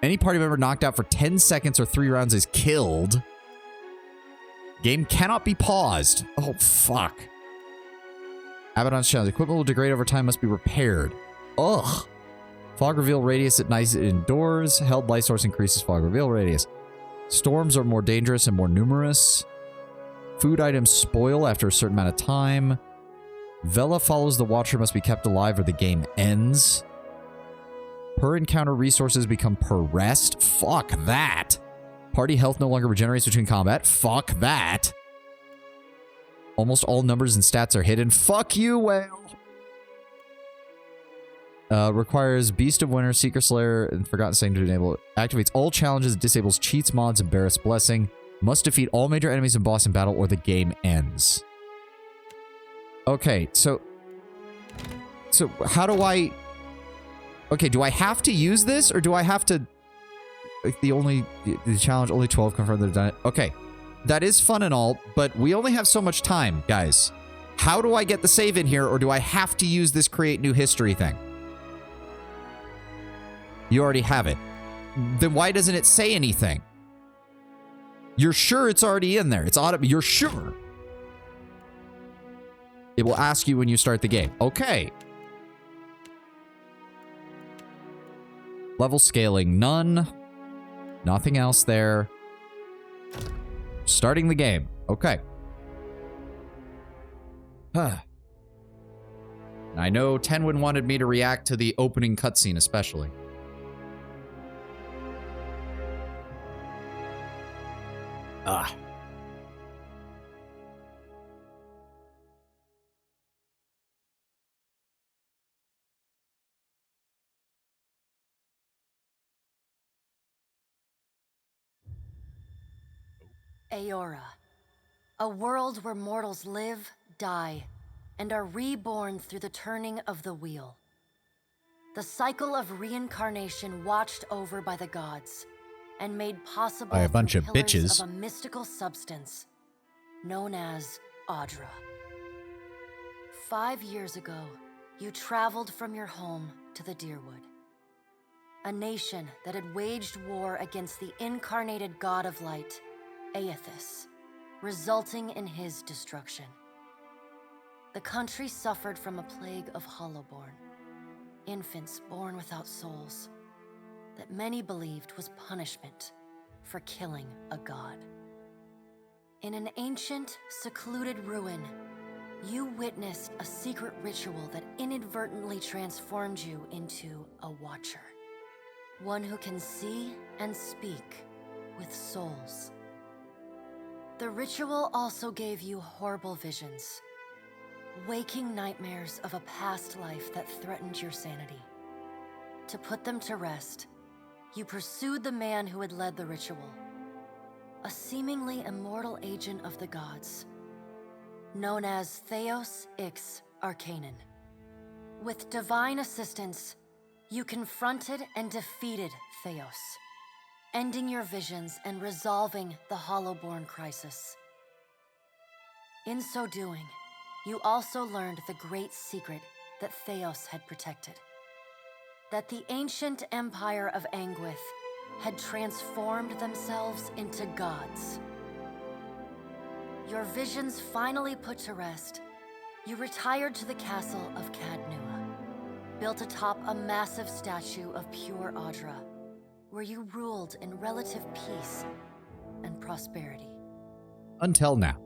A: Any party member knocked out for 10 seconds or 3 rounds is killed. Game cannot be paused. Oh, fuck. Abaddon's challenge. Equipment will degrade over time, must be repaired. Ugh. Fog reveal radius at night indoors. Held light source increases fog reveal radius. Storms are more dangerous and more numerous. Food items spoil after a certain amount of time. Vela follows the Watcher must be kept alive or the game ends. Per encounter resources become per rest. Fuck that. Party health no longer regenerates between combat. Fuck that. Almost all numbers and stats are hidden. Fuck you, whale. Requires Beast of Winter, Seeker Slayer, and Forgotten Saying to enable it. Activates all challenges, disables cheats, mods, and Barrett's Blessing. Must defeat all major enemies and boss in battle or the game ends. Okay, so how do I... Okay, do I have to use this, or do I have to... Like, the challenge, only 12 confirmed that have done it. Okay, that is fun and all, but we only have so much time, guys. How do I get the save in here, or do I have to use this create new history thing? You already have it. Then why doesn't it say anything? You're sure it's already in there. It's auto. You're sure. It will ask you when you start the game. Okay. Level scaling, none. Nothing else there. Starting the game. Okay. I know Tenwin wanted me to react to the opening cutscene especially.
M: Aora, a world where mortals live, die, and are reborn through the turning of the wheel. The cycle of reincarnation watched over by the gods, and made possible
A: by a bunch of
M: pillars
A: bitches.
M: Of a mystical substance known as Audra. 5 years ago, you traveled from your home to the Deerwood, a nation that had waged war against the incarnated god of light, Aethys, resulting in his destruction. The country suffered from a plague of hollowborn, infants born without souls, that many believed was punishment for killing a god. In an ancient, secluded ruin, you witnessed a secret ritual that inadvertently transformed you into a Watcher. One who can see and speak with souls. The ritual also gave you horrible visions, waking nightmares of a past life that threatened your sanity. To put them to rest, you pursued the man who had led the ritual, a seemingly immortal agent of the gods, known as Theos Ix Arcanon. With divine assistance, you confronted and defeated Theos, ending your visions and resolving the Hollowborn crisis. In so doing, you also learned the great secret that Theos had protected. That the ancient empire of Anguith had transformed themselves into gods. Your visions finally put to rest, you retired to the castle of Cadnua, built atop a massive statue of pure Audra, where you ruled in relative peace and prosperity.
A: Until now.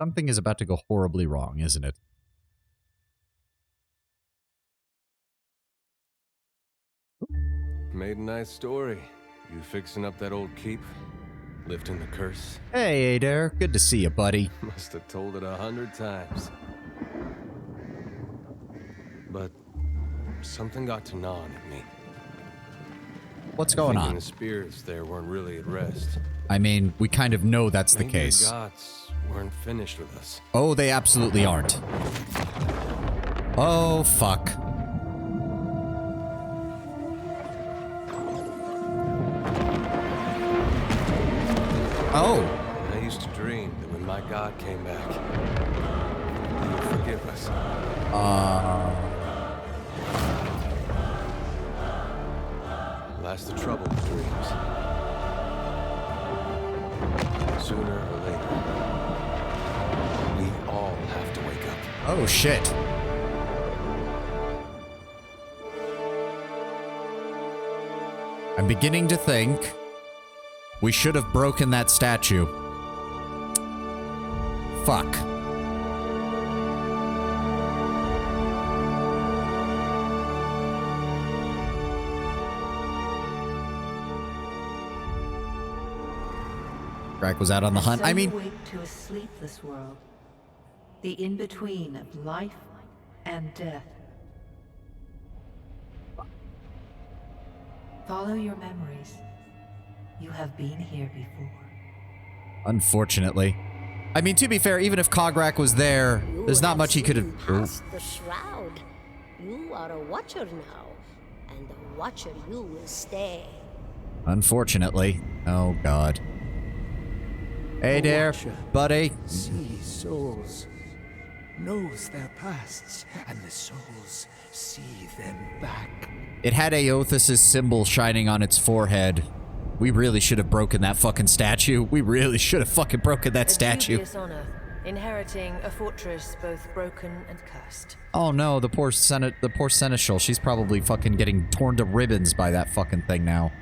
A: Something is about to go horribly wrong, isn't it?
H: Made a nice story. You fixing up that old keep? Lifting the curse?
A: Hey, Adair. Good to see you, buddy.
H: Must have told it 100 times. But something got to gnawing at me.
A: What's going on?
H: The spirits there weren't really at rest.
A: I mean, we kind of know that's the case.
H: The gods weren't finished with us.
A: Oh, they absolutely aren't. Oh, fuck. Oh.
H: I used to dream that when my God came back, he would forgive us. Last the trouble with dreams. Sooner or later, we all have to wake up.
A: Oh, shit. I'm beginning to think we should have broken that statue. Fuck. Greg was out on the hunt. I mean,
N: awake to a sleepless world, the in-between of life and death. Follow your memories. You have been here before.
A: unfortunately. I mean, to be fair, even if Cograk was there, there's not much he could have...
O: Past the shroud. You are a watcher now, and a watcher you will stay.
A: Unfortunately. Oh, God. Hey there, buddy.
P: Sees souls, knows their pasts, and the souls see them back.
A: It had Aothas' symbol shining on its forehead. We really should have broken that fucking statue. We really should have fucking broken that statue.
Q: Honor, inheriting a fortress both broken and cursed.
A: Oh no, the poor seneschal. She's probably fucking getting torn to ribbons by that fucking thing now.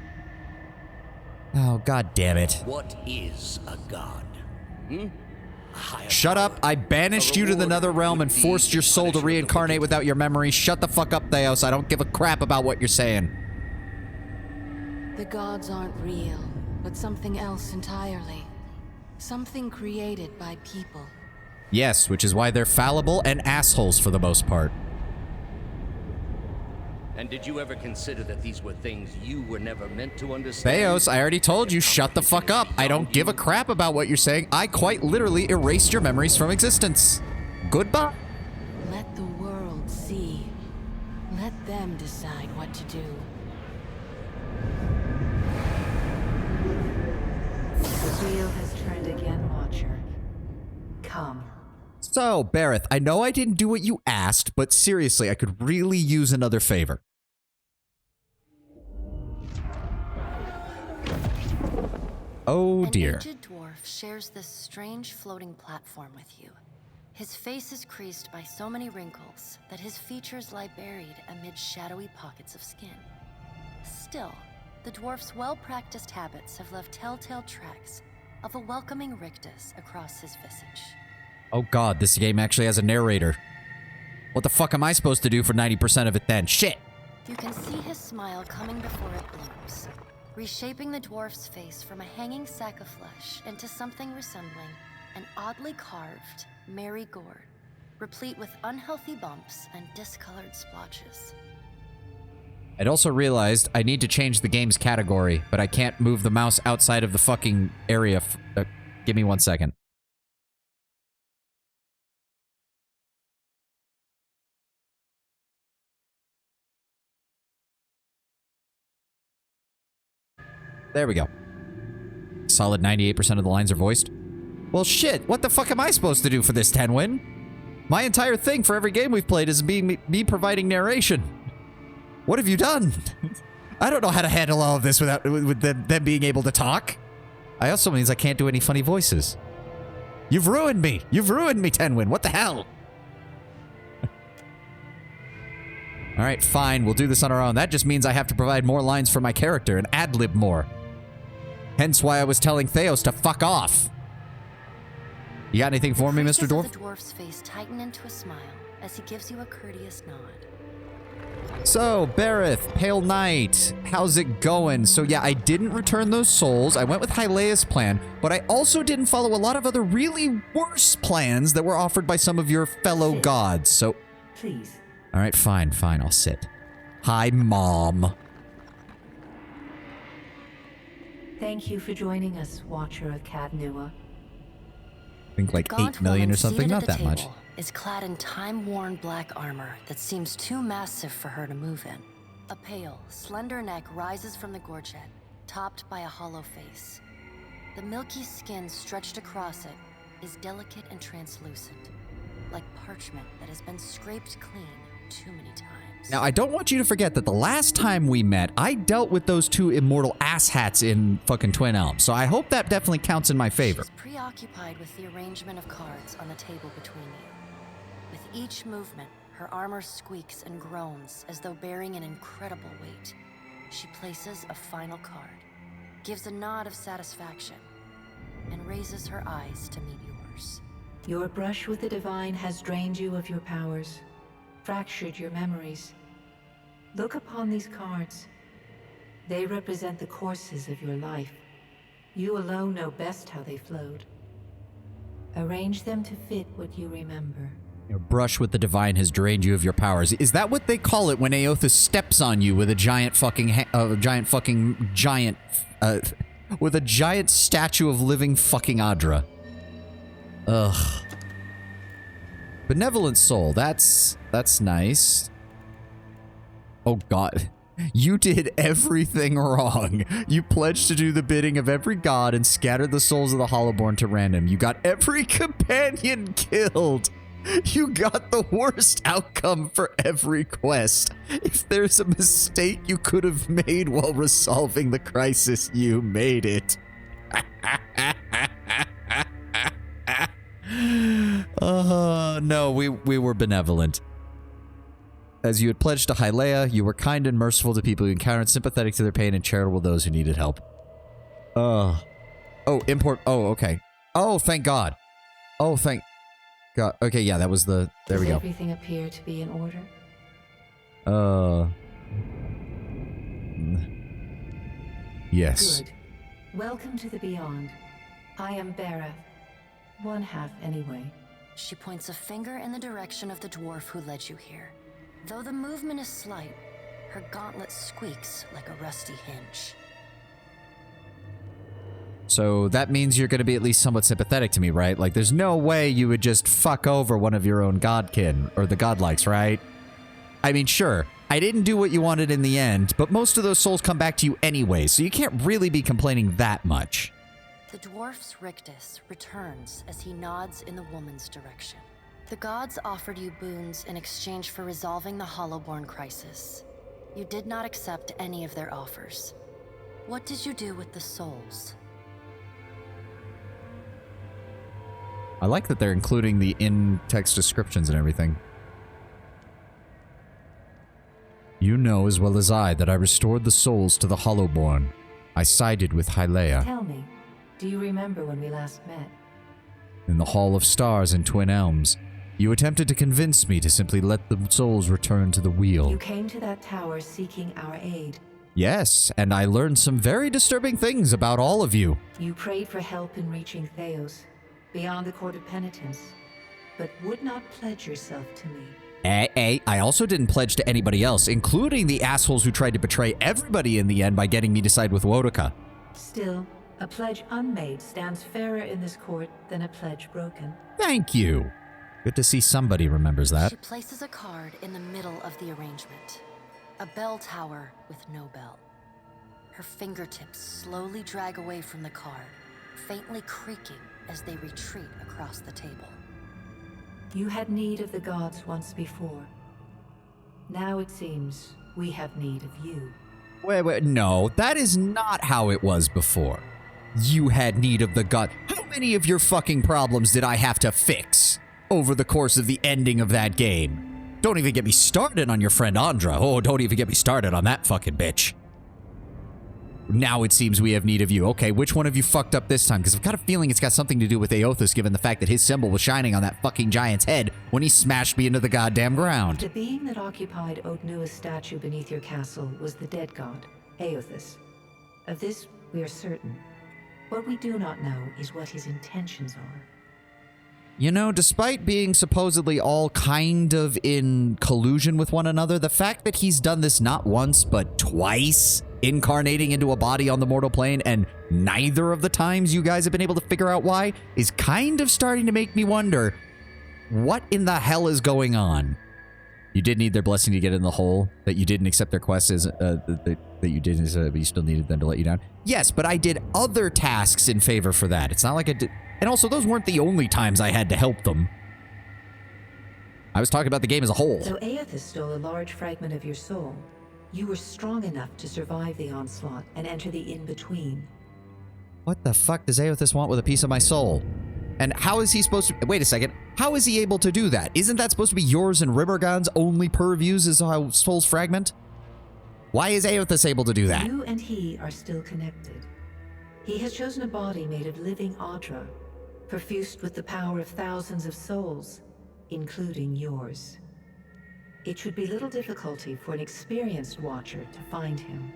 A: Oh, god damn it.
R: What is a god?
A: Shut up. I banished you to the nether realm and forced your soul to reincarnate without your memory. Shut the fuck up, Theos. I don't give a crap about what you're saying.
E: The gods aren't real, but something else entirely. Something created by people.
A: Yes, which is why they're fallible and assholes for the most part.
R: And did you ever consider that these were things you were never meant to understand?
A: Theos, I already told you, shut the fuck up. I don't give a crap about what you're saying. I quite literally erased your memories from existence. Goodbye.
E: Let the world see. Let them decide what to do.
N: The wheel has turned again, Watcher. Come.
A: So, Bareth, I know I didn't do what you asked, but seriously, I could really use another favor. Oh dear.
M: An aged dwarf shares this strange floating platform with you. His face is creased by so many wrinkles that his features lie buried amid shadowy pockets of skin. Still, the dwarf's well-practiced habits have left telltale tracks of a welcoming rictus across his visage.
A: Oh god, this game actually has a narrator. What the fuck am I supposed to do for 90% of it then? Shit!
M: You can see his smile coming before it blooms, reshaping the dwarf's face from a hanging sack of flesh into something resembling an oddly carved Mary Gourd, replete with unhealthy bumps and discolored splotches.
A: I'd also realized I need to change the game's category, but I can't move the mouse outside of the fucking area. Give me 1 second. There we go. Solid 98% of the lines are voiced. Well, shit, what the fuck am I supposed to do for this, Tenwin? My entire thing for every game we've played is me providing narration. What have you done? I don't know how to handle all of this without them being able to talk. I also means I can't do any funny voices. You've ruined me. You've ruined me, Tenwin. What the hell? All right, fine. We'll do this on our own. That just means I have to provide more lines for my character and ad-lib more. Hence why I was telling Theos to fuck off. You got anything for me, Mr. Dwarf?
M: The dwarf's face tighten into a smile as he gives you a courteous nod.
A: So, Berith, Pale Knight, how's it going? So yeah, I didn't return those souls. I went with Hylea's plan, but I also didn't follow a lot of other really worse plans that were offered by some of your fellow gods, so...
N: Please.
A: Alright, fine, I'll sit. Hi, Mom.
N: Thank you for joining us, Watcher of Cadnua.
A: I think like 8 million or something, not that much.
M: Is clad in time-worn black armor that seems too massive for her to move in. A pale, slender neck rises from the gorget, topped by a hollow face. The milky skin stretched across it is delicate and translucent, like parchment that has been scraped clean too many times.
A: Now, I don't want you to forget that the last time we met, I dealt with those two immortal asshats in fucking Twin Elms, so I hope that definitely counts in my favor.
M: She's preoccupied with the arrangement of cards on the table between you. With each movement, her armor squeaks and groans as though bearing an incredible weight. She places a final card, gives a nod of satisfaction, and raises her eyes to meet yours.
N: Your brush with the divine has drained you of your powers, fractured your memories. Look upon these cards. They represent the courses of your life. You alone know best how they flowed. Arrange them to fit what you remember.
A: Your brush with the divine has drained you of your powers. Is that what they call it when Aothas steps on you with a giant with a giant statue of living fucking Adra? Ugh. Benevolent soul, that's nice. Oh god. You did everything wrong. You pledged to do the bidding of every god and scattered the souls of the Hollowborn to random. You got every companion killed. You got the worst outcome for every quest. If there's a mistake you could have made while resolving the crisis, you made it. No, we were benevolent. As you had pledged to Hylea, you were kind and merciful to people you encountered, sympathetic to their pain, and charitable to those who needed help. Oh, import. Oh, okay. Oh, thank God. Oh, thank God. Okay, yeah, that was the... There we go.
N: Does everything appear to be in order?
A: Yes.
N: Good. Welcome to the Beyond. I am Bera. One half, anyway.
M: She points a finger in the direction of the dwarf who led you here. Though the movement is slight, her gauntlet squeaks like a rusty hinge.
A: So that means you're going to be at least somewhat sympathetic to me, right? Like, there's no way you would just fuck over one of your own godkin, or the godlikes, right? I mean, sure, I didn't do what you wanted in the end, but most of those souls come back to you anyway, so you can't really be complaining that much.
M: The dwarf's rictus returns as he nods in the woman's direction. The gods offered you boons in exchange for resolving the Hollowborn crisis. You did not accept any of their offers. What did you do with the souls?
A: I like that they're including the in-text descriptions and everything. You know as well as I that I restored the souls to the Hollowborn. I sided with Hylea.
N: Tell me, do you remember when we last met?
A: In the Hall of Stars in Twin Elms, you attempted to convince me to simply let the souls return to the wheel.
N: You came to that tower seeking our aid.
A: Yes, and I learned some very disturbing things about all of you.
N: You prayed for help in reaching Theos, beyond the Court of Penitence. but would not pledge yourself to me.
A: I also didn't pledge to anybody else, including the assholes who tried to betray everybody in the end by getting me to side with Wodaka.
N: Still, a pledge unmade stands fairer in this court than a pledge broken.
A: Thank you. Good to see somebody remembers that.
M: She places a card in the middle of the arrangement. A bell tower with no bell. Her fingertips slowly drag away from the card, faintly creaking as they retreat across the table.
N: You had need of the gods once before. Now it seems we have need of you.
A: Wait, no, that is not how it was before. You had need of the god. How many of your fucking problems did I have to fix over the course of the ending of that game? Don't even get me started on your friend Andra. Oh, don't even get me started on that fucking bitch. Now it seems we have need of you. Okay, which one of you fucked up this time? Because I've got a feeling it's got something to do with Aothus, given the fact that his symbol was shining on that fucking giant's head when he smashed me into the goddamn ground.
N: The being that occupied Odnua's statue beneath your castle was the dead god, Aothus. Of this, we are certain. What we do not know is what his intentions are.
A: You know, despite being supposedly all kind of in collusion with one another, the fact that he's done this not once, but twice, incarnating into a body on the mortal plane, and neither of the times you guys have been able to figure out why, is kind of starting to make me wonder, what in the hell is going on? You did need their blessing to get in the hole, that you didn't accept their quests, that you didn't, but you still needed them to let you down. Yes, but I did other tasks in favor for that. It's not like I did... And also, those weren't the only times I had to help them. I was talking about the game as a whole.
N: Though Aothus stole a large fragment of your soul, you were strong enough to survive the onslaught and enter the in-between.
A: What the fuck does Aothus want with a piece of my soul? And how is he supposed to... Wait a second. How is he able to do that? Isn't that supposed to be yours and Ribergon's only purviews as a soul's fragment? Why is Aothus able to do that?
N: You and he are still connected. He has chosen a body made of living Audra, perfused with the power of thousands of souls, including yours. It should be little difficulty for an experienced watcher to find him.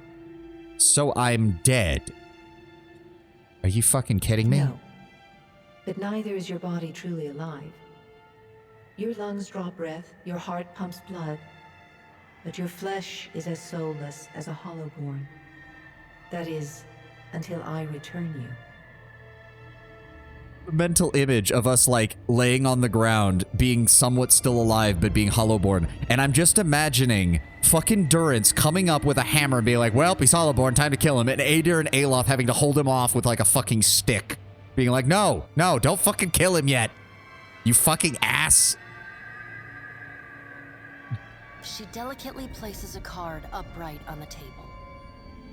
A: So I'm dead. Are you fucking kidding me?
N: No. But neither is your body truly alive. Your lungs draw breath, your heart pumps blood, but your flesh is as soulless as a hollowborn. That is, until I return you.
A: Mental image of us, like, laying on the ground, being somewhat still alive, but being hollowborn. And I'm just imagining fucking Durance coming up with a hammer and being like, well, he's hollowborn, time to kill him. And Adir and Aloth having to hold him off with, like, a fucking stick. Being like, no, don't fucking kill him yet. You fucking ass.
M: She delicately places a card upright on the table.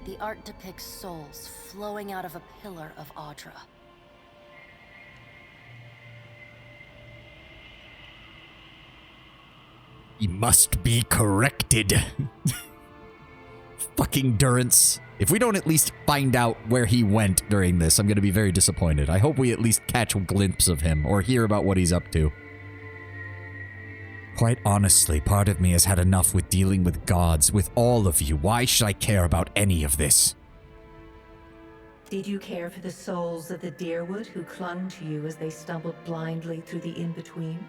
M: The art depicts souls flowing out of a pillar of Audra.
A: He must be corrected. Fucking Durance. If we don't at least find out where he went during this, I'm going to be very disappointed. I hope we at least catch a glimpse of him or hear about what he's up to. Quite honestly, part of me has had enough with dealing with gods, with all of you. Why should I care about any of this?
N: Did you care for the souls of the Deerwood who clung to you as they stumbled blindly through the in-between?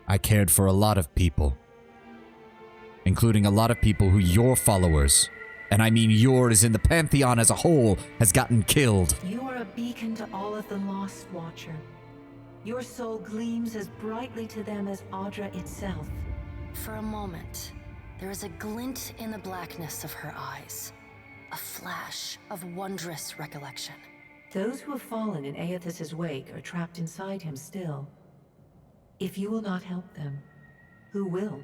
A: I cared for a lot of people. Including a lot of people who your followers, and I mean yours in the Pantheon as a whole, has gotten killed.
N: You are a beacon to all of the lost, Watcher. Your soul gleams as brightly to them as Audra itself.
M: For a moment, there is a glint in the blackness of her eyes. A flash of wondrous recollection.
N: Those who have fallen in Aothus's wake are trapped inside him still. If you will not help them, who will?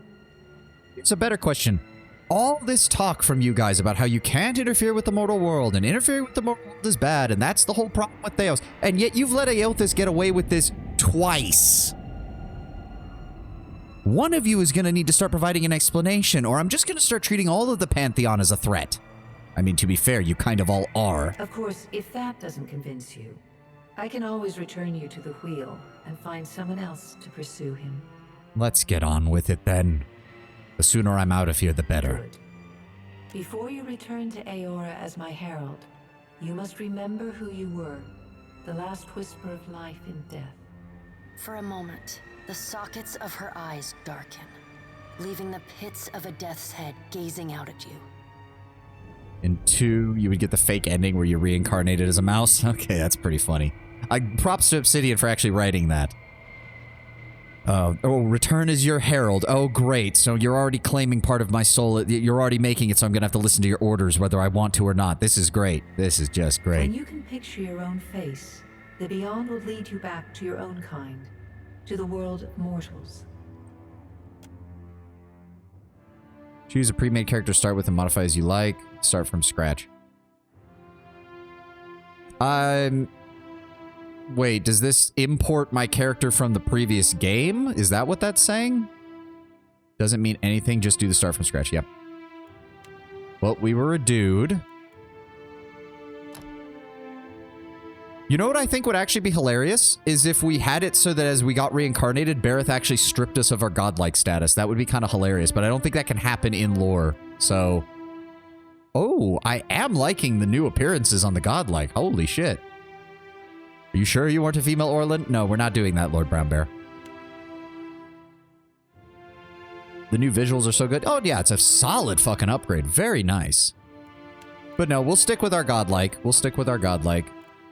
A: It's a better question. All this talk from you guys about how you can't interfere with the mortal world, and interfering with the mortal world is bad, and that's the whole problem with Theos, and yet you've let Aothus get away with this twice. One of you is going to need to start providing an explanation, or I'm just going to start treating all of the Pantheon as a threat. I mean, to be fair, you kind of all are.
N: Of course, if that doesn't convince you, I can always return you to the wheel and find someone else to pursue him.
A: Let's get on with it then. The sooner I'm out of here, the better.
N: Good. Before you return to Aora as my herald, you must remember who you were, the last whisper of life in death.
M: For a moment, The sockets of her eyes darken, leaving the pits of a death's head gazing out at you.
A: In 2, you would get the fake ending where you're reincarnated as a mouse. Okay, that's pretty funny. Props to Obsidian for actually writing that. Oh, return as your herald. Oh, great. So you're already claiming part of my soul. You're already making it, so I'm going to have to listen to your orders whether I want to or not. This is great. This is just great.
N: When you can picture your own face, the beyond will lead you back to your own kind, to the world of mortals.
A: Choose a pre-made character, start with and modify as you like. Start from scratch. Wait, does this import my character from the previous game? Is that what that's saying? Doesn't mean anything, just do the start from scratch. Yep. Well, we were a dude. You know what I think would actually be hilarious? Is if we had it so that as we got reincarnated, Bareth actually stripped us of our godlike status. That would be kind of hilarious, but I don't think that can happen in lore. So... Oh, I am liking the new appearances on the godlike. Holy shit. Are you sure you weren't a female Orlin? No, we're not doing that, Lord Brown Bear. The new visuals are so good. Oh, yeah, it's a solid fucking upgrade. Very nice. But no, we'll stick with our godlike. We'll stick with our godlike.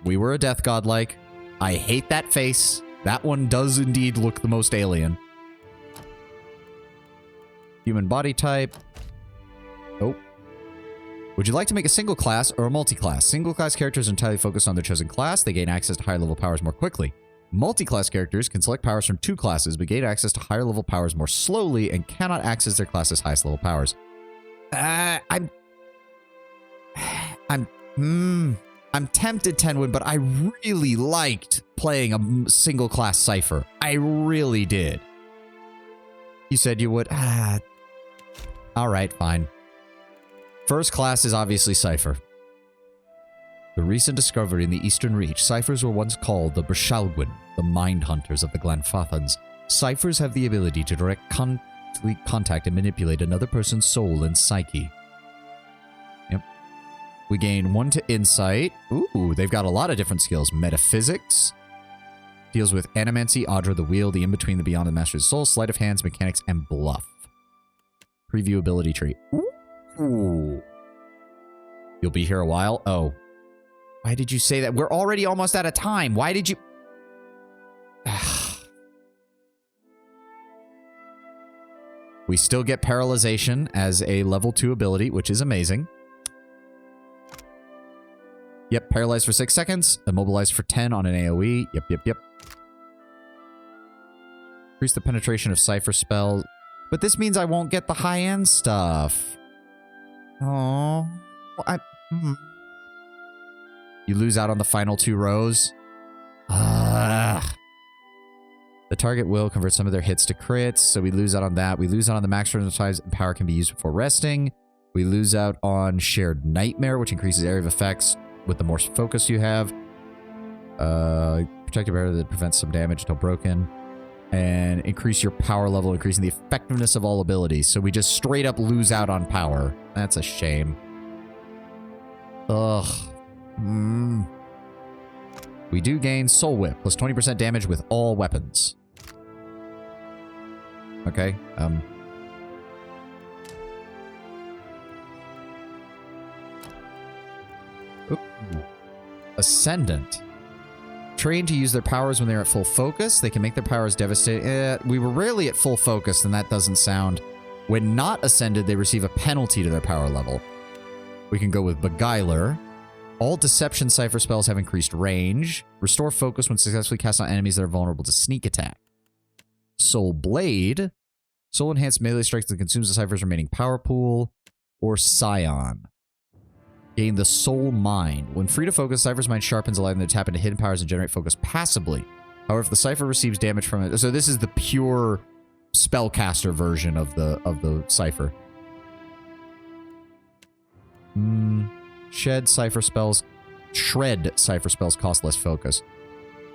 A: We were a death godlike. I hate that face. That one does indeed look the most alien. Human body type. Nope. Would you like to make a single class or a multi-class? Single class characters are entirely focused on their chosen class. They gain access to higher level powers more quickly. Multi-class characters can select powers from 2 classes, but gain access to higher level powers more slowly and cannot access their class's highest level powers. I'm tempted, Tenwin, but I really liked playing a single class Cypher. I really did. You said you would. All right, fine. First class is obviously Cypher. The recent discovery in the Eastern Reach, Cyphers were once called the Brashaldwin, the Mind Hunters of the Glenfathans. Cyphers have the ability to direct contact and manipulate another person's soul and psyche. Yep. We gain 1 to Insight. Ooh, they've got a lot of different skills. Metaphysics. Deals with Animancy, Audra the Wheel, the In-Between, the Beyond, the Master's Soul, Sleight of Hands, Mechanics, and Bluff. Preview ability tree. Ooh. You'll be here a while? Oh. Why did you say that? We're already almost out of time. Why did you... We still get Paralyzation as a level 2 ability, which is amazing. Yep, paralyzed for 6 seconds. Immobilized for 10 on an AoE. Yep. Increase the penetration of Cypher spells. But this means I won't get the high-end stuff. Oh, You lose out on the final 2 rows. The target will convert some of their hits to crits, so we lose out on that. We lose out on the maximum size and power can be used before resting. We lose out on Shared Nightmare, which increases area of effects with the more focus you have. Protective barrier that prevents some damage until broken. And increase your power level, increasing the effectiveness of all abilities. So we just straight up lose out on power. That's a shame. Ugh. We do gain Soul Whip, plus 20% damage with all weapons. Okay, Ooh. Ascendant. Trained to use their powers when they're at full focus. They can make their powers devastating. We were rarely at full focus, and that doesn't sound... When not ascended, they receive a penalty to their power level. We can go with Beguiler. All Deception Cypher spells have increased range. Restore focus when successfully cast on enemies that are vulnerable to sneak attack. Soul Blade. Soul Enhanced melee strikes that consumes the Cypher's remaining power pool. Or Scion. Gain the Soul Mind. When free to focus, Cypher's mind sharpens, allowing them to tap into hidden powers and generate focus passively. However, if the Cypher receives damage from it... So this is the pure spellcaster version of the Cypher. Shred Cypher spells cost less focus.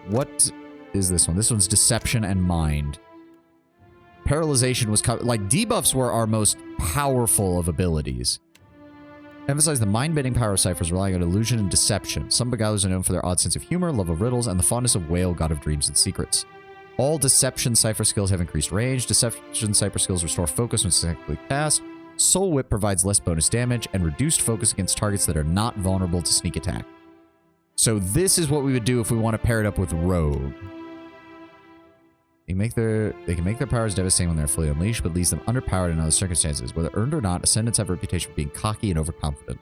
A: What is this one? This one's Deception and Mind. Paralyzation was... Like, debuffs were our most powerful of abilities. Emphasize the mind-bending power of Cyphers, relying on illusion and deception. Some Beguilers are known for their odd sense of humor, love of riddles, and the fondness of Whale, god of dreams and secrets. All Deception Cipher skills have increased range. Deception Cipher skills restore focus when successfully cast. Soul Whip provides less bonus damage and reduced focus against targets that are not vulnerable to sneak attack. So this is what we would do if we want to pair it up with Rogue. They can make their powers devastating when they're fully unleashed, but leaves them underpowered in other circumstances. Whether earned or not, Ascendants have a reputation for being cocky and overconfident.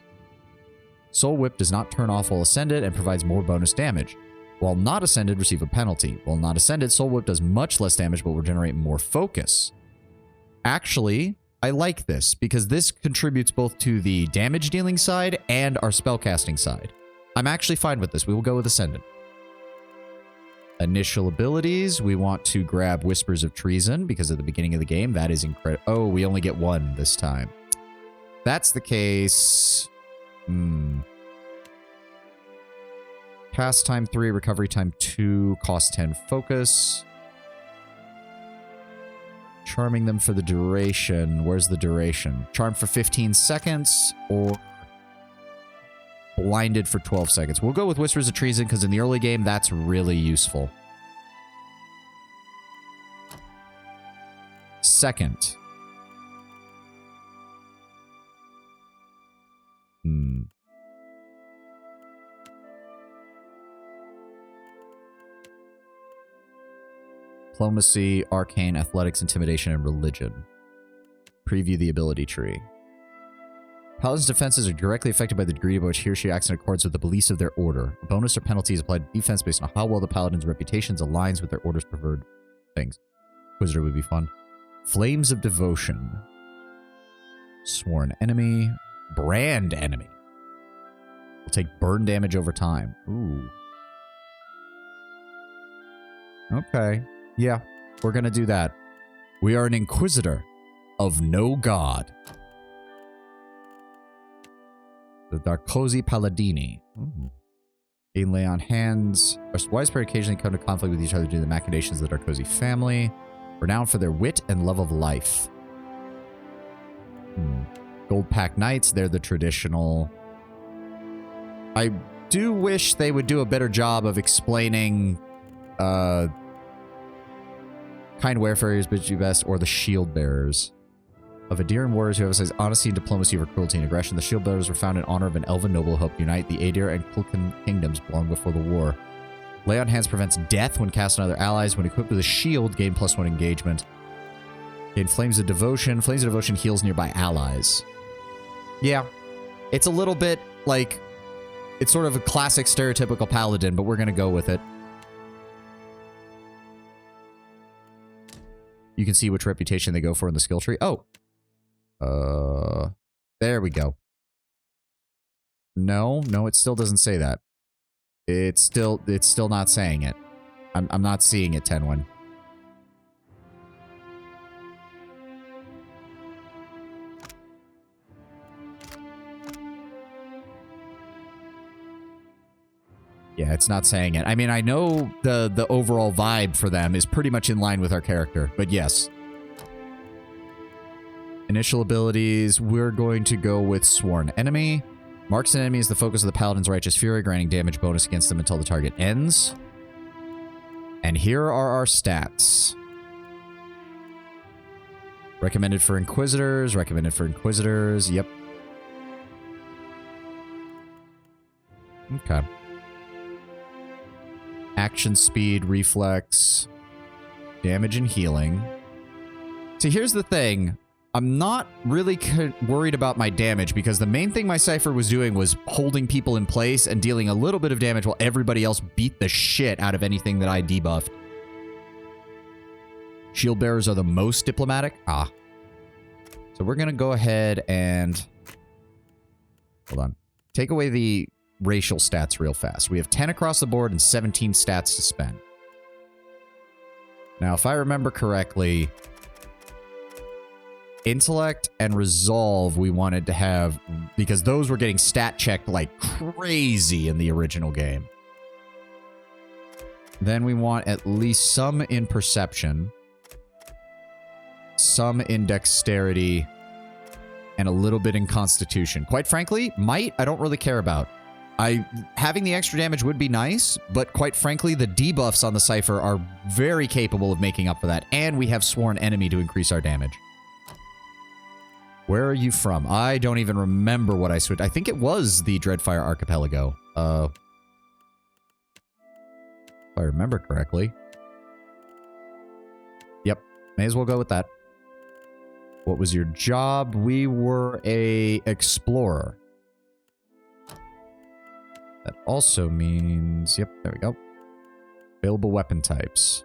A: Soul Whip does not turn off while Ascended and provides more bonus damage. While not Ascended, receive a penalty. While not Ascended, Soul Whip does much less damage but will generate more focus. Actually, I like this because this contributes both to the damage dealing side and our spellcasting side. I'm actually fine with this. We will go with Ascendant. Initial abilities, we want to grab Whispers of Treason because at the beginning of the game, that is incredible. Oh, we only get one this time. That's the case. Cast time 3, recovery time 2, cost 10 focus. Charming them for the duration. Where's the duration? Charm for 15 seconds or blinded for 12 seconds. We'll go with Whispers of Treason because in the early game, that's really useful. Second. Diplomacy, Arcane, Athletics, Intimidation, and Religion. Preview the ability tree. Paladin's defenses are directly affected by the degree to which he or she acts in accordance with the beliefs of their order. A bonus or penalty is applied to defense based on how well the Paladin's reputation aligns with their order's preferred things. Inquisitor would be fun. Flames of Devotion. Sworn Enemy. Brand Enemy. Will take burn damage over time. Ooh. Okay. Yeah, we're going to do that. We are an Inquisitor of no god. The Darkosi Paladini. Gain lay on hands. Our widespread occasionally come to conflict with each other due to the machinations of the Darkosi family. Renowned for their wit and love of life. Gold Pack Knights, they're the traditional. I do wish they would do a better job of explaining kind wayfarers bid you best, or the shield bearers. Of Aediran warriors who emphasize honesty and diplomacy over cruelty and aggression, the shield bearers were found in honor of an elven noble who helped unite the Aedir and Kulkan kingdoms long before the war. Lay on hands prevents death when cast on other allies. When equipped with a shield, gain +1 engagement. Gain Flames of Devotion. Flames of Devotion heals nearby allies. Yeah. It's a little bit like... It's sort of a classic stereotypical paladin, but we're going to go with it. You can see which reputation they go for in the skill tree. Oh. There we go. No, it still doesn't say that. It's still not saying it. I'm not seeing it, Tenwin. Yeah, it's not saying it. I mean, I know the overall vibe for them is pretty much in line with our character, but yes. Initial abilities, we're going to go with Sworn Enemy. Marks an enemy as the focus of the Paladin's Righteous Fury, granting damage bonus against them until the target ends. And here are our stats. Recommended for Inquisitors, yep. Okay. Action speed, reflex, damage and healing. So here's the thing. I'm not really worried about my damage because the main thing my Cypher was doing was holding people in place and dealing a little bit of damage while everybody else beat the shit out of anything that I debuffed. Shield bearers are the most diplomatic. So we're going to go ahead and... Hold on. Take away the racial stats real fast. We have 10 across the board and 17 stats to spend. Now, if I remember correctly... Intellect and Resolve we wanted to have because those were getting stat checked like crazy in the original game. Then we want at least some in Perception, some in Dexterity, and a little bit in Constitution. Quite frankly, Might I don't really care about. Having the extra damage would be nice, but quite frankly, the debuffs on the Cypher are very capable of making up for that, and we have Sworn Enemy to increase our damage. Where are you from? I don't even remember what I switched. I think it was the Dreadfire Archipelago. If I remember correctly. Yep, may as well go with that. What was your job? We were a explorer. That also means, yep, there we go. Available weapon types.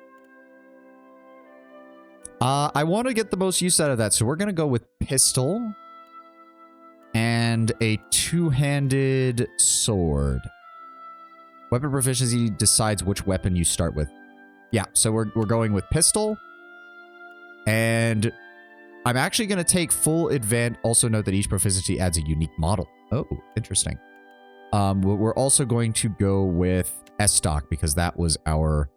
A: I want to get the most use out of that, so we're going to go with pistol and a two-handed sword. Weapon proficiency decides which weapon you start with. Yeah, so we're going with pistol. And I'm actually going to take full advantage. Also note that each proficiency adds a unique model. Oh, interesting. We're also going to go with S-Stock because that was our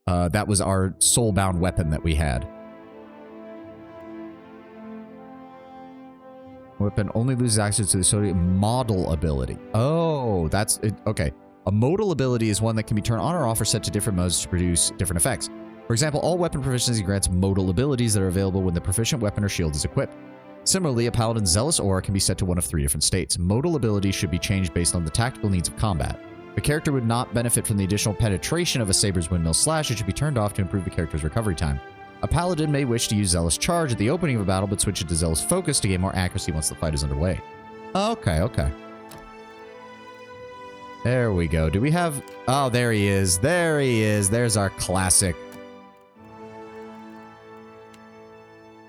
A: soulbound weapon that we had. Weapon only loses access to the sodium model ability. Oh, that's it. Okay. A modal ability is one that can be turned on or off or set to different modes to produce different effects. For example, all weapon proficiency grants modal abilities that are available when the proficient weapon or shield is equipped. Similarly, a paladin's zealous aura can be set to one of 3 different states. Modal abilities should be changed based on the tactical needs of combat. If a character would not benefit from the additional penetration of a saber's windmill slash, it should be turned off to improve the character's recovery time. A paladin may wish to use Zealous Charge at the opening of a battle, but switch it to Zealous Focus to gain more accuracy once the fight is underway. Okay, okay. There we go. Do we have... Oh, there he is. There he is. There's our classic.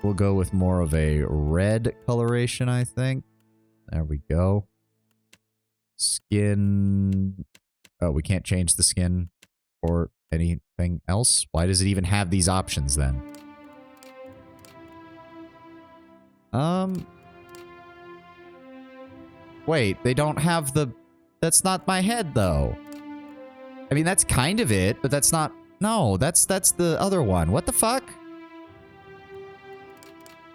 A: We'll go with more of a red coloration, I think. There we go. Skin... Oh, we can't change the skin or anything else? Why does it even have these options then? Wait, they don't have the... That's not my head, though. I mean, that's kind of it, but that's not... No, that's the other one. What the fuck?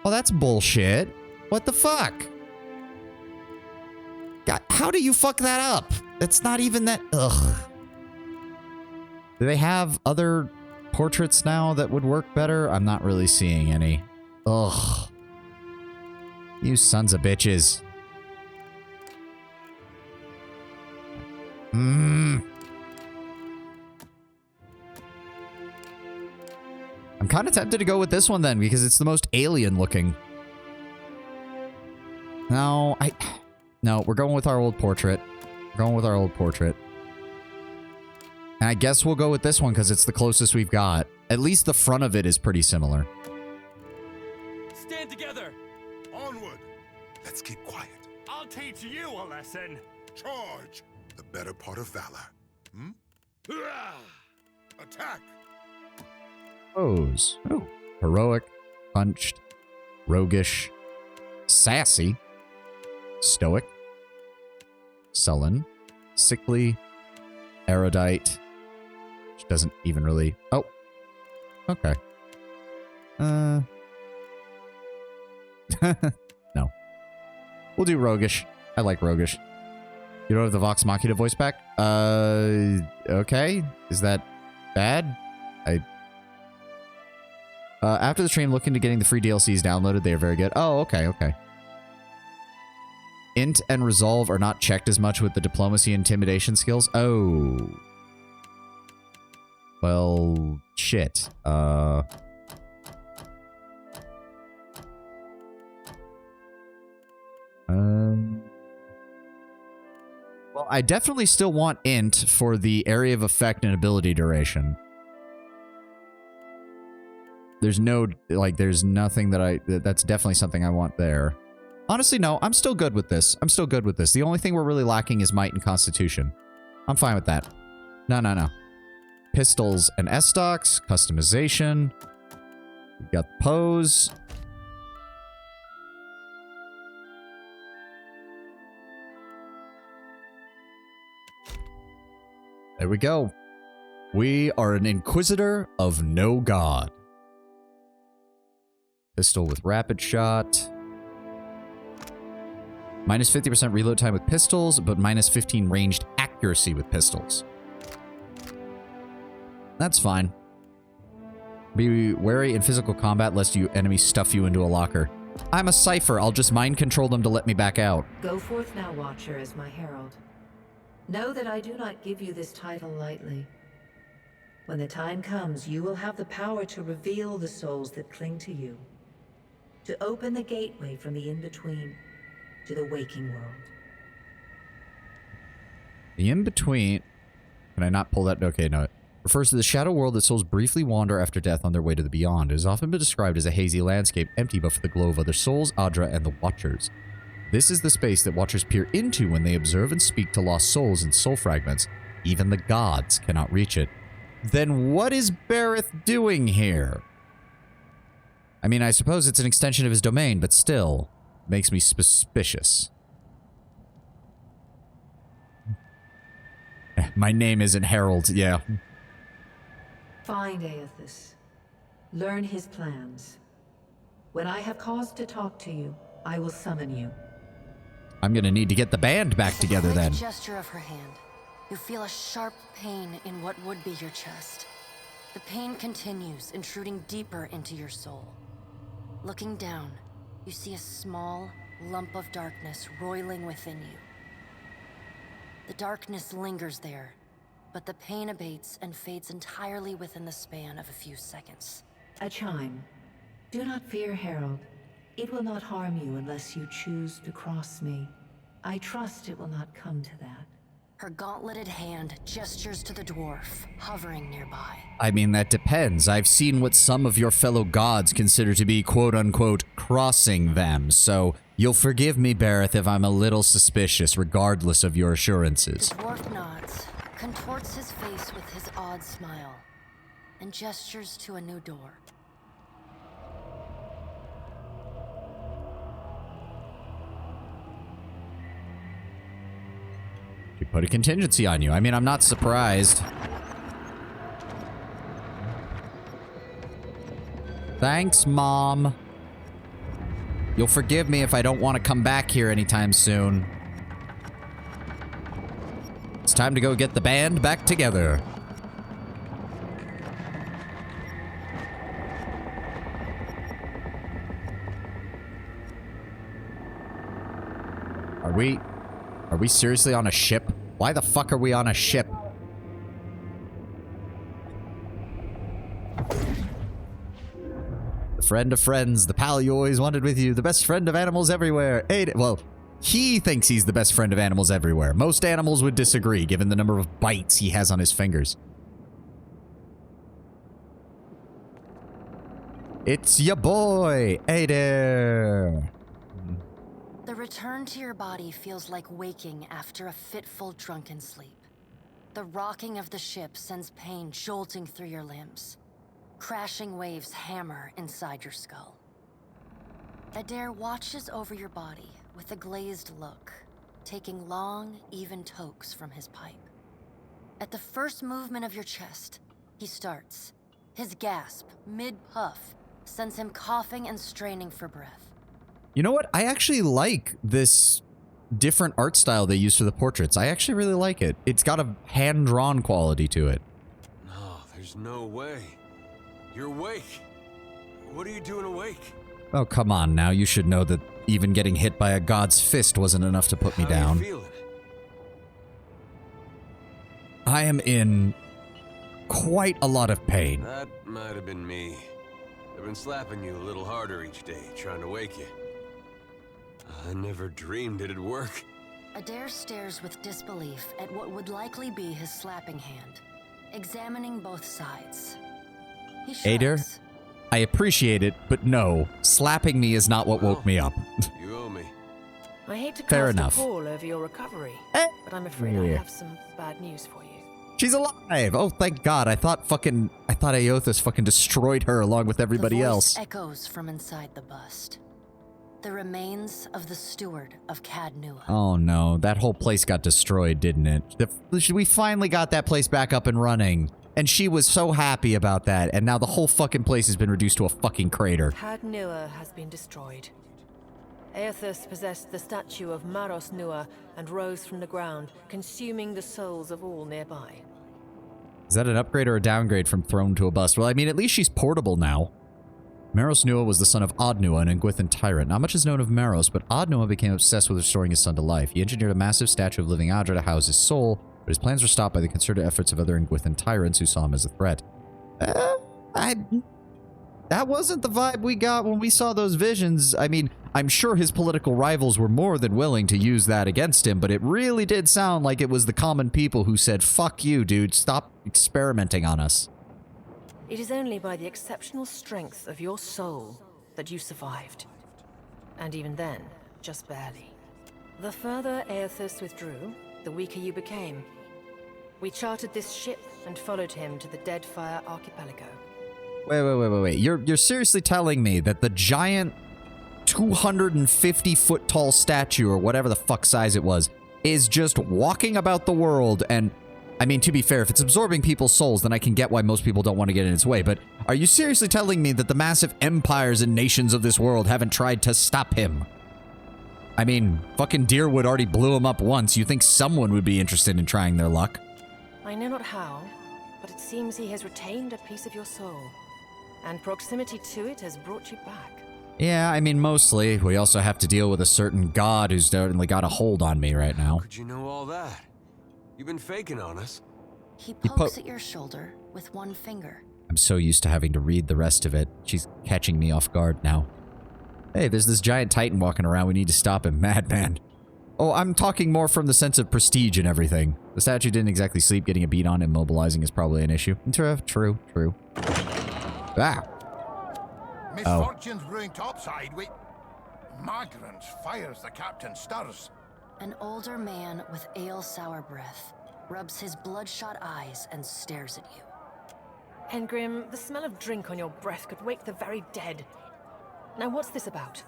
A: Oh, that's bullshit. What the fuck? God, how do you fuck that up? It's not even that... Ugh. Do they have other portraits now that would work better? I'm not really seeing any. Ugh. You sons of bitches. I'm kind of tempted to go with this one then, because it's the most alien looking. No, we're going with our old portrait. We're going with our old portrait. And I guess we'll go with this one because it's the closest we've got. At least the front of it is pretty similar.
S: Stand together!
T: Onward! Let's keep quiet.
S: I'll teach you a lesson!
T: Charge! The better part of valor. Hmm? Attack!
A: Pose. Oh. Heroic, punched, roguish, sassy, stoic, sullen, sickly, erudite, which doesn't even really... Oh. Okay. No. We'll do roguish. I like roguish. You don't have the Vox Machina voice back? Okay. Is that bad? After the stream, look into getting the free DLCs downloaded. They are very good. Oh, okay, okay. Int and Resolve are not checked as much with the Diplomacy and Intimidation skills. Oh. Well, shit. Well, I definitely still want Int for the area of effect and ability duration. There's no, like, there's nothing that that's definitely something I want there. Honestly, no, I'm still good with this. I'm still good with this. The only thing we're really lacking is Might and Constitution. I'm fine with that. No, no, no. Pistols and S-Stocks, customization. We've got the pose. There we go. We are an Inquisitor of no god. Pistol with rapid shot. Minus 50% reload time with pistols, but minus 15 ranged accuracy with pistols. That's fine. Be wary in physical combat lest you enemies stuff you into a locker. I'm a cipher. I'll just mind control them to let me back out.
N: Go forth now, Watcher, as my herald. Know that I do not give you this title lightly. When the time comes, you will have the power to reveal the souls that cling to you. To open the gateway from the in-between to the waking world.
A: The in-between... Can I not pull that? Okay, no. Refers to the shadow world that souls briefly wander after death on their way to the beyond. It has often been described as a hazy landscape, empty but for the glow of other souls, Adra, and the Watchers. This is the space that Watchers peer into when they observe and speak to lost souls and soul fragments. Even the gods cannot reach it. Then what is Bareth doing here? I mean, I suppose it's an extension of his domain, but still, makes me suspicious. My name isn't Harold, yeah.
N: Find Aethys. Learn his plans. When I have cause to talk to you, I will summon you.
A: I'm gonna need to get the band back together then.
M: With a gesture of her hand, you feel a sharp pain in what would be your chest. The pain continues, intruding deeper into your soul. Looking down, you see a small lump of darkness roiling within you. The darkness lingers there, but the pain abates and fades entirely within the span of a few seconds.
N: A chime. Do not fear, Herald. It will not harm you unless you choose to cross me. I trust it will not come to that.
M: Her gauntleted hand gestures to the dwarf, hovering nearby.
A: I mean, that depends. I've seen what some of your fellow gods consider to be quote-unquote crossing them, so you'll forgive me, Bareth, if I'm a little suspicious, regardless of your assurances.
M: The dwarf nods, contorts his face with his odd smile, and gestures to a new door.
A: She put a contingency on you. I mean, I'm not surprised. Thanks, Mom. You'll forgive me if I don't want to come back here anytime soon. It's time to go get the band back together. Are we seriously on a ship? Why the fuck are we on a ship? The friend of friends, the pal you always wanted with you, the best friend of animals everywhere. Well, he thinks he's the best friend of animals everywhere. Most animals would disagree, given the number of bites he has on his fingers. It's ya boy, Adair.
M: The return to your body feels like waking after a fitful drunken sleep. The rocking of the ship sends pain jolting through your limbs. Crashing waves hammer inside your skull. Adair watches over your body with a glazed look, taking long, even tokes from his pipe. At the first movement of your chest, he starts. His gasp, mid-puff, sends him coughing and straining for breath.
A: You know what? I actually like this different art style they use for the portraits. I actually really like it. It's got a hand-drawn quality to it.
H: No, there's no way. You're awake. What are you doing awake?
A: Oh, come on now. You should know that even getting hit by a god's fist wasn't enough to put me down.
H: How are you feeling?
A: I am in quite a lot of pain.
H: That might have been me. I've been slapping you a little harder each day, trying to wake you. I never dreamed it'd work.
M: Adair stares with disbelief at what would likely be his slapping hand, examining both sides. He shrugs.
A: Adair, I appreciate it, but no, slapping me is not what woke me up.
H: You owe me.
Q: I hate to
A: Fair
Q: cast
A: enough.
Q: a pall over your recovery, but I'm afraid I have some bad news for you.
A: She's alive! Oh, thank God. I thought Aothas fucking destroyed her along with everybody
M: The voice
A: else.
M: echoes from inside the bust. The remains of the steward of Cadnua.
A: Oh no, that whole place got destroyed, didn't it? We finally got that place back up and running. And she was so happy about that, and now the whole fucking place has been reduced to a fucking crater.
Q: Cadnua has been destroyed. Aethys possessed the statue of Maros Nua and rose from the ground, consuming the souls of all nearby.
A: Is that an upgrade or a downgrade from throne to a bust? Well, I mean, at least she's portable now. Maros Nua was the son of Odnua, an Engwithan tyrant. Not much is known of Maros, but Odnua became obsessed with restoring his son to life. He engineered a massive statue of living Adra to house his soul, but his plans were stopped by the concerted efforts of other Engwithan tyrants who saw him as a threat. That wasn't the vibe we got when we saw those visions. I mean, I'm sure his political rivals were more than willing to use that against him, but it really did sound like it was the common people who said, "Fuck you, dude. Stop experimenting on us."
Q: It is only by the exceptional strength of your soul that you survived. And even then, just barely. The further Aethys withdrew, the weaker you became. We chartered this ship and followed him to the Deadfire Archipelago.
A: Wait. You're seriously telling me that the giant 250-foot tall statue, or whatever the fuck size it was, is just walking about the world and... I mean, to be fair, if it's absorbing people's souls, then I can get why most people don't want to get in its way, but are you seriously telling me that the massive empires and nations of this world haven't tried to stop him? I mean, fucking Deerwood already blew him up once. You think someone would be interested in trying their luck?
Q: I know not how, but it seems he has retained a piece of your soul. And proximity to it has brought you back.
A: Yeah, I mean, mostly. We also have to deal with a certain god who's certainly got a hold on me right now.
H: Could you know all that? You've been faking on us.
M: He pokes at your shoulder with one finger.
A: I'm so used to having to read the rest of it. She's catching me off guard now. Hey, there's this giant titan walking around. We need to stop him. Madman. Oh, I'm talking more from the sense of prestige and everything. The statue didn't exactly sleep. Getting a beat on immobilizing is probably an issue. True. Ah.
U: Misfortunes brewing topside. Migrants fires the captain stirs.
M: An older man with ale-sour breath rubs his bloodshot eyes and stares at you.
Q: Hengrim, the smell of drink on your breath could wake the very dead. Now what's this about?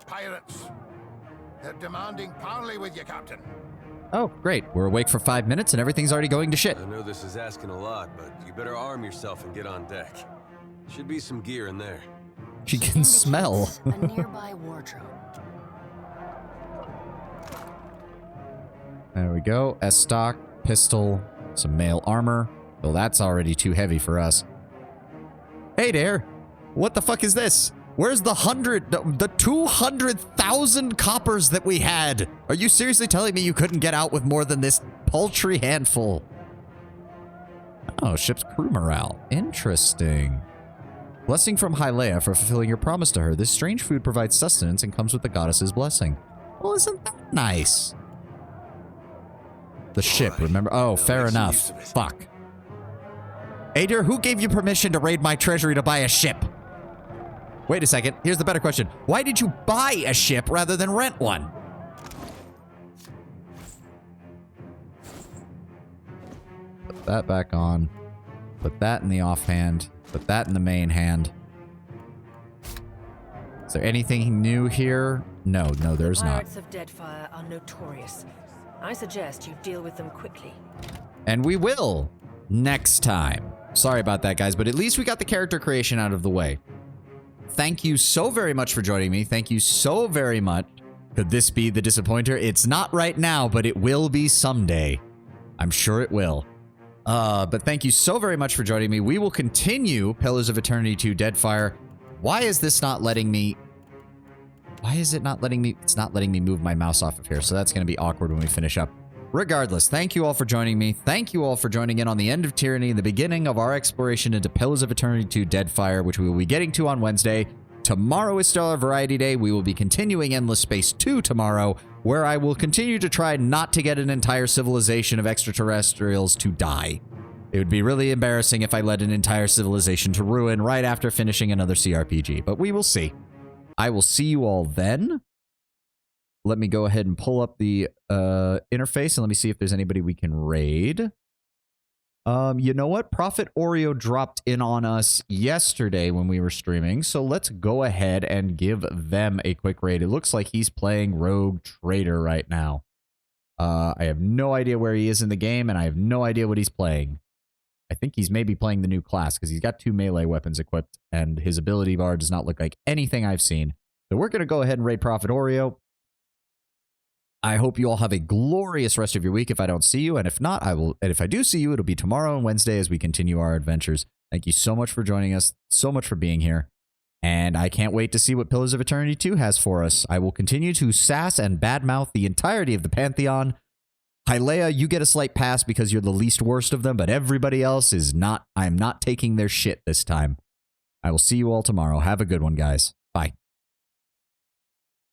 U: Pirates. They're demanding parley with you, Captain.
A: Oh, great. We're awake for 5 minutes and everything's already going to shit.
H: I know this is asking a lot, but you better arm yourself and get on deck. Should be some gear in there.
A: She can smell.
M: A nearby wardrobe.
A: There we go. S-stock, pistol, some mail armor. Well, that's already too heavy for us. Hey there! What the fuck is this? Where's the 200,000 coppers that we had? Are you seriously telling me you couldn't get out with more than this paltry handful? Oh, ship's crew morale. Interesting. Blessing from Hylea for fulfilling your promise to her. This strange food provides sustenance and comes with the goddess's blessing. Well, isn't that nice? The ship, remember? Oh, fair enough. Fuck. Ader, who gave you permission to raid my treasury to buy a ship? Wait a second. Here's the better question. Why did you buy a ship rather than rent one? Put that back on. Put that in the offhand. Put that in the main hand. Is there anything new here? No, there's not.
Q: Pirates of Deadfire are notorious. I suggest you deal with them quickly.
A: And we will next time. Sorry about that, guys, but at least we got the character creation out of the way. Thank you so very much for joining me. Thank you so very much. Could this be the disappointer? It's not right now, but it will be someday. I'm sure it will. But thank you so very much for joining me. We will continue Pillars of Eternity 2 Deadfire. Why is this not letting me... Why is it not letting me... It's not letting me move my mouse off of here, so that's going to be awkward when we finish up. Regardless, thank you all for joining me. Thank you all for joining in on the End of Tyranny and the beginning of our exploration into Pillars of Eternity 2 Deadfire, which we will be getting to on Wednesday. Tomorrow is Stellar Variety Day. We will be continuing Endless Space 2 tomorrow, where I will continue to try not to get an entire civilization of extraterrestrials to die. It would be really embarrassing if I led an entire civilization to ruin right after finishing another CRPG, but we will see. I will see you all then. Let me go ahead and pull up the interface and let me see if there's anybody we can raid. You know what? Prophet Oreo dropped in on us yesterday when we were streaming, so let's go ahead and give them a quick raid. It looks like he's playing Rogue Trader right now. I have no idea where he is in the game, and I have no idea what he's playing. I think he's maybe playing the new class, because he's got 2 melee weapons equipped, and his ability bar does not look like anything I've seen. So we're going to go ahead and raid Prophet Oreo. I hope you all have a glorious rest of your week if I don't see you. And if not, I will. And if I do see you, it'll be tomorrow and Wednesday as we continue our adventures. Thank you so much for joining us. So much for being here. And I can't wait to see what Pillars of Eternity 2 has for us. I will continue to sass and badmouth the entirety of the Pantheon. Hylea, you get a slight pass because you're the least worst of them, but everybody else is not. I'm not taking their shit this time. I will see you all tomorrow. Have a good one, guys. Bye.